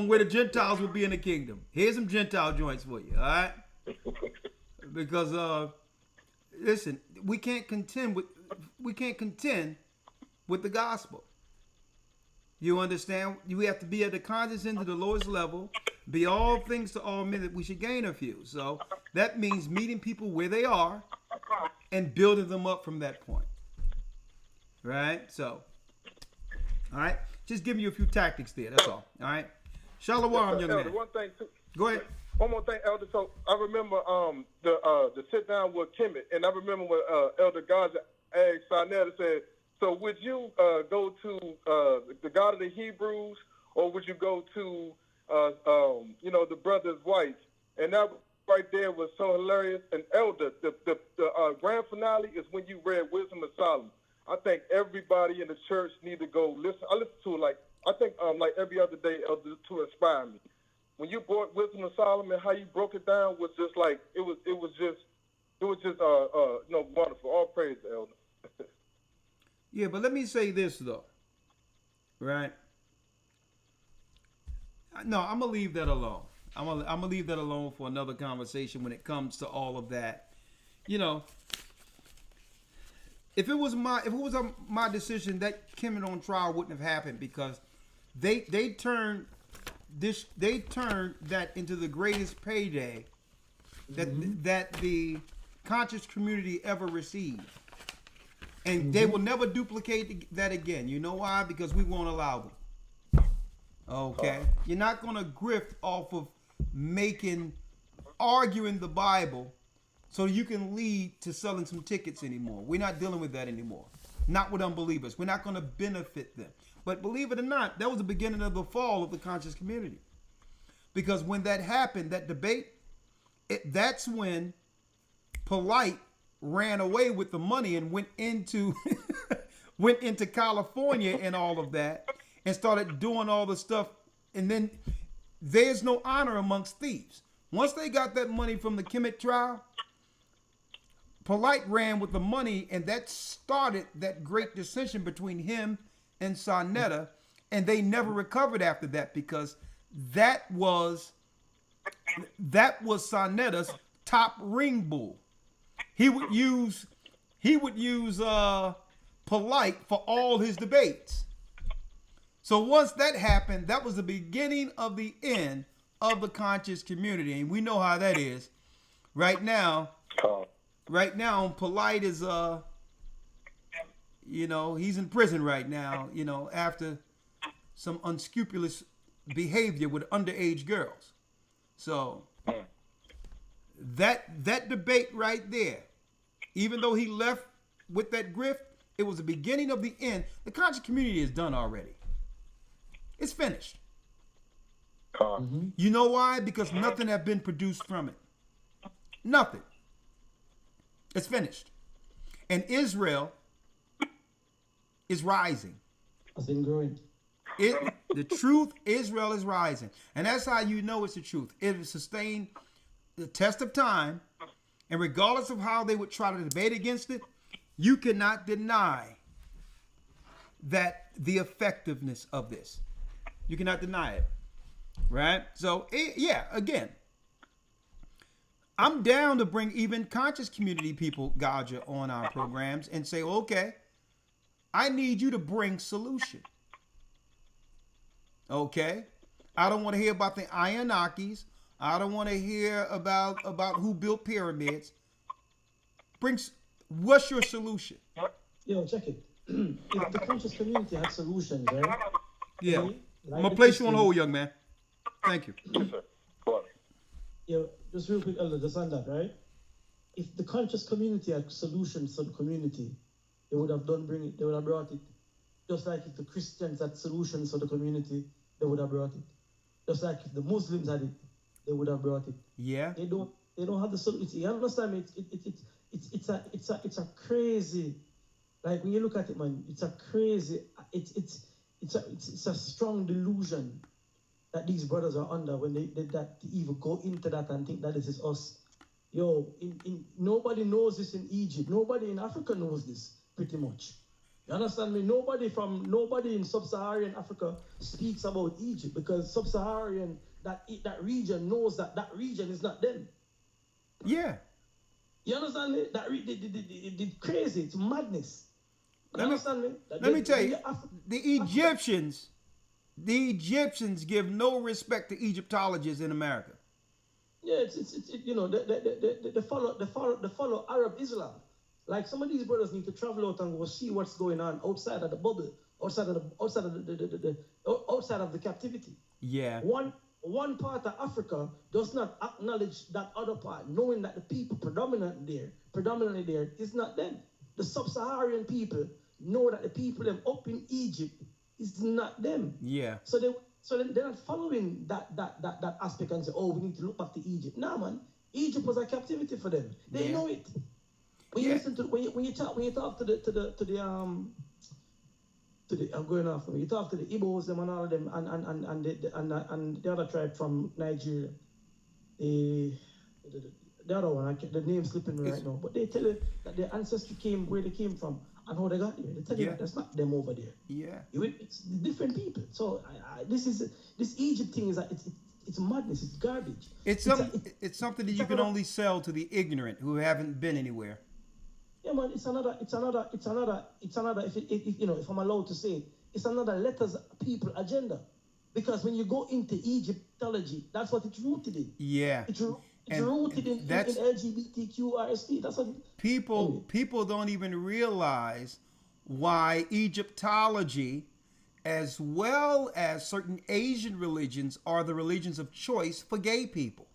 where the Gentiles will be in the kingdom. Here's some Gentile joints for you, all right? Because listen, we can't contend with the gospel. You understand? We have to be at the condescend to the lowest level, be all things to all men that we should gain a few. So that means meeting people where they are and building them up from that point. Right? So, all right. Just giving you a few tactics there. That's all. All right. Shalom, young man. One thing too. Go ahead. One more thing, Elder. So I remember the sit down with Kemet, and I remember when Elder Gaza asked Sinetta, said, So would you go to the God of the Hebrews, or would you go to the brothers White? And that right there was so hilarious. And Elder, the grand finale is when you read Wisdom of Solomon. I think everybody in the church need to go listen. I listen to it like every other day, Elder, to inspire me. When you brought Wisdom of Solomon, how you broke it down was just like it was just wonderful. All praise, Elder. Yeah, but let me say this though, right? No, I'm gonna leave that alone. I'm gonna leave that alone for another conversation when it comes to all of that. You know, if it was my decision, that Kemet on trial wouldn't have happened, because they turned that into the greatest payday that the conscious community ever received. And they will never duplicate that again. You know why? Because we won't allow them. Okay? You're not going to grift off of arguing the Bible so you can lead to selling some tickets anymore. We're not dealing with that anymore. Not with unbelievers. We're not going to benefit them. But believe it or not, that was the beginning of the fall of the conscious community. Because when that happened, that debate, that's when Polite ran away with the money and went into California and all of that, and started doing all the stuff. And then there's no honor amongst thieves. Once they got that money from the Kemet trial, Polite ran with the money, and that started that great dissension between him and Sonetta, and they never recovered after that, because that was Sonetta's top ring bull. He would use Polite for all his debates. So once that happened, that was the beginning of the end of the conscious community, and we know how that is. Right now, Polite is he's in prison right now, after some unscrupulous behavior with underage girls. So that debate right there, even though he left with that grift, it was the beginning of the end. The conscious community is done already. It's finished. You know why? Because nothing has been produced from it. Nothing. It's finished. And Israel is rising. It's been growing. The truth, Israel is rising. And that's how you know it's the truth. It has sustained the test of time. And regardless of how they would try to debate against it, you cannot deny that the effectiveness of this. You cannot deny it. Right? So, again, I'm down to bring even conscious community people, Gaja, on our programs and say, okay, I need you to bring solution. Okay? I don't want to hear about the Anunnakis. I don't want to hear about who built pyramids. What's your solution? Yo, check it. If the conscious community has solutions, right? Yeah. I'm going to place you on hold, young man. Thank you. Yes, sir. Yo, just real quick, Elder, just on that, right? If the conscious community had solutions for the community, they would have they would have brought it. Just like if the Christians had solutions for the community, they would have brought it. Just like if the Muslims had it, they would have brought it. Yeah. They don't have the solution. You understand me? It's a crazy, like when you look at it, man, it's a crazy, it's a strong delusion that these brothers are under when they even go into that and think that this is us. Yo, nobody knows this in Egypt. Nobody in Africa knows this, pretty much. You understand me? Nobody in sub-Saharan Africa speaks about Egypt, because sub-Saharan, that region knows that region is not them. Yeah. You understand me? It's crazy. It's madness. Let me tell you, the Egyptians give no respect to Egyptologists in America. Yeah, they follow Arab Islam. Like, some of these brothers need to travel out and go see what's going on outside of the bubble, outside of the captivity. Yeah. One part of Africa does not acknowledge that other part, knowing that the people predominantly there is not them. The sub-Saharan people, know that the people them up in Egypt is not them. Yeah. So they're not following that aspect and say, oh, we need to look back to Egypt. Nah, man, Egypt was a captivity for them. They know it. When you listen to when you talk to the I'm going off. When you talk to the Igbos them and all of them and the other tribe from Nigeria, the other one, the name's slipping me right now, but they tell you that their ancestry came where they came from and how they got there. They tell you that that's not them over there. Yeah. It's different people. So this Egypt thing is it's madness. It's garbage. It's something that you can only sell to the ignorant who haven't been anywhere. Yeah, man. It's another. If you know, if I'm allowed to say, it's another letters people agenda, because when you go into Egyptology, that's what it's rooted in. Yeah. It's rooted in LGBTQ RSP. That's what people don't even realize why Egyptology, as well as certain Asian religions, are the religions of choice for gay people.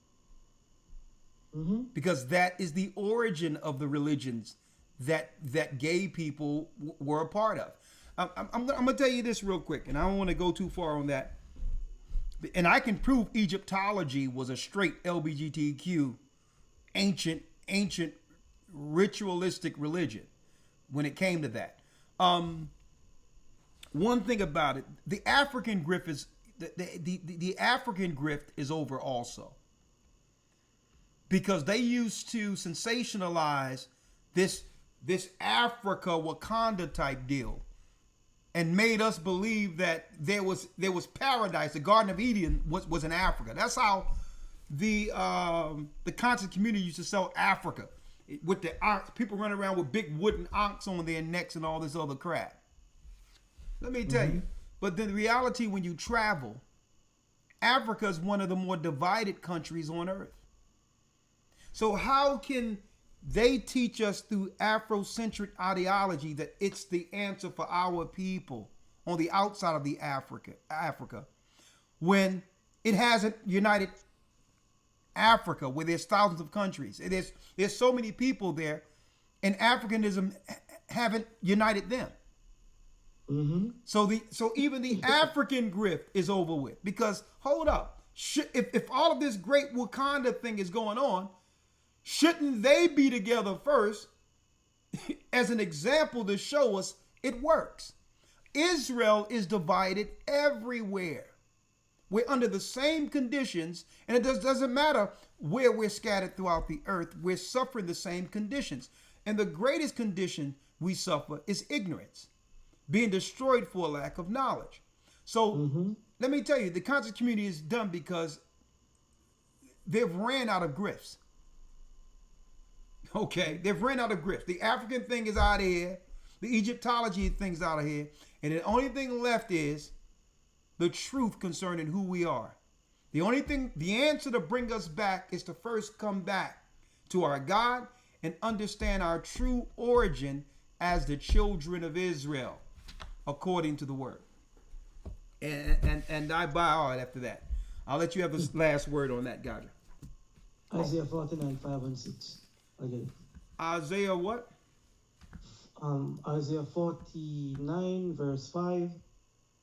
Mm-hmm. Because that is the origin of the religions that gay people were a part of. I'm gonna tell you this real quick, and I don't want to go too far on that. And I can prove Egyptology was a straight LGBTQ, ancient ritualistic religion when it came to that. One thing about it, the African grift is the African grift is over also, because they used to sensationalize this Africa Wakanda type deal, and made us believe that there was paradise. The Garden of Eden was in Africa. That's how the conscious community used to sell Africa, with the ankhs. People run around with big wooden ankhs on their necks and all this other crap. Let me tell you. But the reality, when you travel, Africa is one of the more divided countries on earth. So how can they teach us through Afrocentric ideology that it's the answer for our people on the outside of the Africa, when it hasn't united Africa, where there's thousands of countries? There's so many people there, and Africanism haven't united them. Mm-hmm. So even the African grift is over with, because hold up, if all of this great Wakanda thing is going on, shouldn't they be together first as an example to show us it works? Israel is divided everywhere. We're under the same conditions, and it doesn't matter where we're scattered throughout the earth. We're suffering the same conditions. And the greatest condition we suffer is ignorance, being destroyed for a lack of knowledge. So let me tell you, the conscious community is done because they've ran out of grifts. Okay, they've ran out of grifts. The African thing is out of here. The Egyptology thing's out of here. And the only thing left is the truth concerning who we are. The answer to bring us back is to first come back to our God and understand our true origin as the children of Israel, according to the word. And I buy all after that. I'll let you have the last word on that, Gaja. Isaiah 49, 5 and 6. Again. Isaiah what? Isaiah 49, verse 5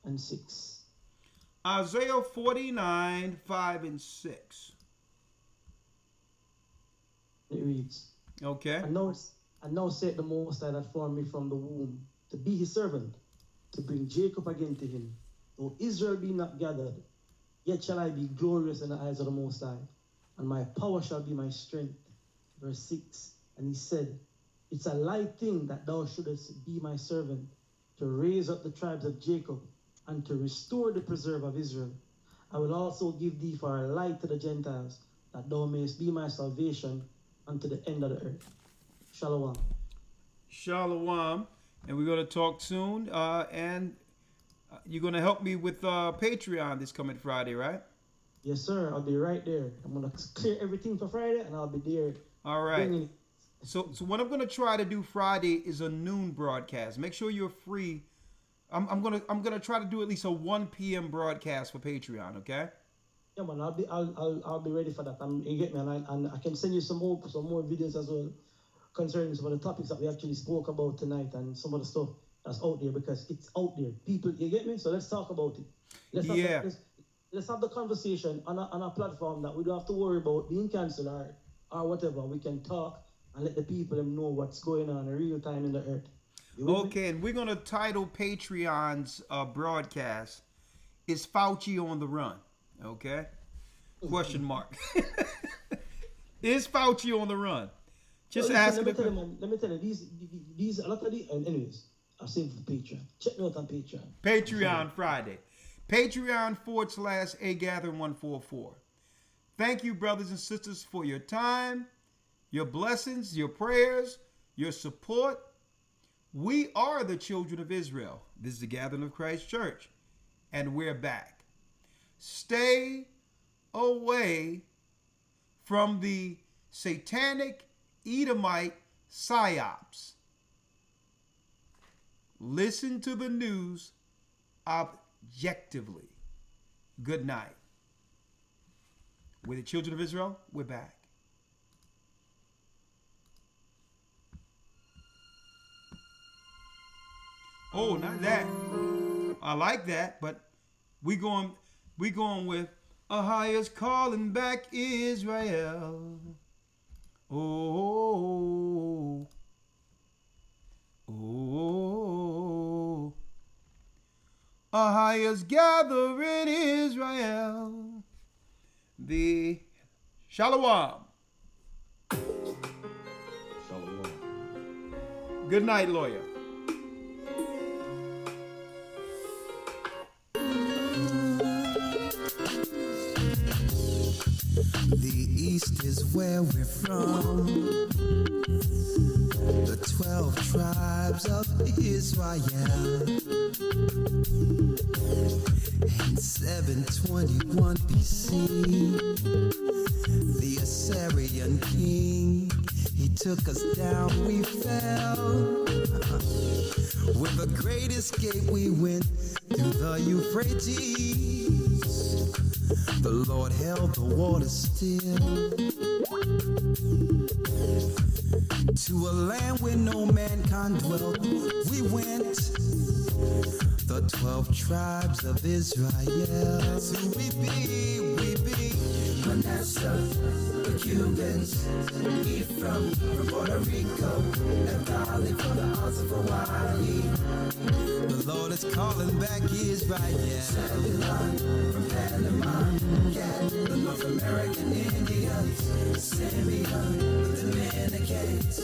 and 6. Isaiah 49, 5 and 6. It reads, okay. And now said the Most High that formed me from the womb, to be his servant, to bring Jacob again to him. Though Israel be not gathered, yet shall I be glorious in the eyes of the Most High, and my power shall be my strength. Verse 6, and he said, it's a light thing that thou shouldest be my servant, to raise up the tribes of Jacob, and to restore the preserve of Israel. I will also give thee for a light to the Gentiles, that thou mayest be my salvation unto the end of the earth. Shalom. Shalom. And we're going to talk soon. And you're going to help me with Patreon this coming Friday, right? Yes, sir. I'll be right there. I'm going to clear everything for Friday, and I'll be there. All right. So what I'm going to try to do Friday is a noon broadcast. Make sure you're free. I'm gonna try to do at least a 1 p.m. broadcast for Patreon. Okay. Yeah, man. I'll be ready for that. You get me, and I can send you some more videos as well concerning some of the topics that we actually spoke about tonight and some of the stuff that's out there, because it's out there. People, you get me? So let's talk about it. Let's have the conversation on a platform that we don't have to worry about being cancelled or whatever. We can talk and let the people know what's going on in real time in the earth. Okay, and we're going to title Patreon's broadcast, "Is Fauci on the Run?" Okay? Question mark. Is Fauci on the run? Just ask. Let me tell you, these a lot of these, anyways, I'll save the Patreon. Check me out on Patreon. Patreon Friday. Patreon.com/AGathering144. Thank you, brothers and sisters, for your time, your blessings, your prayers, your support. We are the children of Israel. This is the Gathering of Christ Church, and we're back. Stay away from the satanic Edomite Psy-ops. Listen to the news objectively. Good night. We're the children of Israel. We're back. Oh, not that. I like that, but we going with Ahayah's calling back Israel. Oh, oh, Ahayah's gathering Israel. The Shalom. Shalom. Good night, Lawya. The East is where we're from. The 12 tribes of Israel. In 721 BC, the Assyrian king, he took us down, we fell. With a great escape, we went through the Euphrates. The Lord held the water still. To a land where no mankind dwelt, we went. The 12 tribes of Israel. That's who we be, Manasseh, the Cubans, Ephraim from Puerto Rico, and Valley from the Isles of Hawaii. The Lord is calling back Israel. Zebulon from Panama, Gad, the North American Indians, Simeon, the Dominicans.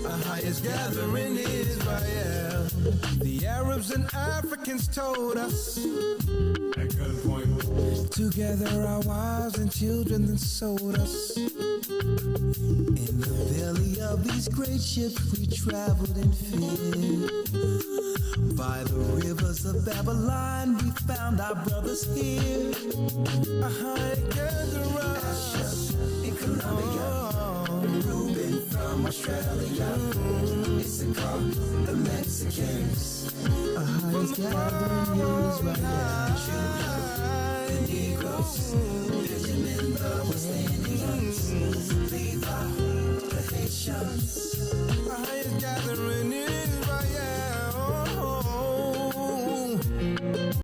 Ahayah's gathering Israel. The Arabs and Africans told us. At gunpoint. Together our wives and children then sold us. In the belly of these great ships we traveled in fear. By the rivers of Babylon we found our brothers here. Asher in Colombia, Reuben from Australia, Issachar, the Mexicans. Ahayah's gathering Israel. The Negroes, Benjamin the West Indians, Levi, the Haitians. Ahayah's gathering